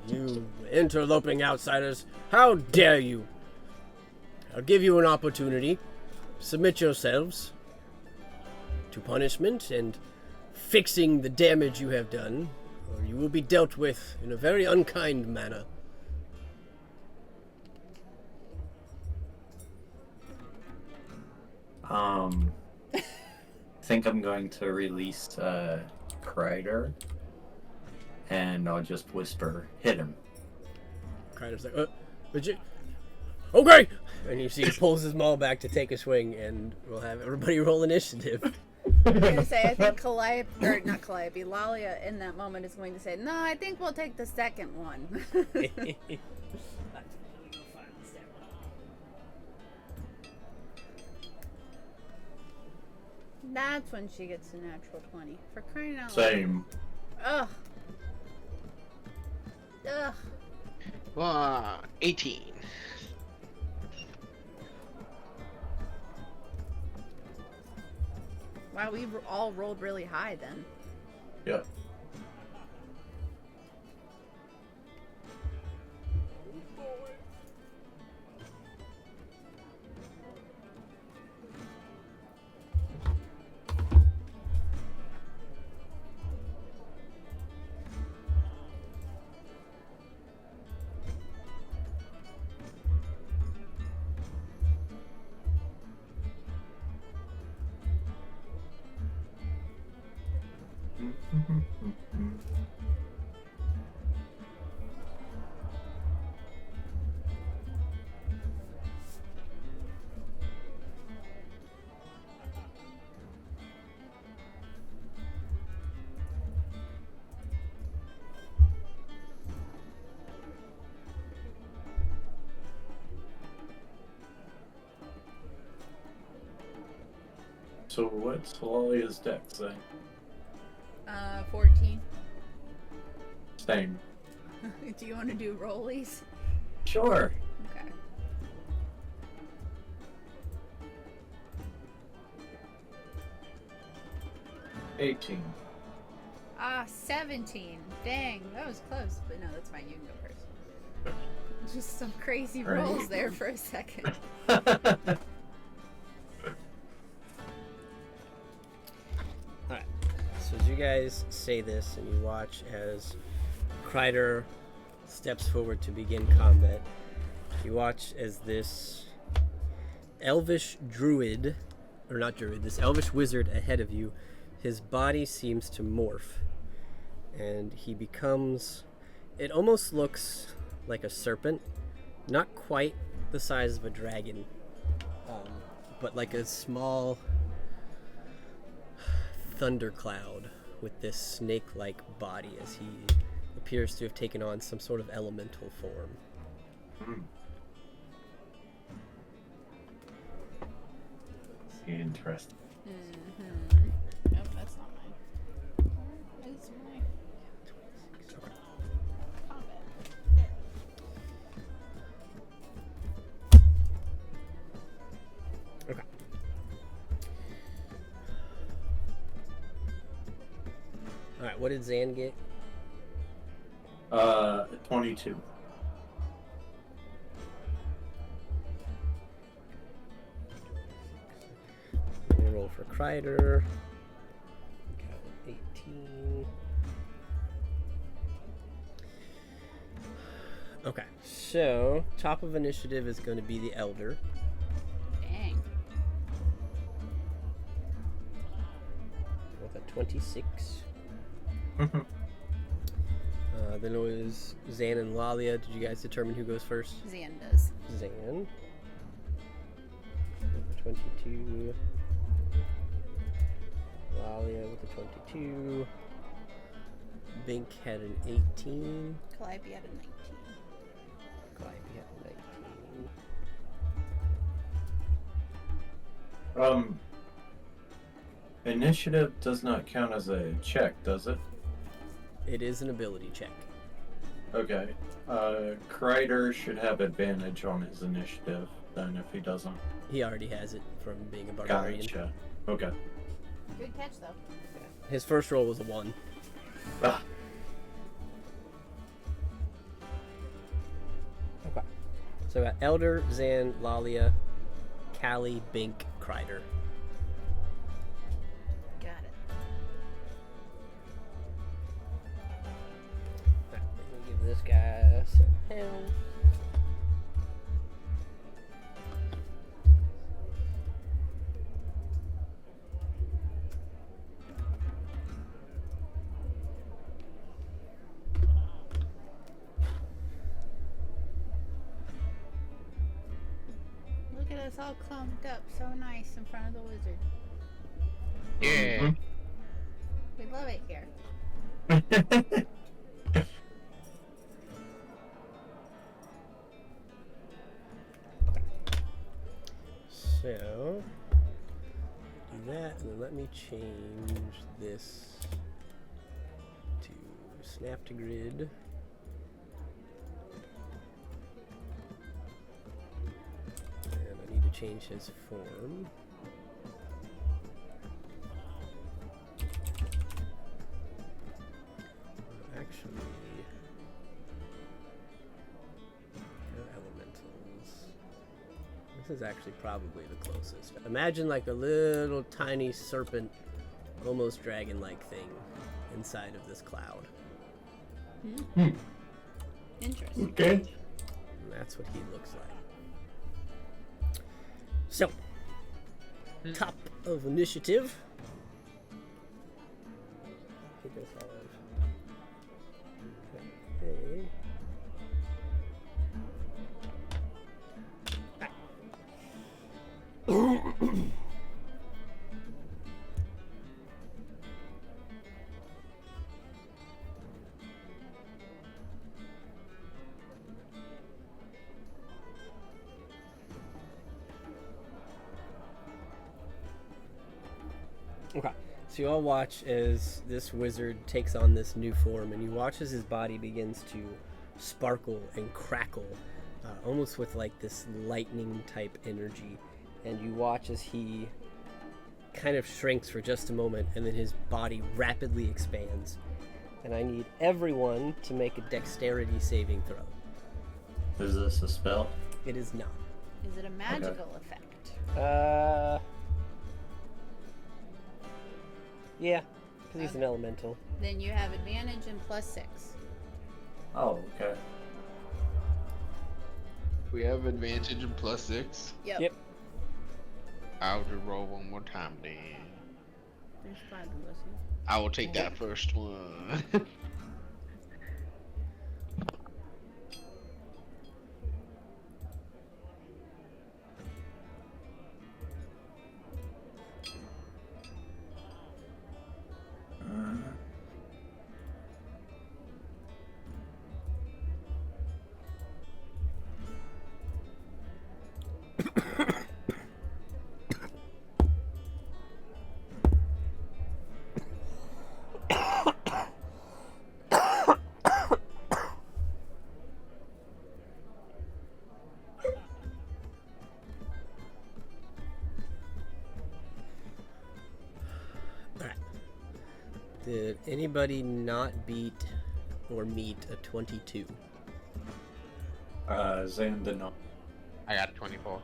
You interloping outsiders, how dare you? I'll give you an opportunity. Submit yourselves to punishment and fixing the damage you have done, or you will be dealt with in a very unkind manner. I think I'm going to release Kreider, and I'll just whisper, hit him. Kreider's like, but you... Okay! And you see he pulls his maul back to take a swing, and we'll have everybody roll initiative. I was gonna say, I think not Calliope, Lalia in that moment is going to say, no, I think we'll take the second one. That's when she gets a natural 20. For crying out loud. Same. Ugh. Ugh. 18. Wow, we all rolled really high then. Yep. So what's Lalia's deck say? 14. Same. Do you want to do rollies? Sure. Okay. $18. 17. Dang, that was close. But no, that's fine. You can go first. Just some crazy Right. rolls there for a second. Alright, so as you guys say this and you watch as Kreider steps forward to begin combat, you watch as this elvish druid, or not druid, this elvish wizard ahead of you, his body seems to morph and he becomes, it almost looks like a serpent, not quite the size of a dragon, but like a small thundercloud with this snake-like body as he appears to have taken on some sort of elemental form. Interesting. Mm-hmm. Nope, that's not mine. Where is my combat? Okay. Alright, what did Zan get? 22. Let me roll for Kreider. Got 18. Okay, so top of initiative is going to be the Elder. Dang. With a 26. Then it was Zan and Lalia. Did you guys determine who goes first? Zan does. Zan. With a 22. Lalia with a 22. Bink had an 18. Calliope had a 19. Calliope had a 19. Initiative does not count as a check, does it? It is an ability check. Okay. Kreider should have advantage on his initiative then if he doesn't. He already has it from being a barbarian. Gotcha. Okay. Good catch, though. His first roll was a 1. Ah, Okay. So I got Elder, Zan, Lalia, Callie, Bink, Kreider. Got it. Alright, let me give this guy some health. Look at us all clumped up, so nice in front of the wizard. Yeah. We love it here. So, do that, and then let me change this to snap to grid. And I need to change his form. Actually, no elementals. This is actually probably the closest. Imagine like a little tiny serpent, almost dragon-like thing inside of this cloud. Interesting. Okay. And that's what he looks like. So, top of initiative. I think I have. Okay. Okay, so you all watch as this wizard takes on this new form, and you watch as his body begins to sparkle and crackle, almost with like this lightning type energy. And you watch as he kind of shrinks for just a moment, and then his body rapidly expands. And I need everyone to make a dexterity saving throw. Is this a spell? It is not. Is it a magical effect? Yeah, because he's an elemental. Then you have advantage and +6. Oh, okay. We have advantage and +6. Yep. I'll just roll one more time then. There's 5 of us. I will take that first one. Did anybody not beat or meet a 22? Zan did not. I got a 24.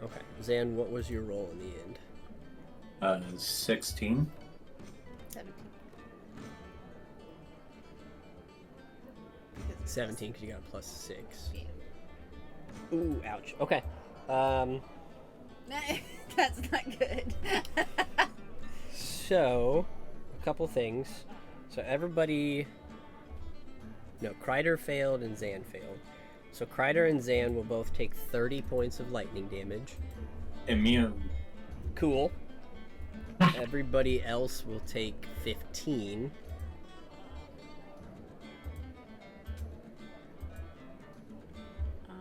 Okay. Zan, what was your roll in the end? 16. 17. 17, because you got a +6. Yeah. Ooh, ouch. Okay. That's not good. So, a couple things. So everybody... No, Kreider failed and Zan failed. So Kreider and Zan will both take 30 points of lightning damage. Immune. Cool. Everybody else will take 15. I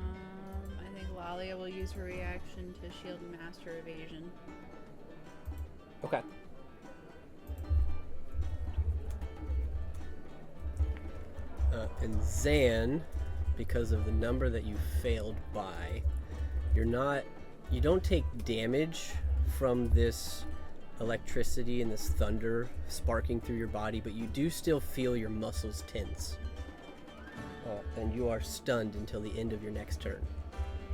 think Lalia will use her reaction to shield and master evasion. Okay. And Zan, because of the number that you failed by, you don't take damage from this electricity and this thunder sparking through your body, but you do still feel your muscles tense. And you are stunned until the end of your next turn.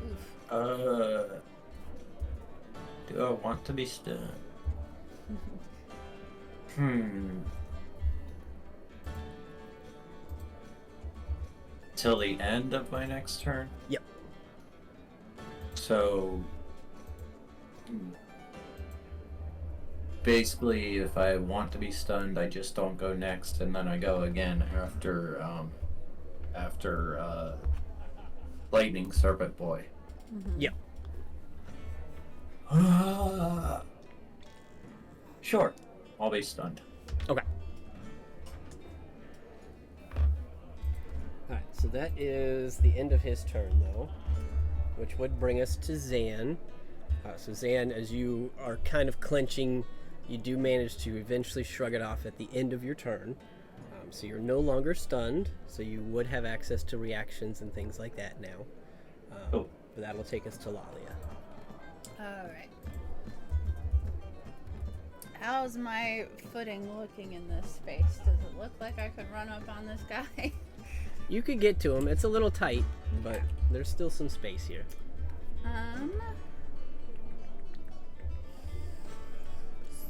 Oof. Do I want to be stunned? Till the end of my next turn? Yep. So basically, if I want to be stunned, I just don't go next, and then I go again after Lightning Serpent Boy. Yep. Sure, I'll be stunned. Okay. Alright, so that is the end of his turn, though, which would bring us to Zan. So Zan, as you are kind of clenching, you do manage to eventually shrug it off at the end of your turn. So you're no longer stunned, so you would have access to reactions and things like that now. Oh. But that'll take us to Lalia. Alright. How's my footing looking in this space? Does it look like I could run up on this guy? You could get to him. It's a little tight, but there's still some space here.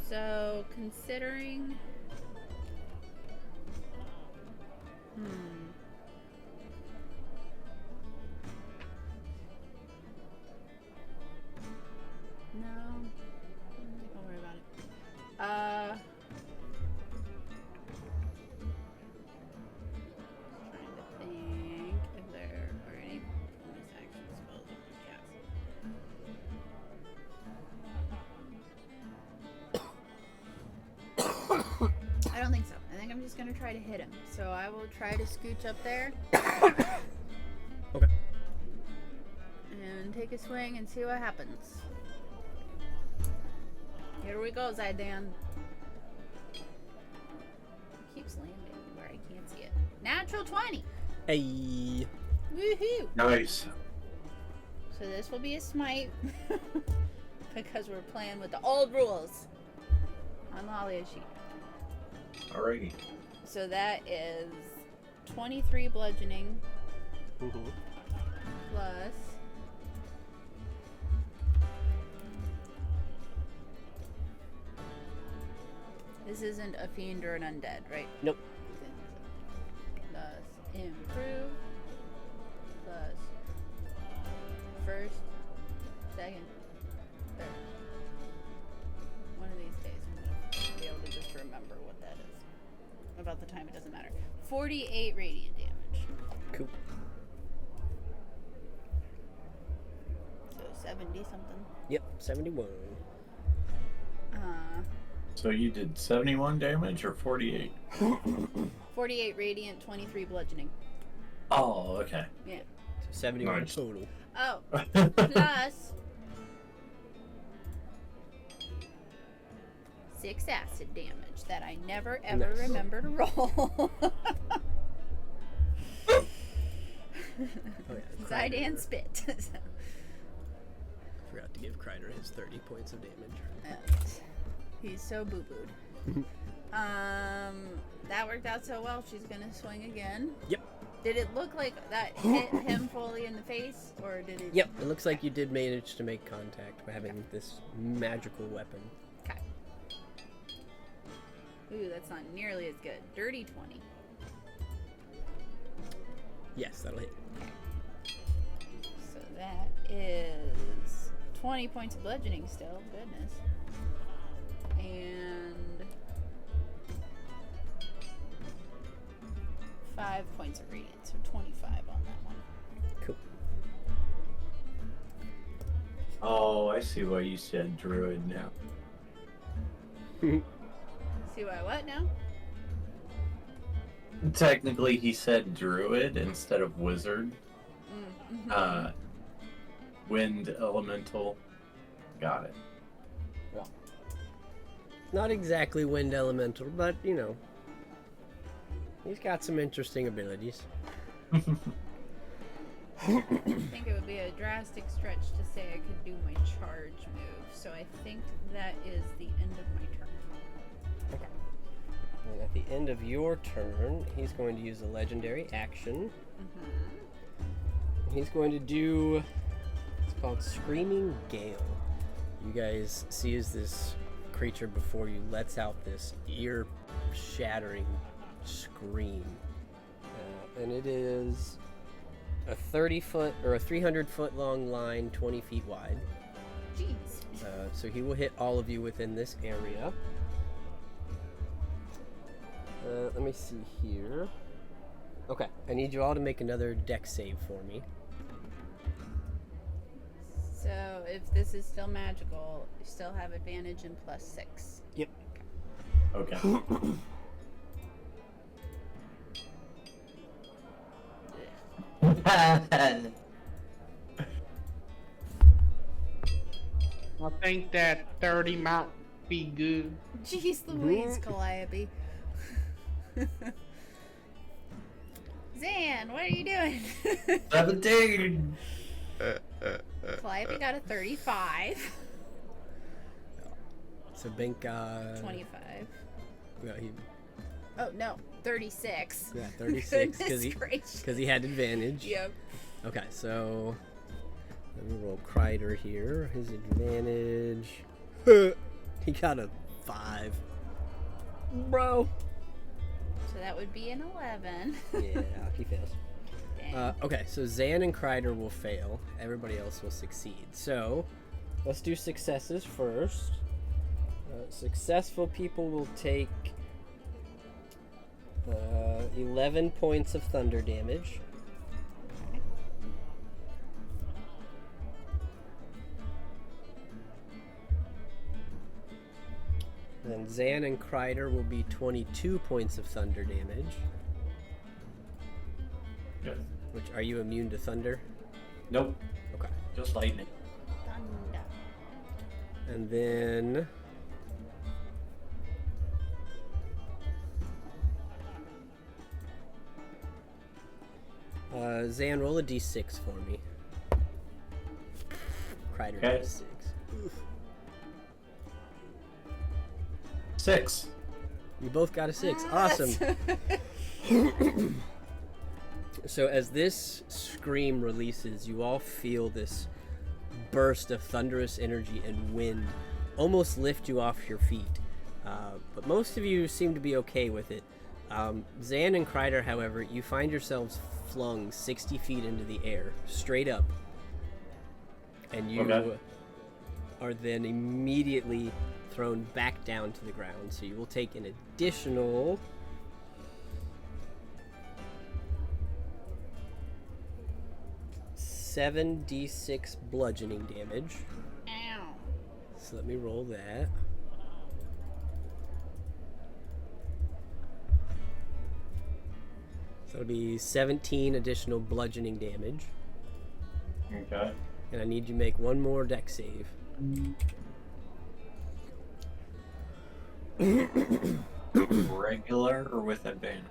So considering no, don't worry about it. Trying to think if there are any bonus action spells I can cast. I don't think so. I think I'm just gonna try to hit him. So I will try to scooch up there. Okay. And take a swing and see what happens. Here we go, Zydan. Keeps landing where I can't see it. Natural 20! Hey. Woohoo! Nice. So this will be a smite. Because we're playing with the old rules on Lalia's sheet. Alrighty. So that is 23 bludgeoning plus this isn't a fiend or an undead, right? Nope. Plus improve plus first, second, third. One of these days I'm gonna be able to just remember what that is. About the time it doesn't matter. 48 radiant damage. Cool. So 70 something. Yep, 71. So you did 71 damage or 48? 48 radiant, 23 bludgeoning. Oh, okay. Yeah. So 71 Nice. total. Oh, plus 6 acid damage that I never ever Nice. remember to roll. Oh, yeah. Zydan spit. So, Forgot to give Kreider his 30 points of damage. he's so boo-booed. That worked out so well. She's gonna swing again. Yep. Did it look like that hit him fully in the face, or did it? Yep, it looks like you did manage to make contact by having this magical weapon. Okay. Ooh, that's not nearly as good. Dirty 20. Yes, that'll hit. So that is 20 points of bludgeoning still. Goodness. And 5 points of radiant, so 25 on that one. Cool. Oh, I see why you said druid now. See what now? Technically, he said druid instead of wizard. Mm-hmm. Wind elemental. Got it. Not exactly wind elemental, but you know, he's got some interesting abilities. I think it would be a drastic stretch to say I could do my charge move, so I think that is the end of my turn. And at the end of your turn, he's going to use a legendary action. He's going to do, it's called Screaming Gale. You guys see as this creature before you lets out this ear-shattering scream. And it is a 30-foot or a 300-foot long line, 20 feet wide. Jeez. So he will hit all of you within this area. Let me see here. Okay, I need you all to make another dex save for me. So if this is still magical, you still have advantage in +6. Yep. Okay. I think that 30 might be good. Jeez Louise, Calliope. Zan, what are you doing? 17. Calliope got a 35. So Bink got 25. Yeah, he Oh no, 36. got 36 Goodness because gracious. he had advantage. Yep. Okay, so let me roll Kreider here. His advantage. He got a 5. Bro. So that would be an 11. Yeah, he fails. Dang. Okay, so Zan and Kreider will fail. Everybody else will succeed. So let's do successes first. Successful people will take 11 points of thunder damage. Then Zan and Kreider will be 22 points of thunder damage. Good. Which, are you immune to thunder? Nope. Okay. Just lightning. Thunder. And then Zan, roll a d6 for me. Kreider Okay. d6. 6. You both got a 6. Awesome. So as this scream releases, you all feel this burst of thunderous energy and wind almost lift you off your feet. But most of you seem to be okay with it. Zan and Kreider, however, you find yourselves flung 60 feet into the air, straight up. And you Okay. are then immediately thrown back down to the ground. So you will take an additional 7d6 bludgeoning damage. Ow. So let me roll that. So it'll be 17 additional bludgeoning damage. Okay. And I need you to make one more dex save. Regular or with advantage?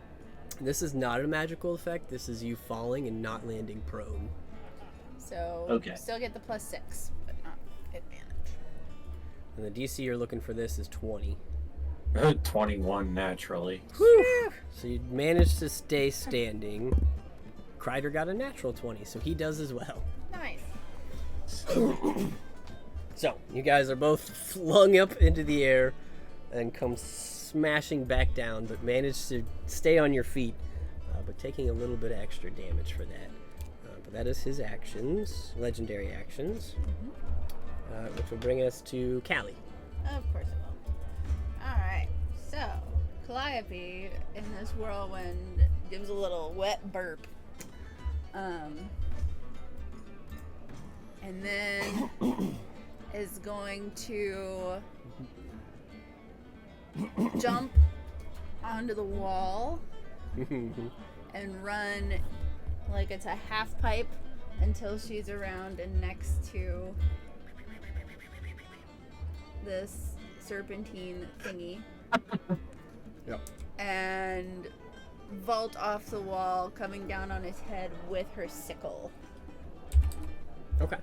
This is not a magical effect. This is you falling and not landing prone. So Okay. still get the +6, but not advantage. And the DC you're looking for this is 20. 21 naturally. So you managed to stay standing. Kreider got a natural 20, so he does as well. Nice. So, you guys are both flung up into the air and come smashing back down, but manage to stay on your feet, but taking a little bit of extra damage for that. But that is his actions, legendary actions, which will bring us to Callie. Of course it will. Alright, so Calliope in this whirlwind gives a little wet burp. And then is going to jump onto the wall and run like it's a half pipe until she's around and next to this serpentine thingy. Yep. And vault off the wall, coming down on his head with her sickle. Okay.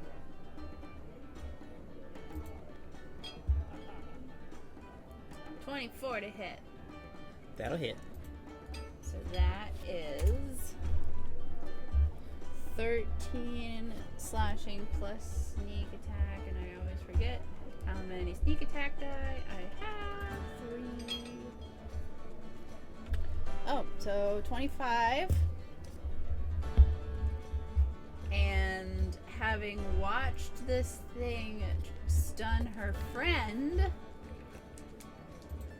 .24 to hit. That'll hit. So that is 13 slashing plus sneak attack, and I always forget how many sneak attack die I have. 3. Oh, so 25. And having watched this thing stun her friend,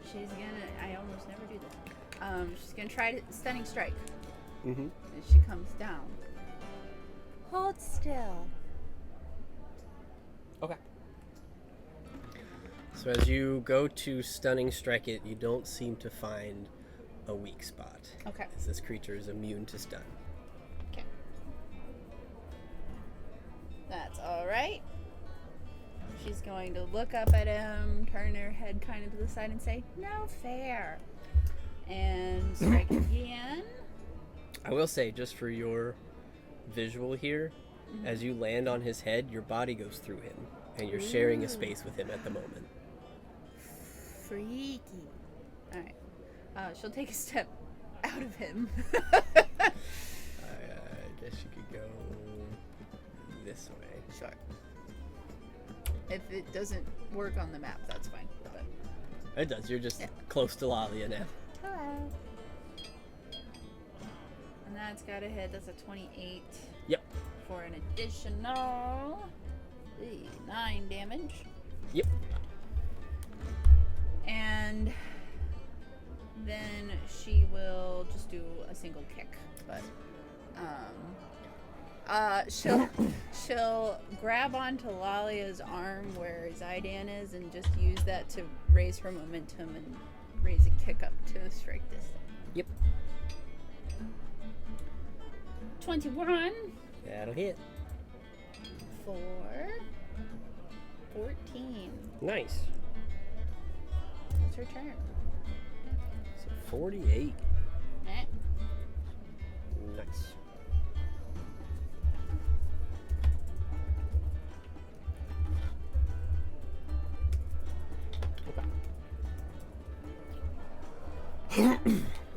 she's gonna. I almost never do that. She's gonna try to stunning strike. Mm-hmm. As she comes down. Hold still. Okay. So as you go to stunning strike it, you don't seem to find a weak spot. Okay. As this creature is immune to stun. Okay. That's alright. She's going to look up at him, turn her head kind of to the side and say, "No fair." And strike again. I will say, just for your visual here, as you land on his head, your body goes through him, and you're sharing a space with him at the moment. Freaky. Alright. She'll take a step out of him. I guess you could go this way. Sure. If it doesn't work on the map, that's fine. But It does. You're just close to Lalia now. hello. And that's got a hit. That's a 28. Yep. For an additional 9 damage. Yep. And then she will just do a single kick, but she'll grab onto Lalia's arm where Zydan is and just use that to raise her momentum and raise a kick up to strike this thing. Yep. 21 That'll hit. for 14. Nice. That's her turn. So 48. Eh. Nice. Okay.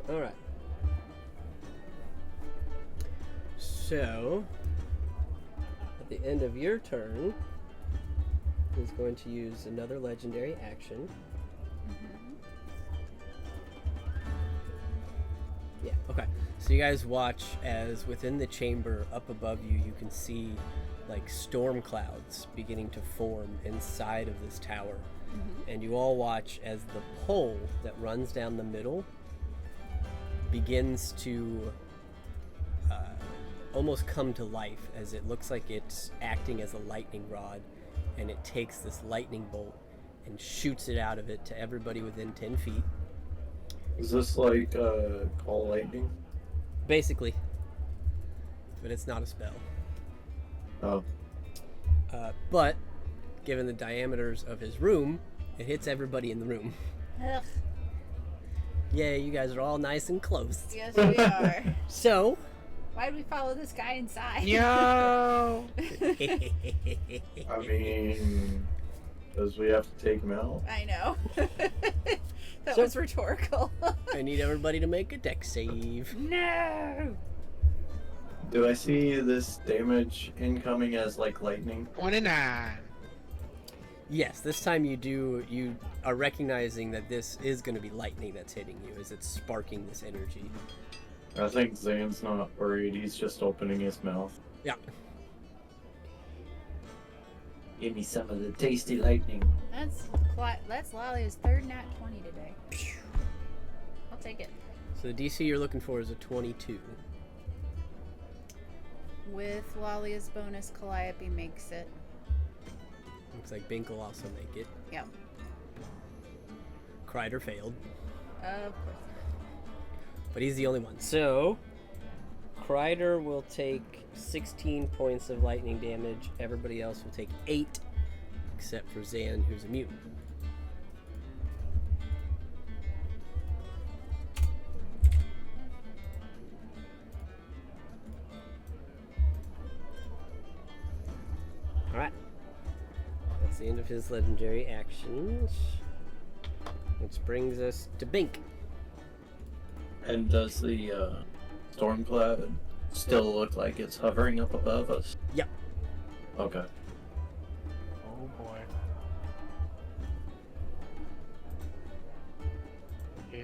All right. So, at the end of your turn, he's going to use another legendary action. Yeah, okay. So you guys watch as within the chamber up above you, you can see like storm clouds beginning to form inside of this tower. And you all watch as the pole that runs down the middle begins to almost come to life, as it looks like it's acting as a lightning rod, and it takes this lightning bolt and shoots it out of it to everybody within 10 feet. Is this like call lightning? Basically. But it's not a spell. Oh. But, given the diameters of his room, it hits everybody in the room. Ugh. Yay, you guys are all nice and close. Yes, we are. So... Why'd we follow this guy inside? Yo! I mean, because we have to take him out. I know. That So- was rhetorical. I need everybody to make a deck save. No! Do I see this damage incoming as like lightning? 29. Yes, this time you are recognizing that this is going to be lightning that's hitting you, as it's sparking this energy. I think Zan's not worried. He's just opening his mouth. Yeah. Give me some of the tasty lightning. That's Lalia's third nat 20 today. I'll take it. So the DC you're looking for is a 22. With Lalia's bonus, Calliope makes it. Looks like Bink will also make it. Yeah. Kreider failed, Of course. but he's the only one. So, Kreider will take 16 points of lightning damage. Everybody else will take 8, except for Zan, who's immune. Alright. That's the end of his legendary actions. Which brings us to Bink. And does the storm cloud still look like it's hovering up above us? Yep. Okay. Oh boy. Yeah,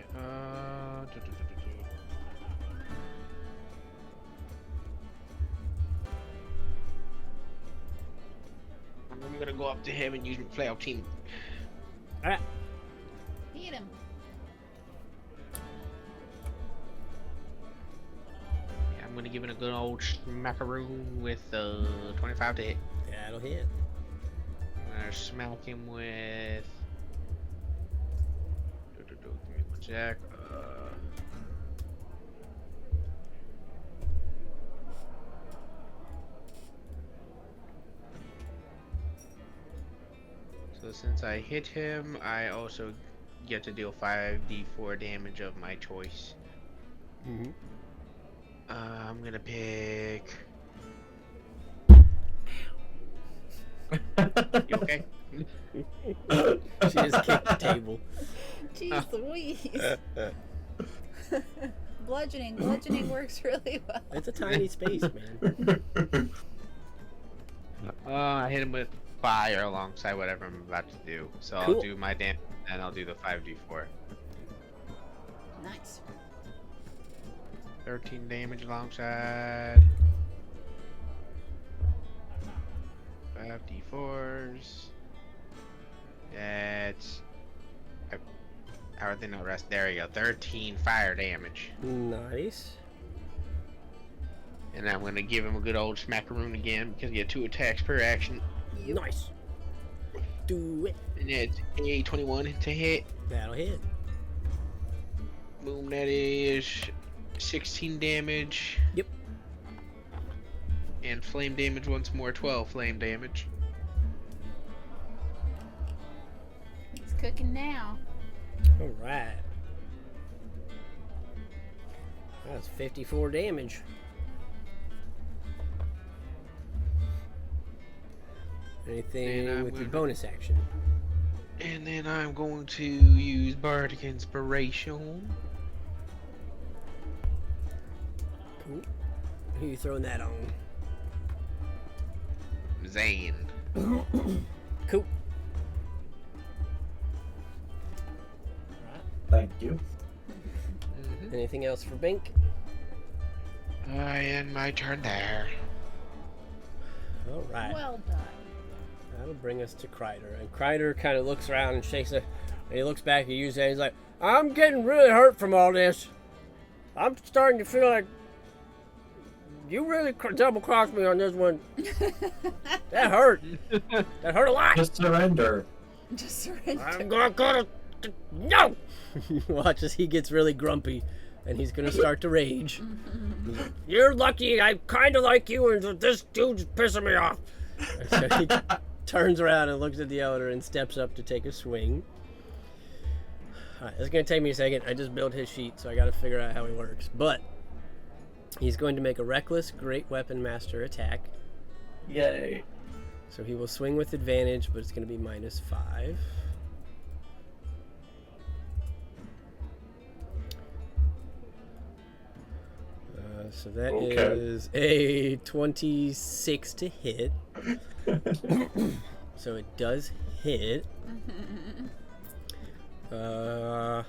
I'm gonna go up to him and use my playoff team. Alright. Hit him. Yeah, I'm gonna give it a good old smackaroon with 25 to hit. That'll hit. I'm gonna smack him with. Give me one sec. So since I hit him, I also get to deal 5d4 damage of my choice. Mm-hmm. I'm gonna pick. You okay? She just kicked the table. Jeez Louise. Bludgeoning works really well. It's a tiny space, man. I hit him with fire alongside whatever I'm about to do. So Cool. I'll do my damage and I'll do the 5d4. Nice. 13 damage alongside 5d4s. That's. How are they not rest? There you go. 13 fire damage. Nice. And I'm gonna give him a good old smackaroon again because he had 2 attacks per action. Nice. Do it. And it's a 21 to hit. That'll hit. Boom, that is 16 damage. Yep. And flame damage once more, 12 flame damage. He's cooking now. Alright. That's 54 damage. Anything And I'm with your gonna- bonus action? And then I'm going to use Bardic Inspiration. Cool. Who you throwing that on? Zane. Cool. Thank you. Anything else for Bink? I end my turn there. Alright. Well done. That'll bring us to Kreider. And Kreider kind of looks around and shakes it. And he looks back at you and he's like, I'm getting really hurt from all this. I'm starting to feel like you really double-crossed me on this one. That hurt. That hurt a lot. Just surrender. Just surrender. I'm gonna no. Watch as he gets really grumpy, and he's gonna start to rage. You're lucky. I kind of like you, and this dude's pissing me off. And so he turns around and looks at the elder and steps up to take a swing. All right, it's gonna take me a second. I just built his sheet, so I got to figure out how he works. But he's going to make a reckless great weapon master attack. Yay. So he will swing with advantage, but it's going to be -5. So that is a 26 to hit. So it does hit. Alright,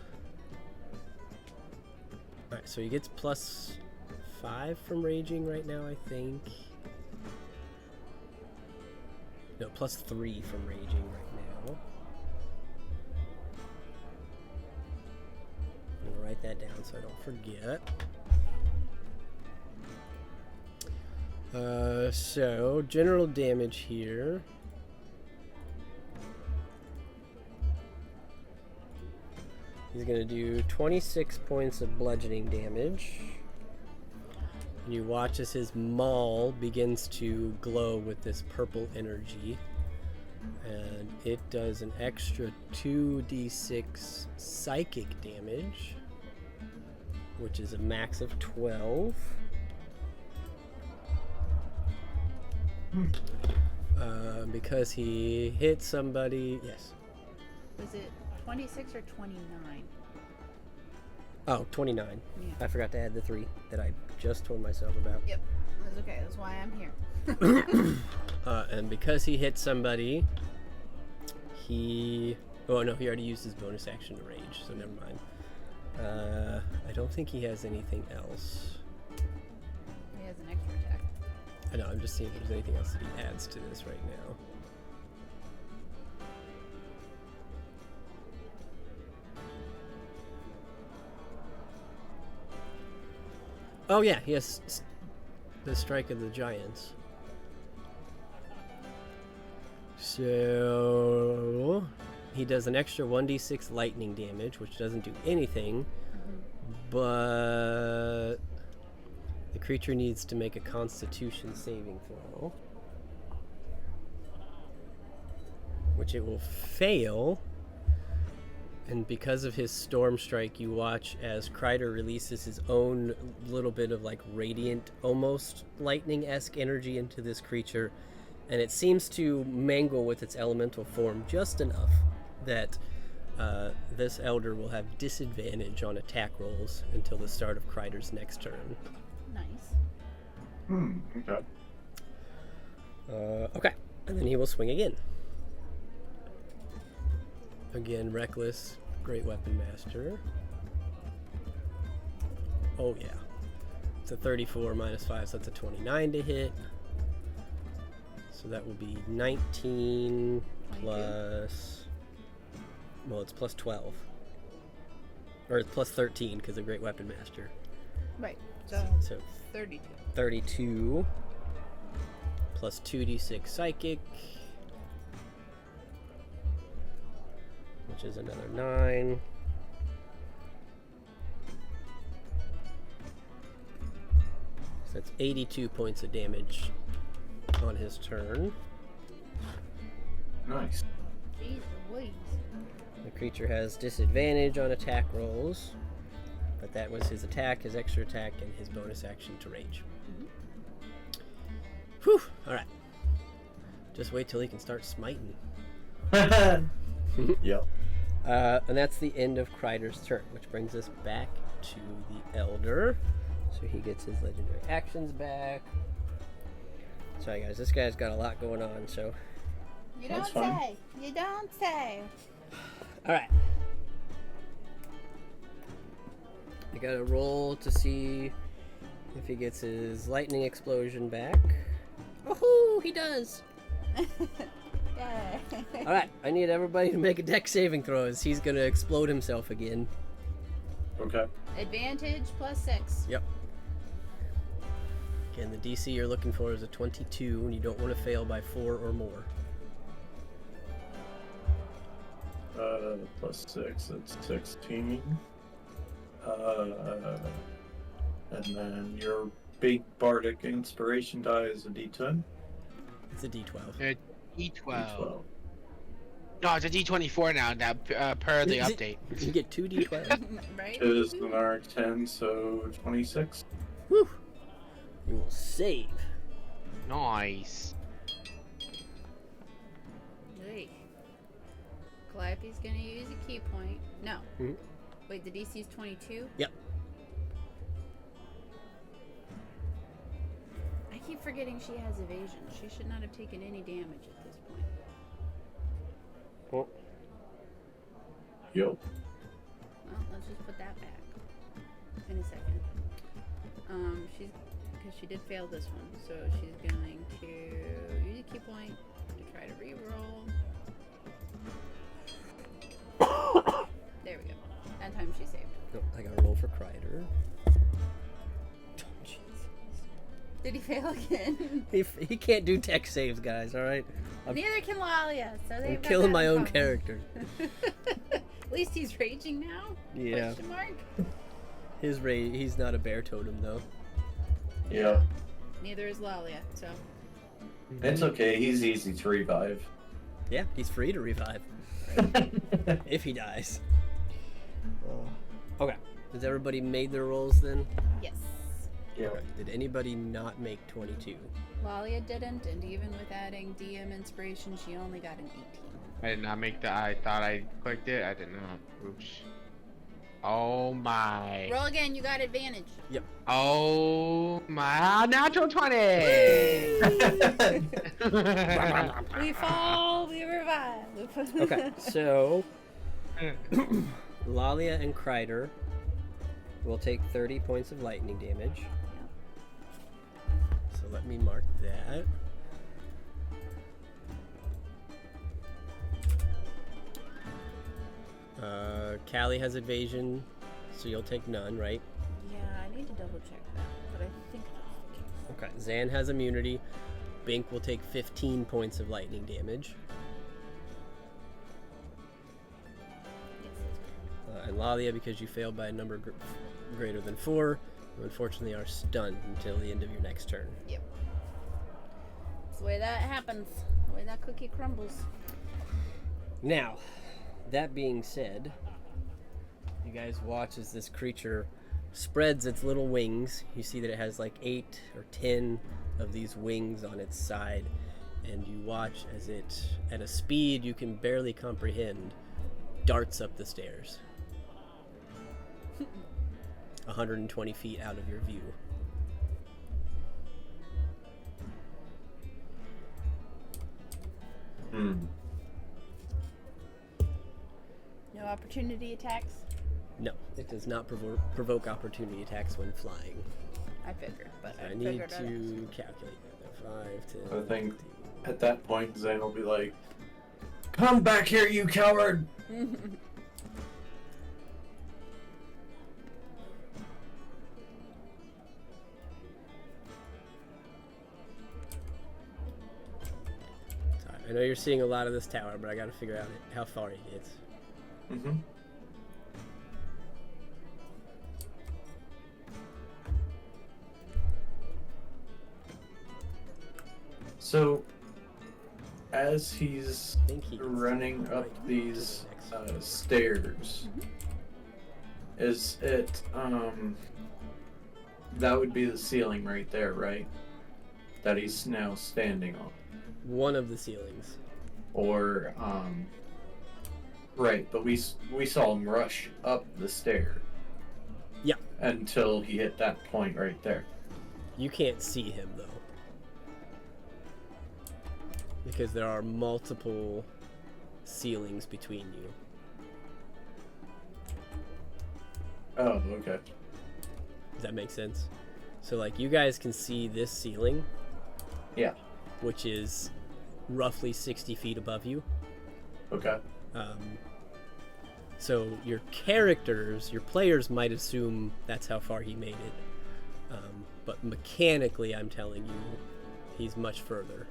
so he gets +5 from raging right now, I think. No, +3 from raging right now. I'm gonna write that down so I don't forget. So general damage here. He's gonna do 26 points of bludgeoning damage. And you watch as his maul begins to glow with this purple energy. And it does an extra 2d6 psychic damage, which is a max of 12. Because he hit somebody. Yes. Was it 26 or 29? Oh, 29. Yeah. I forgot to add the 3 that I just told myself about. Yep. That's okay. That's why I'm here. And because he hit somebody, he... Oh, no, he already used his bonus action to rage, so never mind. I don't think he has anything else. He has an extra attack. I know, I'm just seeing if there's anything else that he adds to this right now. Oh yeah, he has the Strike of the Giants. So he does an extra 1d6 lightning damage, which doesn't do anything, but the creature needs to make a Constitution saving throw, which it will fail. And because of his Storm Strike, you watch as Kreider releases his own little bit of like radiant, almost lightning-esque energy into this creature, and it seems to mangle with its elemental form just enough that this Elder will have disadvantage on attack rolls until the start of Kreider's next turn. Nice. Okay. Okay, and then he will swing again. Again, Reckless, Great Weapon Master. Oh yeah. It's a 34 minus 5, so that's a 29 to hit. So that will be 19 plus... Well, it's plus 12. Or it's plus 13 because of Great Weapon Master. Right. So So 32. 32 plus 2d6 Psychic, which is another 9. So that's 82 points of damage on his turn. Nice. Jeez Louise. The creature has disadvantage on attack rolls, but that was his attack, his extra attack, and his bonus action to rage. Whew! Alright. Just wait till he can start smiting. Yep. And that's the end of Kreider's turn, which brings us back to the Elder. So he gets his legendary actions back. Sorry guys, this guy's got a lot going on, so... You That's don't fine. say. You don't say. Alright. I gotta roll to see if he gets his lightning explosion back. Woohoo! He does! Yay. Alright, I need everybody to make a deck saving throw as he's gonna explode himself again. Okay. Advantage plus 6. Yep. Again, the DC you're looking for is a 22, and you don't want to fail by 4 or more. Plus 6, it's 16. And then your big bardic inspiration die is a D10. It's a D12. D12. D12. No, it's a D24 now. That per the Is it- update. You get 2 D12. Right? Is an arc 10, so 26. Whew! You will save. Nice. Hey. Calliope's gonna use a key point. No. Mhm. Wait, the DC's 22? Yep. I keep forgetting she has evasion. She should not have taken any damage at this point. Well, Yep. Well, let's just put that back. In a second. She's... Because she did fail this one. So she's going to use a key point to try to re-roll. There we go. That time she saved. no, I gotta roll for Kreider. Did he fail again? He can't do tech saves, guys, alright? I'm Neither can Lalia, so they've got killing that my in own common. character. At least he's raging now? Yeah. Question mark? He's not a bear totem, though. Yeah. Neither is Lalia, so. It's okay, he's easy to revive. Yeah, he's free to revive. If he dies. Okay. Has everybody made their rolls then? Yes. Yeah. Okay. Did anybody not make 22? Lalia didn't, and even with adding DM inspiration, she only got an 18. I did not make the. I thought I clicked it. I did not. Oops. Oh my. Roll again. You got advantage. Oh my. Natural 20! We fall. We revive. Okay, so Lalia and Kreider will take 30 points of lightning damage. So let me mark that. Callie has evasion, so you'll take none, right? Yeah, I need to double check that, but I think that's the case. Okay, Zan has immunity. Bink will take 15 points of lightning damage. Yes, that's correct. And Lalia, because you failed by a number greater than 4, you unfortunately are stunned until the end of your next turn. That's the way that happens. The way that cookie crumbles. Now, that being said, you guys watch as this creature spreads its little wings. You see that it has like 8 or 10 of these wings on its side, and you watch as it, at a speed you can barely comprehend, darts up the stairs. 120 feet out of your view. No opportunity attacks? No, it does not provoke opportunity attacks when flying. I figured, but I I need figured to calculate that. 5, 10. I think at that point, Zane will be like, "Come back here, you coward!" Sorry, I know you're seeing a lot of this tower, but I gotta figure out how far he gets. Mm-hmm. So, as he's I think he gets running up right these to the next stairs, is it that would be the ceiling right there, right? That he's now standing on, one of the ceilings. or right? But we saw him rush up the stair. Yeah. Until he hit that point right there. You can't see him though, because there are multiple ceilings between you. Oh, okay. Does that make sense? So like you guys can see this ceiling, Yeah. which is roughly 60 feet above you. Okay. So your characters, your players might assume that's how far he made it. But mechanically, I'm telling you, he's much further.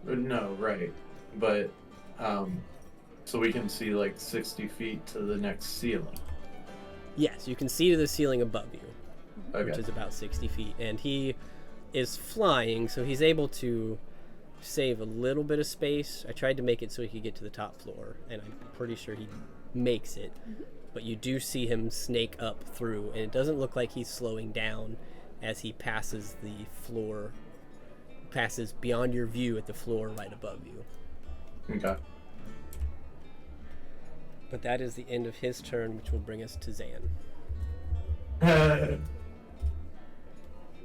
No, right. But, so we can see like 60 feet to the next ceiling. Yes, you can see to the ceiling above you, which Okay. is about 60 feet. And he is flying, so he's able to save a little bit of space. I tried to make it so he could get to the top floor, and I'm pretty sure he makes it. But you do see him snake up through, and it doesn't look like he's slowing down as he passes the floor, passes beyond your view at the floor right above you. Okay. But that is the end of his turn, which will bring us to Zan.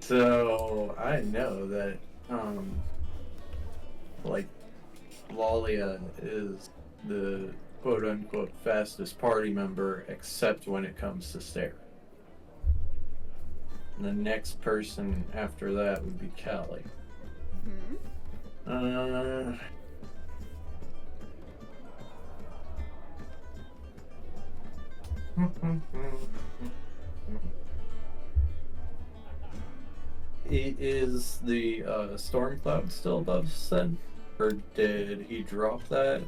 So I know that like Lalia is the quote unquote fastest party member, except when it comes to stair. And the next person after that would be Callie. Is the storm cloud still above us then? Or did he drop that?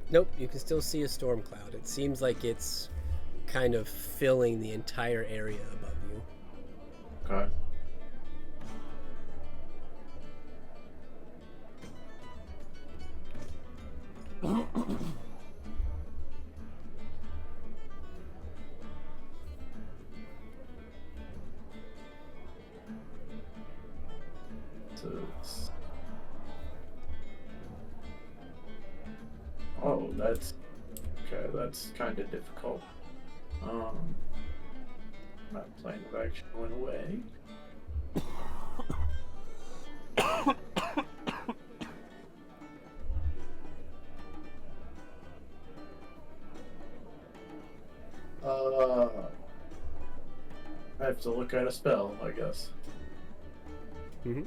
Nope, you can still see a storm cloud. It seems like it's kind of filling the entire area above you. Okay. So it's... Oh, that's... Okay, that's kind of difficult. My plan of action went away. I have to look at a spell, I guess. Mm-hmm.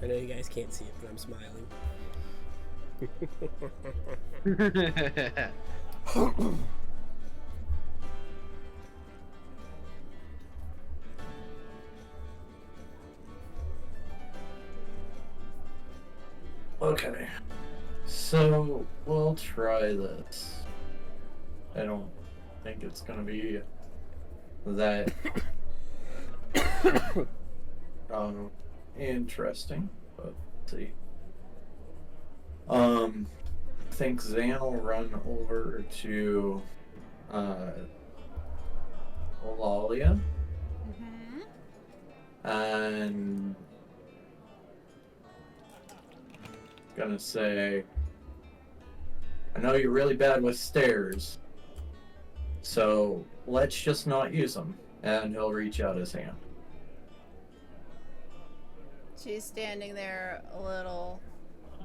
I know you guys can't see it, but I'm smiling. Okay. So, we'll try this. I don't think it's gonna be that interesting, but let's see. I think Zan will run over to Lalia and gonna say, I know you're really bad with stairs, so let's just not use them. And he'll reach out his hand. She's standing there, a little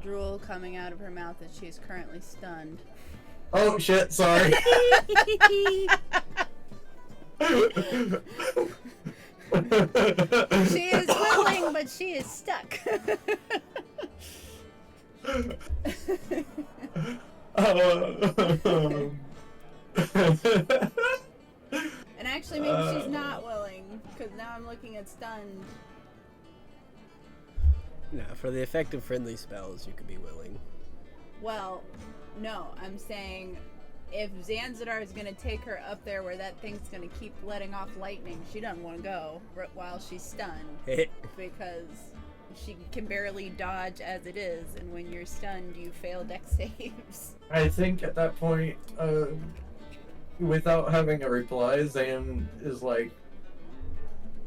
drool coming out of her mouth as she's currently stunned. Oh shit, sorry. She is willing, but she is stuck. And actually, maybe she's not willing, because now I'm looking at stunned. No, for the effective friendly spells, you could be willing. Well, no, I'm saying if Zanzidar is going to take her up there where that thing's going to keep letting off lightning, she doesn't want to go while she's stunned. Because she can barely dodge as it is, and when you're stunned, you fail dex saves. I think at that point, without having a reply, Zan is like,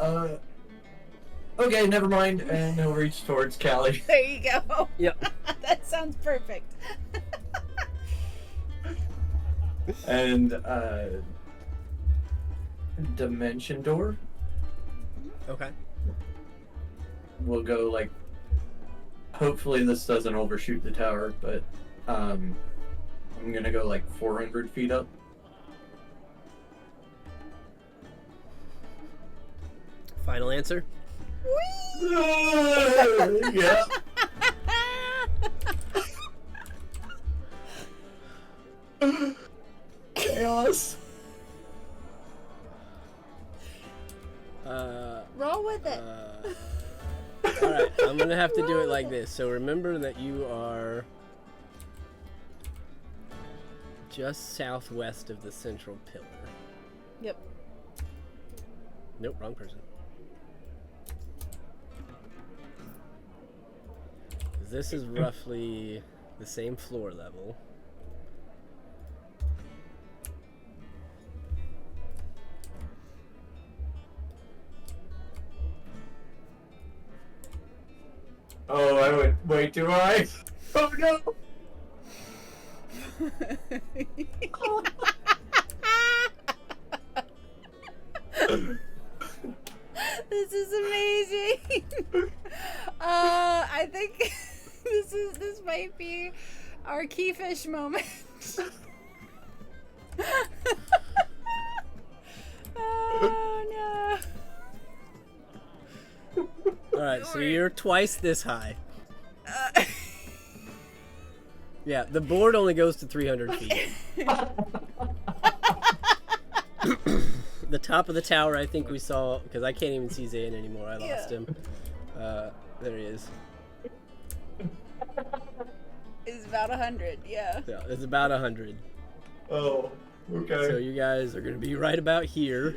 okay, never mind, and he'll reach towards Callie. There you go. Yep. That sounds perfect. And, Dimension Door Okay. will go, like, hopefully this doesn't overshoot the tower, but, I'm gonna go, like, 400 feet up. Final answer? Yeah. Chaos. Roll with it. Alright, I'm gonna have to do it like this. So remember that you are just southwest of the central pillar. Yep. Nope, wrong person. This is roughly the same floor level. Oh, I went way too high. Oh no. This is amazing. I think this might be our Keyfish moment. Oh no. Alright, so you're twice this high. Yeah, the board only goes to 300 feet. The top of the tower, I think we saw, because I can't even see Zan anymore. I lost him. There he is. It's about 100, yeah. Yeah, it's about 100. Oh, okay. So you guys are going to be right about here,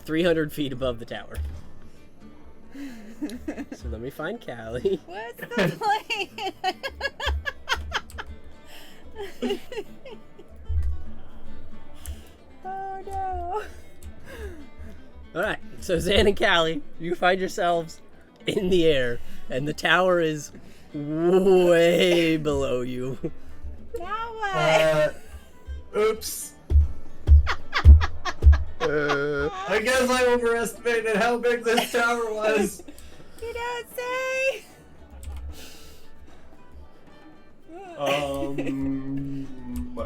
300 feet above the tower. So let me find Callie. What's the plan? Oh no. Alright, so Zan and Callie, you find yourselves in the air, and the tower is way below you. Now what? Oops. I guess I overestimated how big this tower was. You don't say. I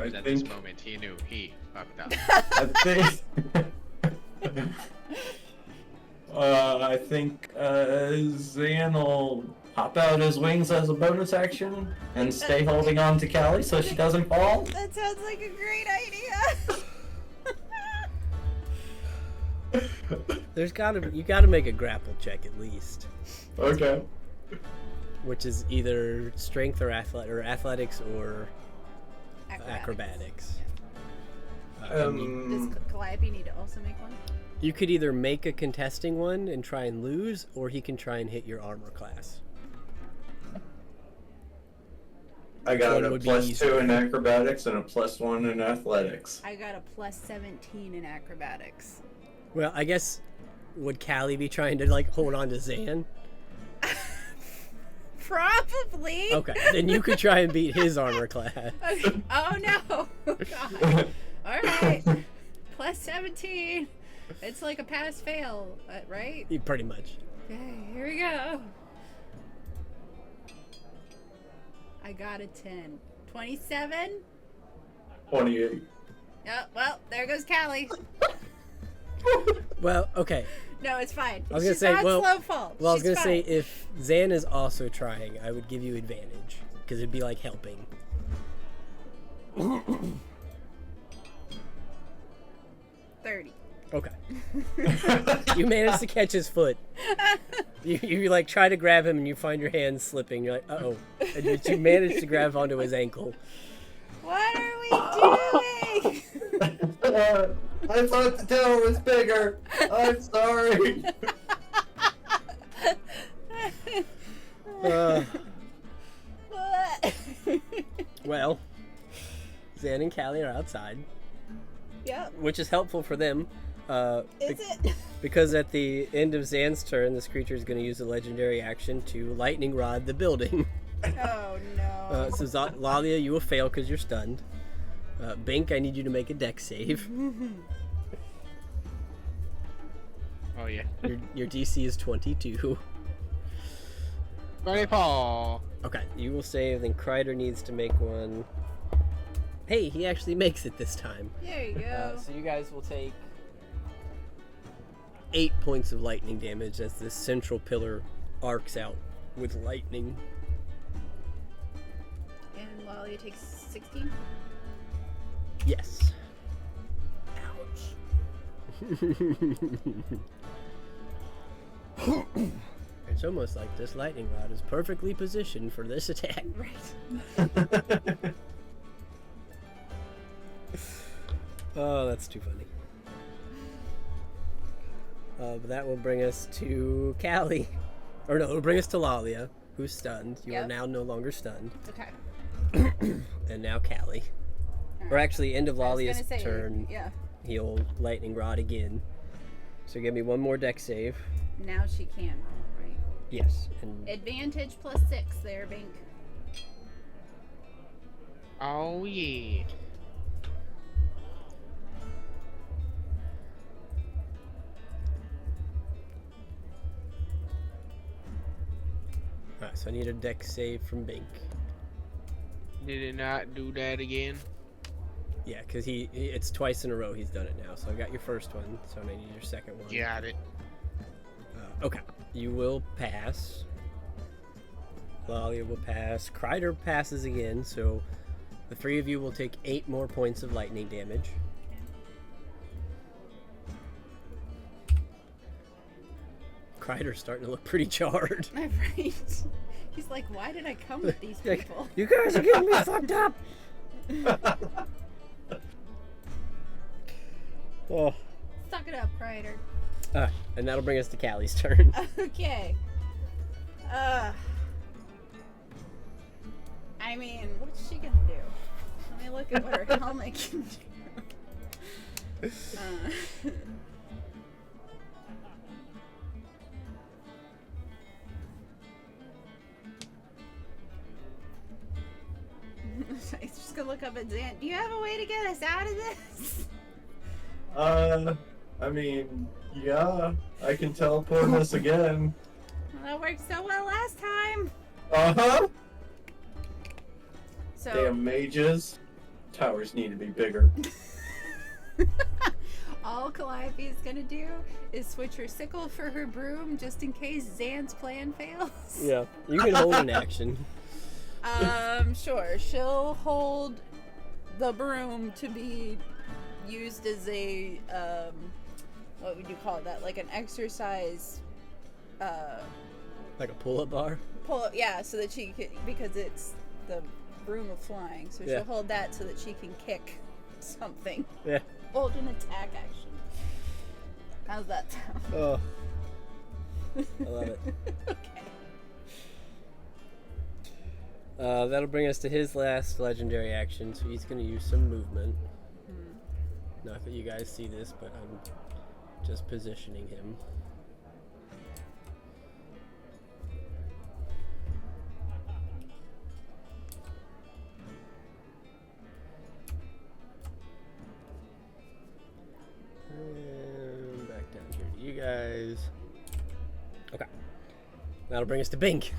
At this think. moment, he knew he fucked up. I think. I think Zan will pop out his wings as a bonus action and stay holding on to Callie so she doesn't fall. That sounds like a great idea. You gotta make a grapple check at least. Okay. Which is either strength or athletics or acrobatics. Does Calliope need to also make one? You could either make a contesting one and try and lose, or he can try and hit your armor class. I got One a would be +2 easier. in acrobatics and a +1 in athletics. I got a +17 in acrobatics. Well, I guess would Callie be trying to like hold on to Zan? Probably. Okay, then you could try and beat his armor class. Okay. Oh no. God. All right. +17. It's like a pass-fail, right? Pretty much. Okay, here we go. I got a 10. 27? 28. Oh, well, there goes Callie. Well, okay. No, it's fine. I was gonna She's say, not well, slow fault. Well, I was She's gonna say fine. if Zan is also trying, I would give you advantage because it'd be like helping. 30. Okay. You managed to catch his foot. You like try to grab him and you find your hand slipping. You're like, uh-oh. And you manage to grab onto his ankle. What are we doing? I thought the tower was bigger. I'm sorry. What? Well, Zan and Callie are outside, Yep. which is helpful for them. Is it? Because at the end of Zan's turn, this creature is going to use a legendary action to lightning rod the building. Oh no. So Lalia, you will fail because you're stunned. Bink, I need you to make a dex save. Oh yeah. Your DC is 22. Ready, Paul. Okay, you will save, then Kreider needs to make one. Hey, he actually makes it this time. There you go. So you guys will take 8 points of lightning damage as this central pillar arcs out with lightning. And Lolly takes 16. Yes. Ouch. It's almost like this lightning rod is perfectly positioned for this attack. Right. Oh, that's too funny. But that will bring us to Callie. Or no, it'll bring us to Lalia, who's stunned. You are Yep. now no longer stunned. Okay. And now Callie. Or actually, end of I was Lalia's gonna say, turn, Yeah. he'll lightning rod again. So give me one more dex save. Now she can roll, right? Yes. And Advantage +6 there, Bink. Oh yeah. alright, so I need a dex save from Bink. Did it not do that again? Yeah, because it's twice in a row he's done it now. So I got your first one, so I need your second one. Got it. Okay. You will pass. Lalia will pass. Kreider passes again, so the three of you will take 8 more points of lightning damage. Kreider's starting to look pretty charred. Right. He's like, why did I come with these Like, people? you guys are getting me fucked up! Oh. Suck it up, Kreider. And that'll bring us to Callie's turn. Okay. I mean, what's she gonna do? Let me look at what her helmet can do. just gonna look up at Zan. Do you have a way to get us out of this? I mean, yeah, I can teleport us again. Well, that worked so well last time. Uh-huh. So Damn mages. Towers need to be bigger. all Calliope is gonna do is switch her sickle for her broom just in case Zan's plan fails. Yeah, you can hold an action. Sure. She'll hold the broom to be used as a what would you call that? Like an exercise Like a pull-up bar. pull. Yeah, so that she could, because it's the broom of flying. So Yeah. she'll hold that so that she can kick something. Yeah. Hold an attack action. How's that sound? Oh. I love it. Okay. That'll bring us to his last legendary action, so he's going to use some movement. Not that you guys see this, but I'm just positioning him. And back down here to you guys. Okay. That'll bring us to Bink.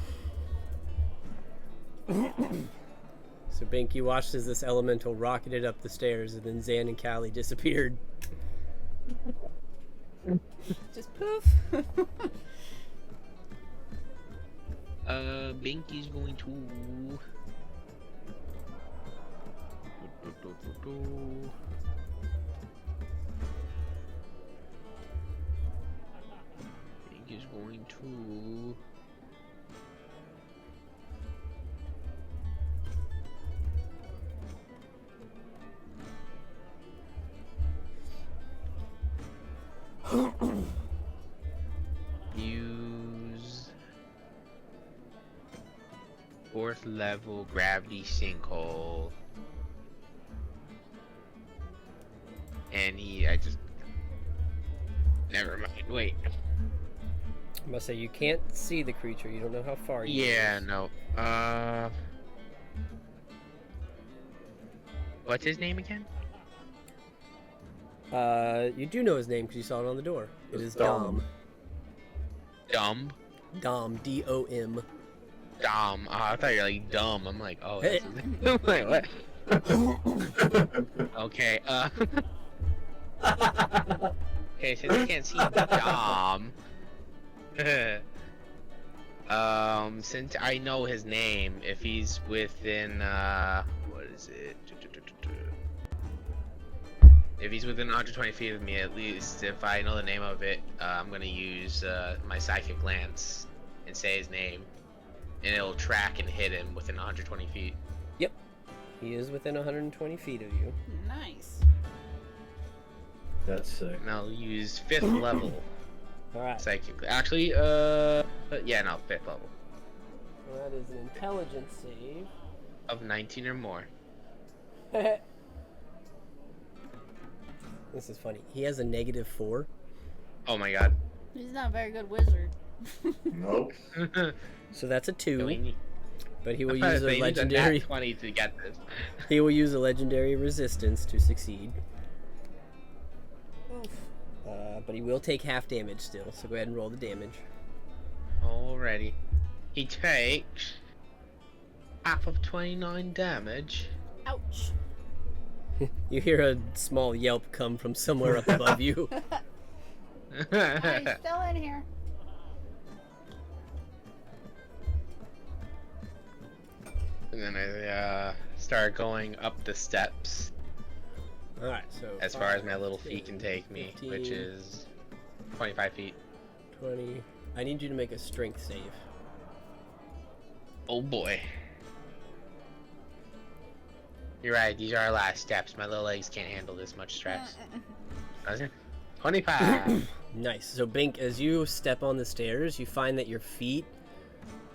So Bink, you watched as this elemental rocketed up the stairs, and then Zan and Callie disappeared. Just poof. Binky's going to. Binky's going to. Use 4th level gravity sinkhole. And I just. Never mind, wait. I must say, you can't see the creature. You don't know how far you Yeah, no. What's his name again? You do know his name because you saw it on the door. It is Dom. Dumb? Dom. D-O-M. Dom. Oh, I thought you were like dumb. I'm like, oh, Hey. that's his name. I'm like, what? Okay, okay, since I can't see Dom. Since I know his name, if he's within, what is it? If he's within 120 feet of me, at least, if I know the name of it, I'm gonna use my psychic glance and say his name, and it'll track and hit him within 120 feet. Yep. He is within 120 feet of you. Nice. That's sick. And I'll use 5th level Alright. psychic. Actually, yeah, no, 5th level Well, that is an intelligence save. of 19 or more. This is funny. He has a -4. Oh my god. He's not a very good wizard. Nope. So that's a 2. We need- But he will So use you a need nat legendary. 20 to get this. He will use a legendary resistance to succeed. Oof. But he will take half damage still. So go ahead and roll the damage. Alrighty. He takes half of 29 damage. Ouch. You hear a small yelp come from somewhere up above you. He's still in here. And then I start going up the steps Alright, so as far as my little feet can take me, 15, which is 25 feet. 20. I need you to make a strength save. Oh boy. You're right, these are our last steps. My little legs can't handle this much stress. 25! Nice. So Bink, as you step on the stairs, you find that your feet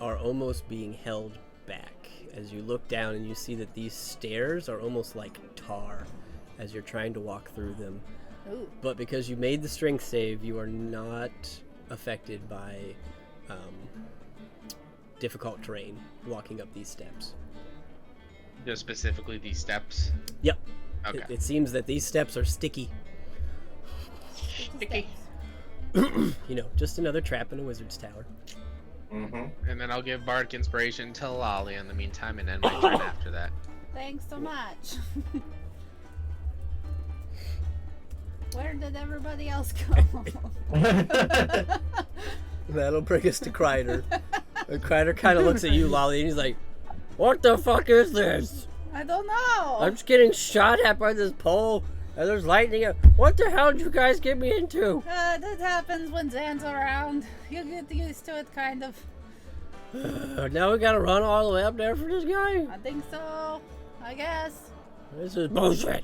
are almost being held back. As you look down and you see that these stairs are almost like tar as you're trying to walk through them. Ooh. But because you made the strength save, you are not affected by difficult terrain walking up these steps. Just specifically these steps. Yep. Okay. It seems that these steps are sticky. Sticky. You know, just another trap in a wizard's tower. Mm-hmm. And then I'll give Bardic Inspiration to Lolly in the meantime, and end my turn after that. Thanks so much. Where did everybody else go? That'll bring us to Kreider. And Kreider kind of looks at you, Lolly, and he's like, "What the fuck is this? I don't know. I'm just getting shot at by this pole, and there's lightning. What the hell did you guys get me into?" That happens when Zan's around. You get used to it, kind of. Now we gotta run all the way up there for this guy? I think so. I guess. This is bullshit.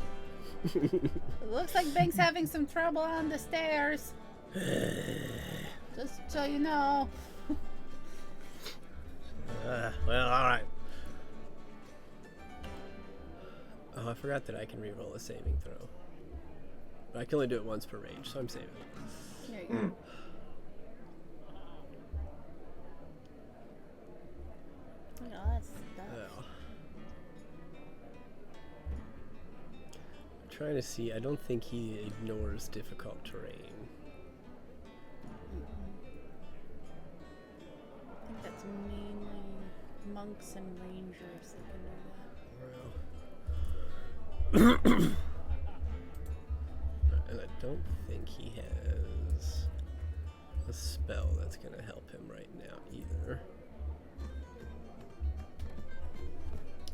It looks like Bink's having some trouble on the stairs. Just so you know. Well, alright. Oh, I forgot that I can reroll a saving throw. But I can only do it once per range, so I'm saving. There you go. Oh, that's Well. I'm trying to see. I don't think he ignores difficult terrain. I think that's mainly monks and rangers that can do that. And I don't think he has a spell that's going to help him right now either.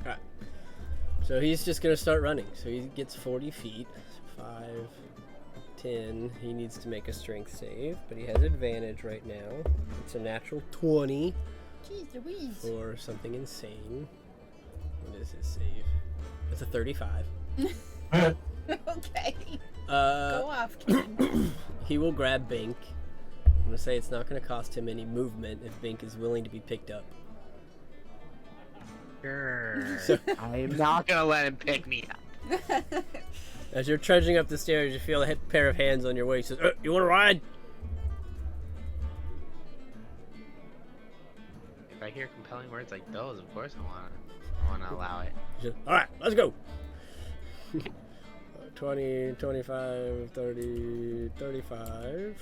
Alright. So he's just going to start running. So he gets 40 feet. 5, 10. He needs to make a strength save, but he has advantage right now. It's a natural 20 Jeez Louise. for something insane. What is his save? It's a 35. Okay. Go off, King. He will grab Bink. I'm gonna say it's not gonna cost him any movement if Bink is willing to be picked up. Sure. So- I'm not gonna let him pick me up. As you're trudging up the stairs, you feel a pair of hands on your waist. Says, "You want to ride?" If I hear compelling words like those, of course I wanna allow it. All right, let's go. 20, 25, 30, 35,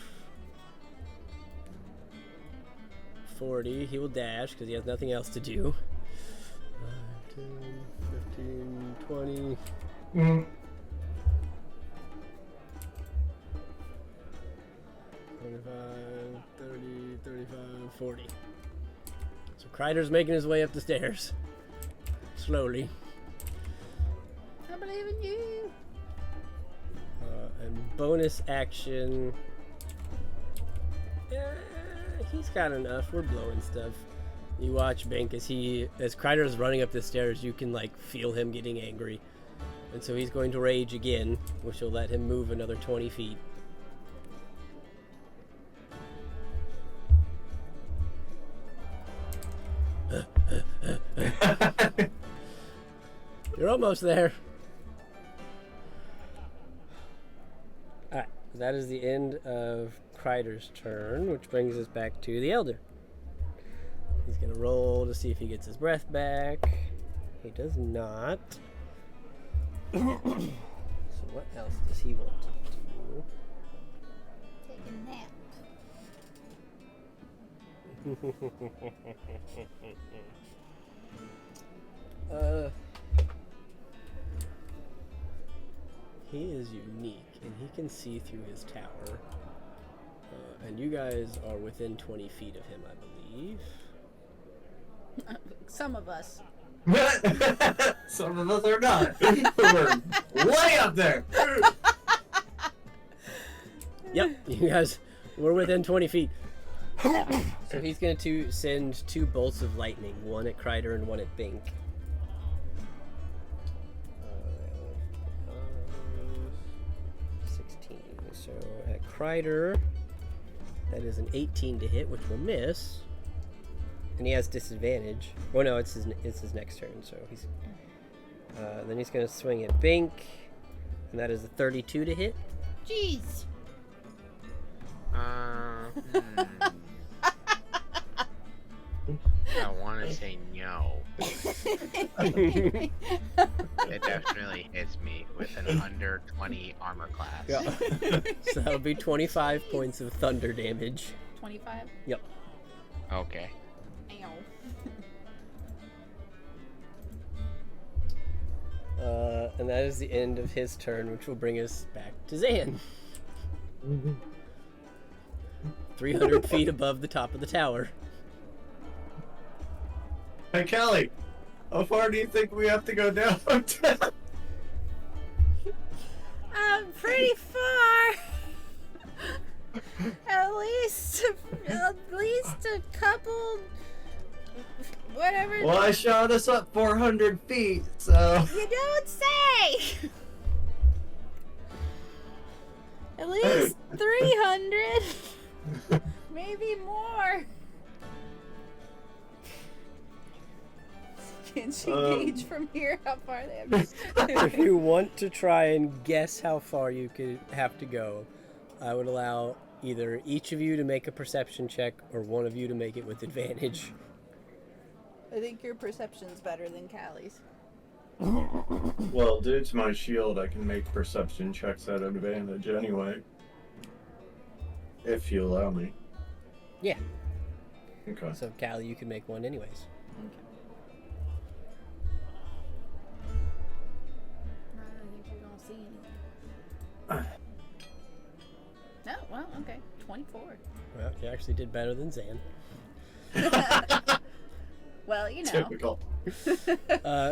40. He will dash because he has nothing else to do. 10, 15, 20. Mm. 25, 30, 35, 40. So Kreider's making his way up the stairs. Slowly. I believe in you. And bonus action. He's got enough. We're blowing stuff. You watch Bink as Kreider's running up the stairs, you can like feel him getting angry. And so he's going to rage again, which will let him move another 20 feet. You're almost there. Alright, that is the end of Kreider's turn, which brings us back to the Elder. He's gonna roll to see if he gets his breath back. He does not. So what else does he want to do? Take a nap. He is unique, and he can see through his tower. And you guys are within 20 feet of him, I believe. Some of us. Some of us are not. We're way up there. Yep, you guys were within 20 feet. So he's going to send 2 bolts of lightning, one at Kreider and one at Bink. 16. So at Kreider, that is an 18 to hit, which will miss. And he has disadvantage. Oh no, it's his next turn. So he's then he's going to swing at Bink, and that is a 32 to hit. Jeez. I want to say no. It definitely hits me with an under 20 armor class. Yeah. So that'll be 25 points of thunder damage. 25. Yep. Okay. Ow. And that is the end of his turn, which will bring us back to Zan. 300 feet above the top of the tower. Hey, Callie, how far do you think we have to go down? Pretty far. at least a couple. Whatever. Well, I shot us up 400 feet, so. You don't say. At least 300. Maybe more. Can she gauge from here how far they have to If you want to try and guess how far you could have to go, I would allow either each of you to make a perception check or one of you to make it with advantage. I think your perception's better than Callie's. Well, due to my shield, I can make perception checks at advantage anyway. If you allow me. Yeah. Okay. So, Callie, you can make one anyways. I don't think you're gonna see anything. No, well, okay. 24. Well, you actually did better than Zan. Well, you know. Typical.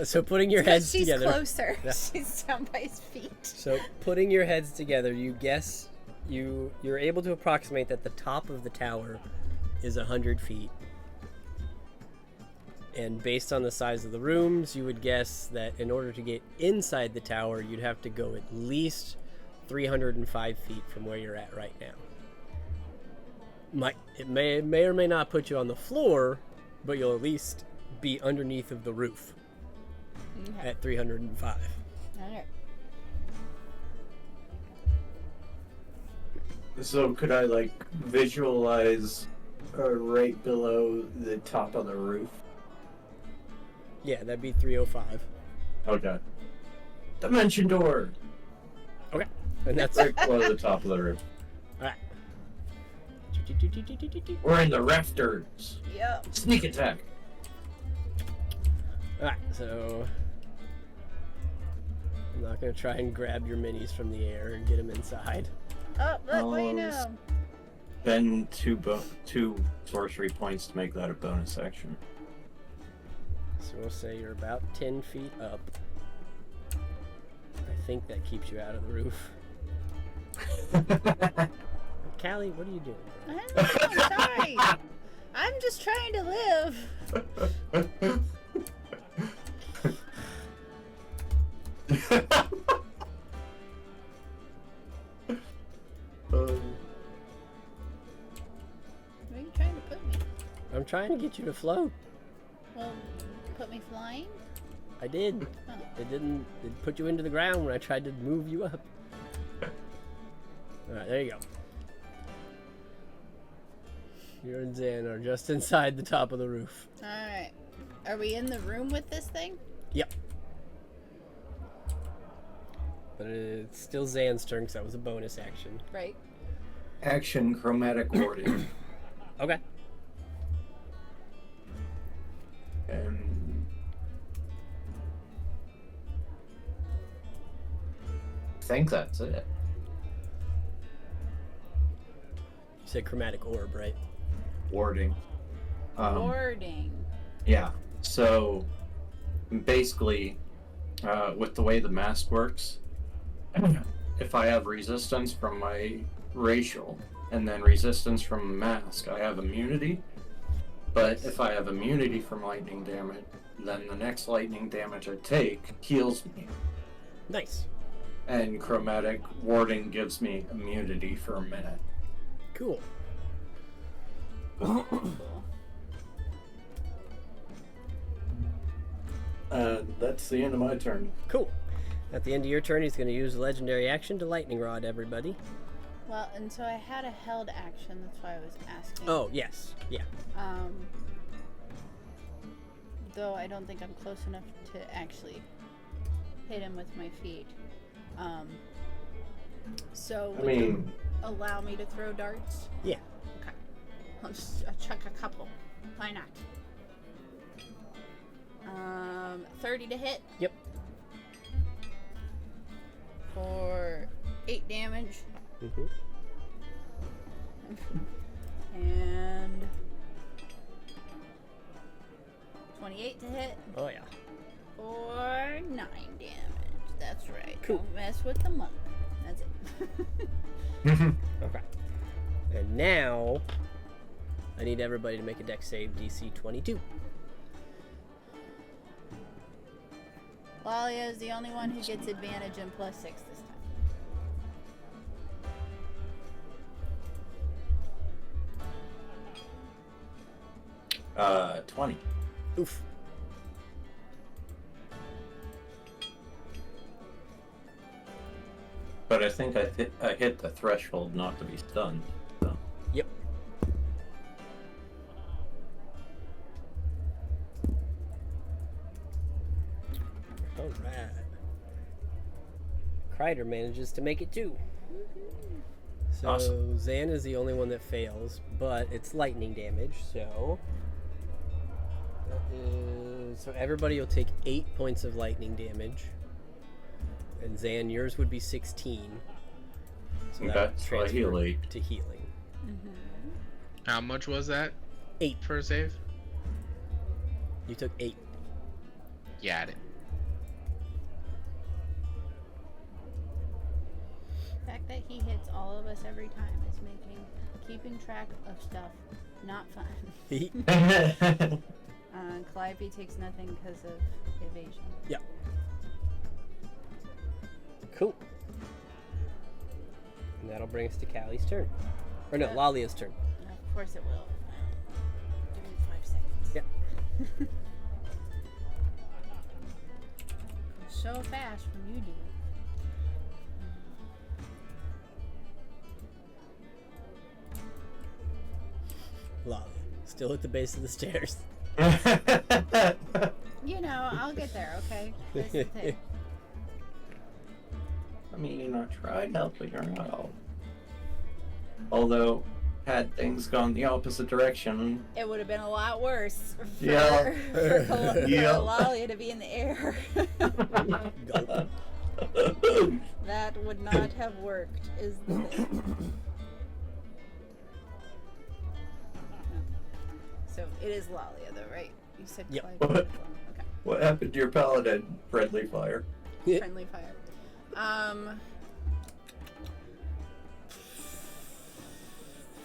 So putting your heads She's together. closer. Yeah. She's down by his feet. So putting your heads together, you guess you're able to approximate that the top of the tower is 100 feet. And based on the size of the rooms, you would guess that in order to get inside the tower, you'd have to go at least 305 feet from where you're at right now. It may or may not put you on the floor, but you'll at least be underneath of the roof Okay. at 305. Alright. So could I, like, visualize right below the top of the roof? Yeah, that'd be 305. Okay. Dimension door! Okay. And that's Right below the top of the roof. Alright. We're in the rafters! Yep. Sneak attack! Alright, so I'm not gonna try and grab your minis from the air and get them inside. Oh, look, what do you Oh, know? Spend two sorcery points to make that a bonus action. So we'll say you're about 10 feet up. I think that keeps you out of the roof. Callie, what are you doing? I don't know, I'm sorry. I'm just trying to live. Where are you trying to put me? I'm trying to get you to float. Well, put me flying? I did. Oh. It put you into the ground when I tried to move you up. Alright, there you go. You and Zan are just inside the top of the roof. Alright. Are we in the room with this thing? Yep. But it's still Zan's turn because that was a bonus action. Right. Action chromatic warding. Okay. And I think that's it. You said chromatic orb, right? Warding. Warding. Yeah. So basically, with the way the mask works, if I have resistance from my racial and then resistance from a mask, I have immunity. But if I have immunity from lightning damage, then the next lightning damage I take heals me. Nice. And chromatic warding gives me immunity for a minute. Cool. Cool. That's the end of my turn. Cool. At the end of your turn, he's going to use a legendary action to lightning rod everybody. Well, and so I had a held action, that's why I was asking. Oh, yes. Yeah. though I don't think I'm close enough to actually hit him with my feet. So I would you mean, allow me to throw darts? Yeah. Okay. I'll just chuck a couple. Why not? 30 to hit. Yep. For 8 damage. Mm-hmm. And 28 to hit. Oh yeah. For 9 damage. That's right. Cool. Don't mess with the monk. That's it. Okay. And now I need everybody to make a dex save DC 22. Lalia is the only one who gets advantage and +6 this time. 20. Oof. But I think I hit the threshold not to be stunned. So. Yep. All right. Kreider manages to make it too. So Awesome. Zan is the only one that fails, but it's lightning damage. So so everybody will take 8 points of lightning damage, and Zan, yours would be 16. So that Okay, would so I heal transfer 8. to healing. How much was that 8. for a save? You took 8. Got it. The fact that he hits all of us every time is making keeping track of stuff not fun. Calliope takes nothing because of evasion. Yep. Cool. And that'll bring us to Callie's turn. Or no, Lalia's turn. Of course it will. Give me 5 seconds. Yep. So fast when you do it. Lalia. Still at the base of the stairs. You know, I'll get there, okay? That's the thing. I mean, I tried helping her out. Although, had things gone the opposite direction, It would have been a lot worse for, Yeah. for Yeah. Lalia to be in the air. Gulp. That would not have worked, is the thing. So it is Lalia, though, right? You said Yep. Clive. What? Okay. what happened to your paladin? Friendly fire. Friendly fire.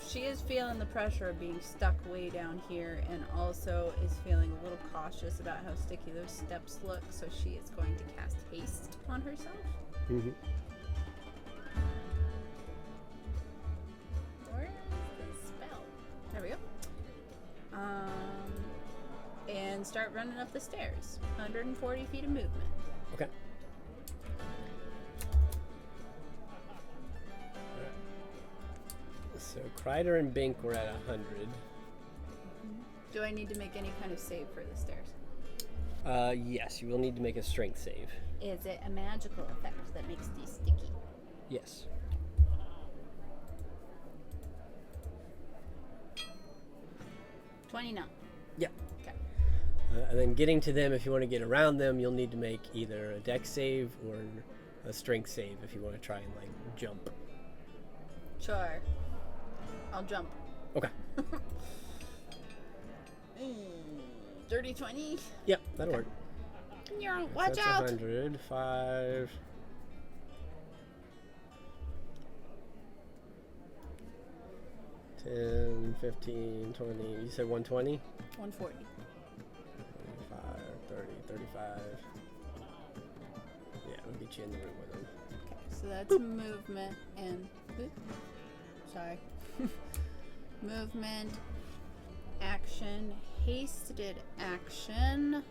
She is feeling the pressure of being stuck way down here, and also is feeling a little cautious about how sticky those steps look, so she is going to cast haste on herself. Mm-hmm. Where is the spell? There we go. And start running up the stairs. 140 feet of movement. Okay. So Kreider and Bink were at 100. Do I need to make any kind of save for the stairs? Yes, you will need to make a strength save. Is it a magical effect that makes these sticky? Yes. $29. Yep. Okay. And then getting to them, if you want to get around them, you'll need to make either a dex save or a strength save if you want to try and like jump. Sure. I'll jump. Okay. Dirty 20. Yep, that'll work. Watch That's out. 100, 5. $10, 15, 20. You said 120? 140. 25, 30, 35. Yeah, we'll get you in the room with them. Okay, so that's movement and. Sorry. Movement, action, hasted action.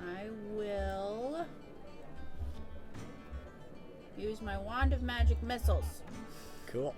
I will use my wand of magic missiles. Cool.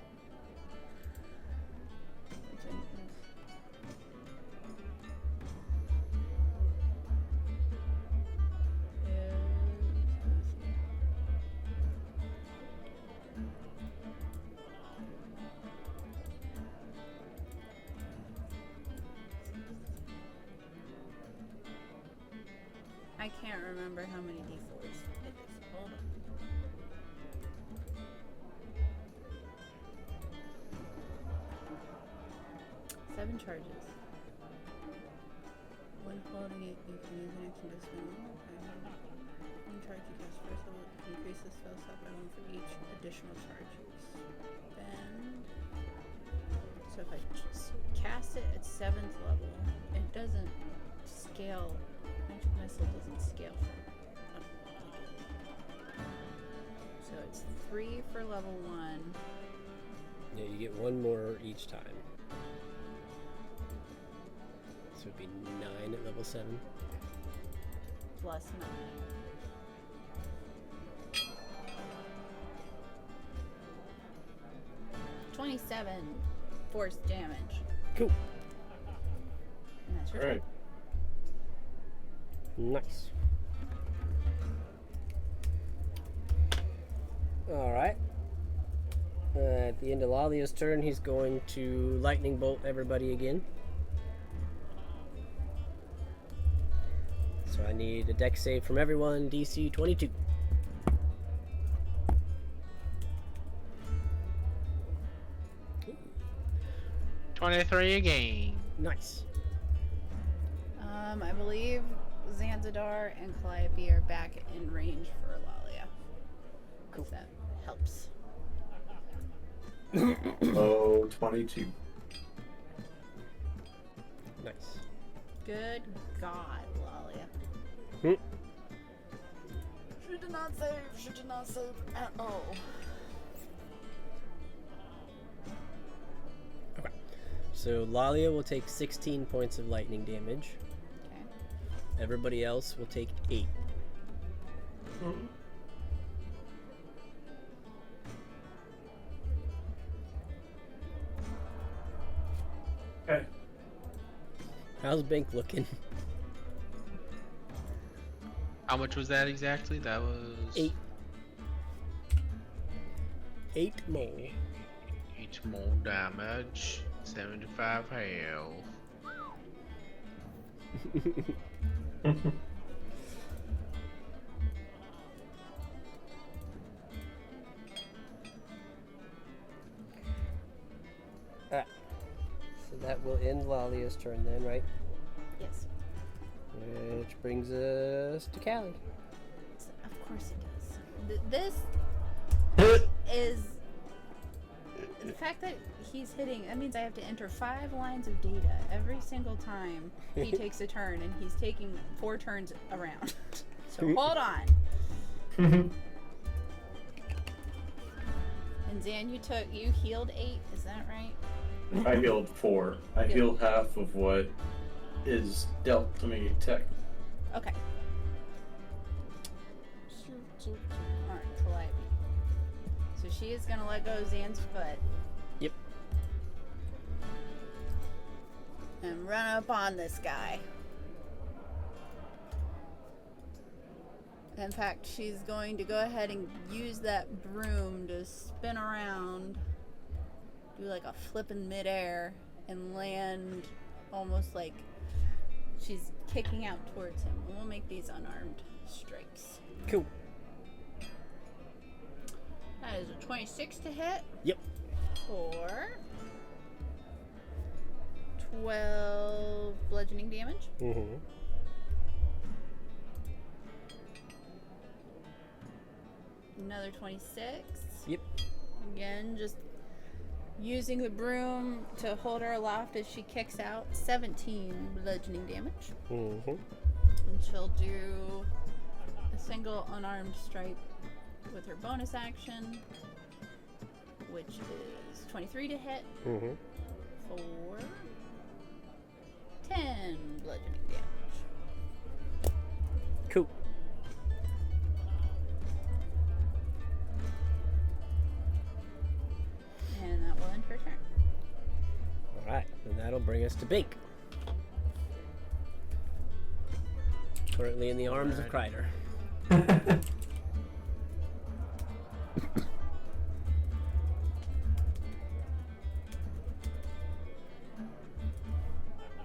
can't remember how many d4s it is. Hold on. Seven charges. When holding it, you can use an action to spend one. One charge you cast first level increase the spell slot by one for each additional charge you spend. So if I just cast it at 7th level, it doesn't scale. Magic Missile doesn't scale from. So it's 3 for level 1. Yeah, you get one more each time. So it'd be 9 at level 7. Plus 9. $27 force damage. Cool. And that's your All right. Nice. Alright. At the end of Lalia's turn, he's going to lightning bolt everybody again. So I need a dex save from everyone, DC 22. 23 again. Nice. I believe Zanzadar and Calliope are back in range for Lalia. If that helps. Oh, 22. Nice. Good God, Lalia. Hmm. She did not save. She did not save at all. Okay. So Lalia will take 16 points of lightning damage. Okay. Everybody else will take 8. Okay. How's Bink looking? How much was that exactly? That was 8. 8 more. 8 more damage. 75 health. Alright. So that will end Lalia's turn then, right? Yes. Which brings us to Callie. Of course it does. This is the fact that he's hitting. That means I have to enter 5 lines of data every single time he takes a turn, and he's taking 4 turns around. So hold on. And Zan, you healed 8. Is that right? I healed 4. I healed half of what is dealt to me tech. Okay. Alright, Calliope. So she is gonna let go of Zan's foot. Yep. And run up on this guy. In fact, she's going to go ahead and use that broom to spin around, do like a flip in midair, and land almost like she's kicking out towards him. And we'll make these unarmed strikes. Cool. That is a 26 to hit. Yep. For 12 bludgeoning damage. Mm-hmm. Another 26. Yep. Again, just using the broom to hold her aloft as she kicks out. 17 bludgeoning damage. Mm-hmm. And she'll do a single unarmed strike with her bonus action, which is 23 to hit Mm-hmm. for 10 bludgeoning damage. Cool. And that will end her turn. Alright, and that'll bring us to Bink. Currently in the arms of Kreider.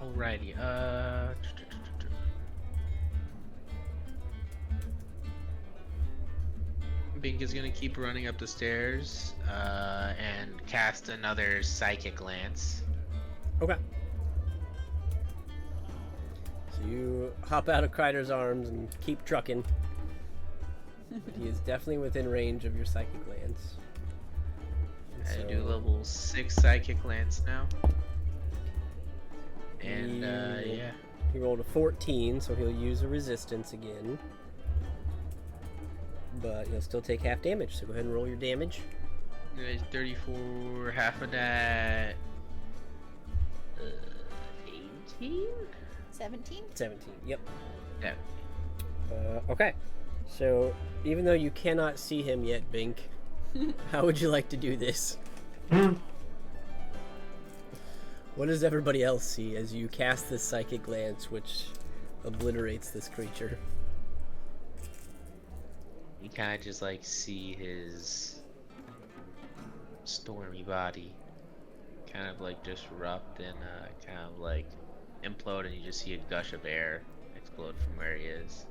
Alrighty, Bink is gonna keep running up the stairs and cast another psychic lance. Okay. So you hop out of Kreider's arms and keep trucking. But he is definitely within range of your psychic lance. And I do level 6 psychic lance now. And yeah. He rolled a 14, so he'll use a resistance again. But he'll still take half damage, so go ahead and roll your damage. 34, half of that. 18? 17? 17, yep. Yeah. Okay. So, even though you cannot see him yet, Bink, how would you like to do this? What does everybody else see as you cast this psychic lance, which obliterates this creature? You kind of just like see his stormy body kind of like disrupt and kind of like implode, and you just see a gush of air explode from where he is.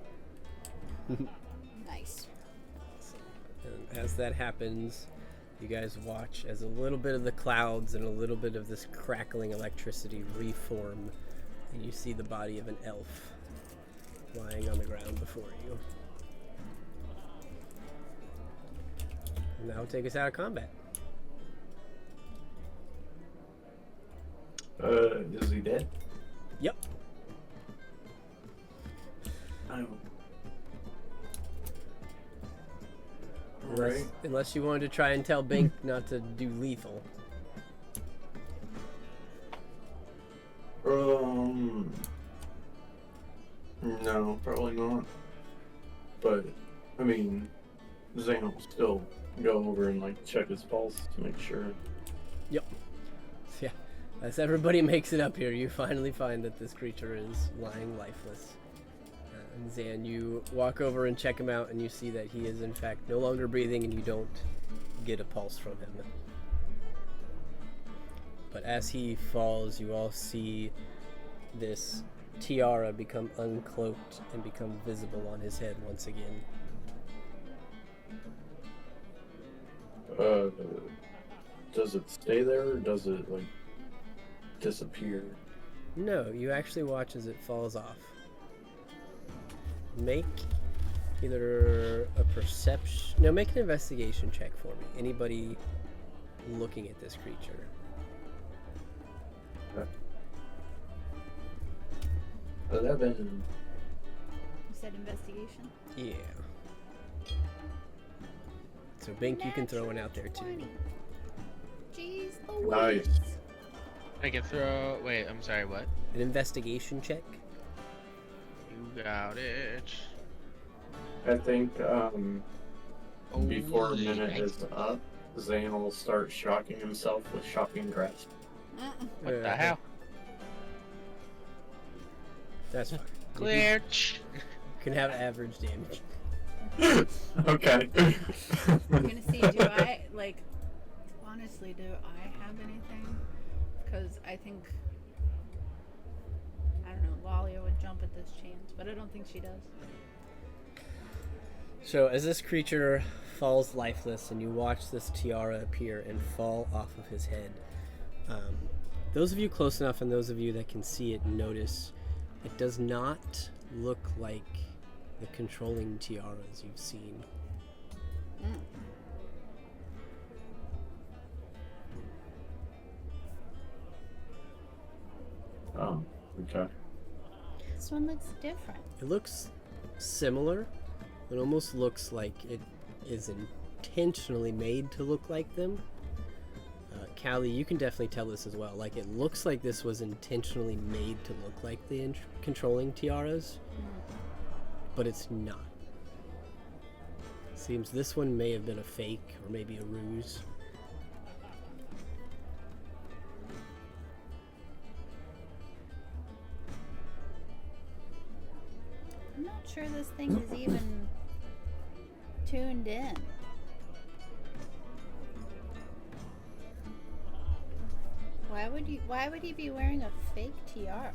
Nice. And as that happens, you guys watch as a little bit of the clouds and a little bit of this crackling electricity reform, and you see the body of an elf lying on the ground before you. And that'll take us out of combat. Is he dead? Yep. Right. Unless you wanted to try and tell Bink not to do lethal. No, probably not. But, I mean, Zane will still go over and like check his pulse to make sure. Yep. Yeah. As everybody makes it up here, you finally find that this creature is lying lifeless. And Zan, you walk over and check him out, and you see that he is in fact no longer breathing, and you don't get a pulse from him. But as he falls, you all see this tiara become uncloaked and become visible on his head once again. Does it stay there, or does it like disappear? No, you actually watch as it falls off. Make either a perception... No, make an investigation check for me. Anybody looking at this creature. Okay. 11. You said investigation? Yeah. So Bink, you can throw one out there too. 20. Jeez Louise. Nice. I can throw. Wait, I'm sorry, what? An investigation check? You got it. I think Oh, before a minute yikes. is up, Zane will start shocking himself with shocking grasp. What the hell? That's fine. Clear. You can have average damage. Okay. I'm gonna see, do I, like, honestly, do I have anything? Because I think, I don't know, Lalia would jump at this chance, but I don't think she does. So as this creature falls lifeless and you watch this tiara appear and fall off of his head, those of you close enough and those of you that can see it notice it does not look like the controlling tiaras you've seen. Oh, okay. This one looks different. It looks similar. It almost looks like it is intentionally made to look like them. Callie, you can definitely tell this as well. Like, it looks like this was intentionally made to look like the controlling tiaras, but it's not. Seems this one may have been a fake or maybe a ruse. I'm not sure this thing is even tuned in. Why would he be wearing a fake tiara?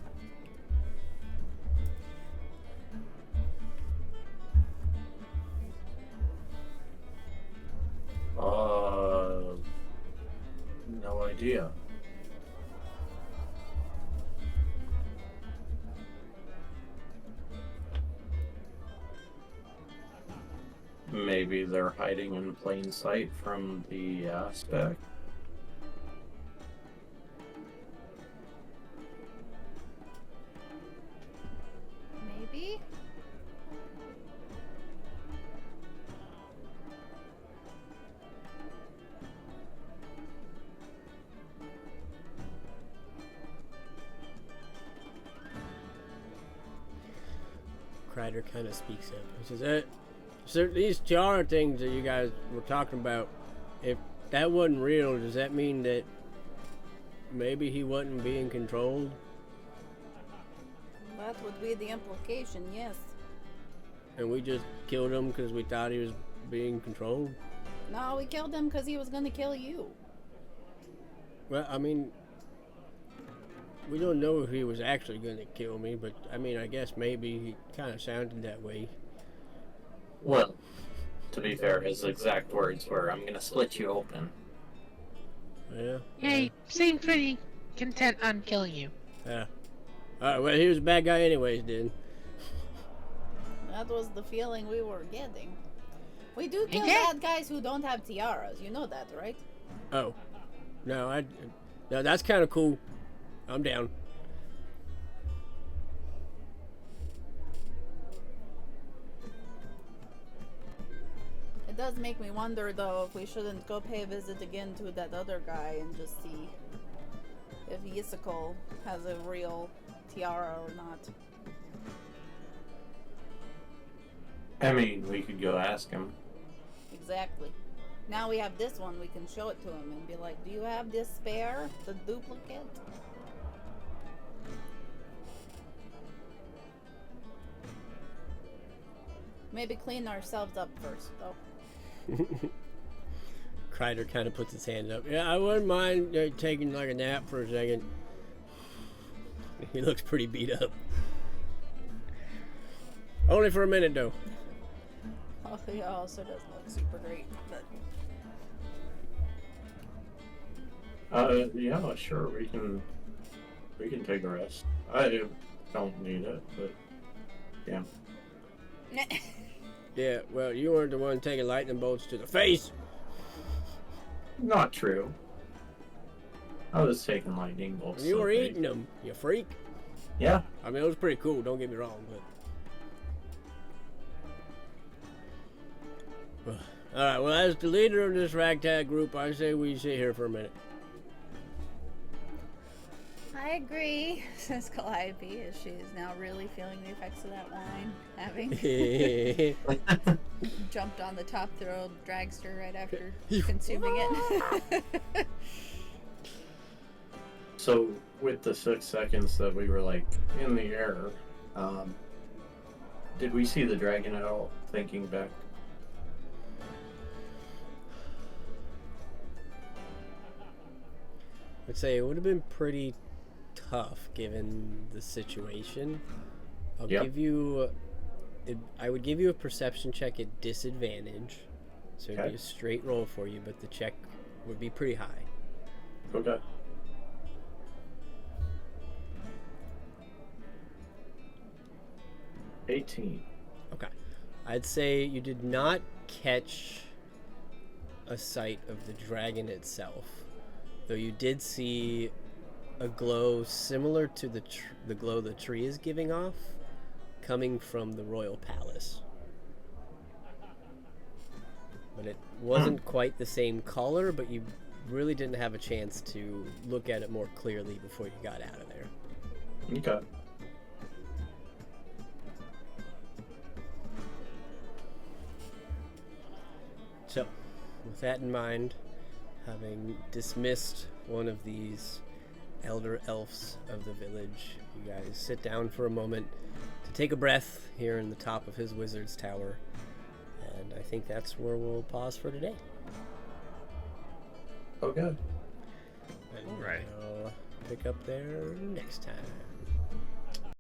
idea. Maybe they're hiding in plain sight from the aspect. Maybe? Kreider kind of speaks up. He says, so these Tiara things that you guys were talking about, if that wasn't real, does that mean that maybe he wasn't being controlled? That would be the implication, yes. And we just killed him because we thought he was being controlled? No, we killed him because he was gonna kill you. Well, I mean, we don't know if he was actually going to kill me, but I mean, I guess maybe he kind of sounded that way. Well, to be fair, his exact words were, "I'm gonna split you open." Yeah. Yeah, he seemed pretty content on killing you. Yeah. Alright, well, he was a bad guy anyways, then. That was the feeling we were getting. We do kill Okay. bad guys who don't have tiaras. You know that, right? Oh. No, no, that's kind of cool. I'm down. It does make me wonder, though, if we shouldn't go pay a visit again to that other guy and just see if Yisakol has a real tiara or not. I mean, we could go ask him. Exactly. Now we have this one, we can show it to him and be like, do you have this spare? The duplicate? Maybe clean ourselves up first, though. Kreider kind of puts his hands up. Yeah, I wouldn't mind taking like a nap for a second. He looks pretty beat up. Only for a minute, though. Oh, he also doesn't look super great, but... Yeah, sure, we can take a rest. I don't need it, but yeah. Yeah, well, you weren't the one taking lightning bolts to the face. Not true. I was taking lightning bolts. You to were the face. eating them, you freak. Yeah. I mean, it was pretty cool, don't get me wrong, but... Alright, well, as the leader of this ragtag group, I say we sit here for a minute. I agree, says Calliope, as she is now really feeling the effects of that wine, having jumped on the top throw dragster right after consuming it. So, with the 6 seconds that we were like in the air, did we see the dragon at all? Thinking back. I'd say it would have been pretty tough given the situation. I'll Yep. give you... I would give you a perception check at disadvantage. So it'd Okay. be a straight roll for you, but the check would be pretty high. Okay. $18. Okay. I'd say you did not catch a sight of the dragon itself, though you did see a glow similar to the glow the tree is giving off, coming from the royal palace. But it wasn't quite the same color, but you really didn't have a chance to look at it more clearly before you got out of there. Okay. So, with that in mind, having dismissed one of these elder elves of the village, you guys sit down for a moment to take a breath here in the top of his wizard's tower. And I think that's where we'll pause for today. Okay. And Alright. we'll pick up there next time.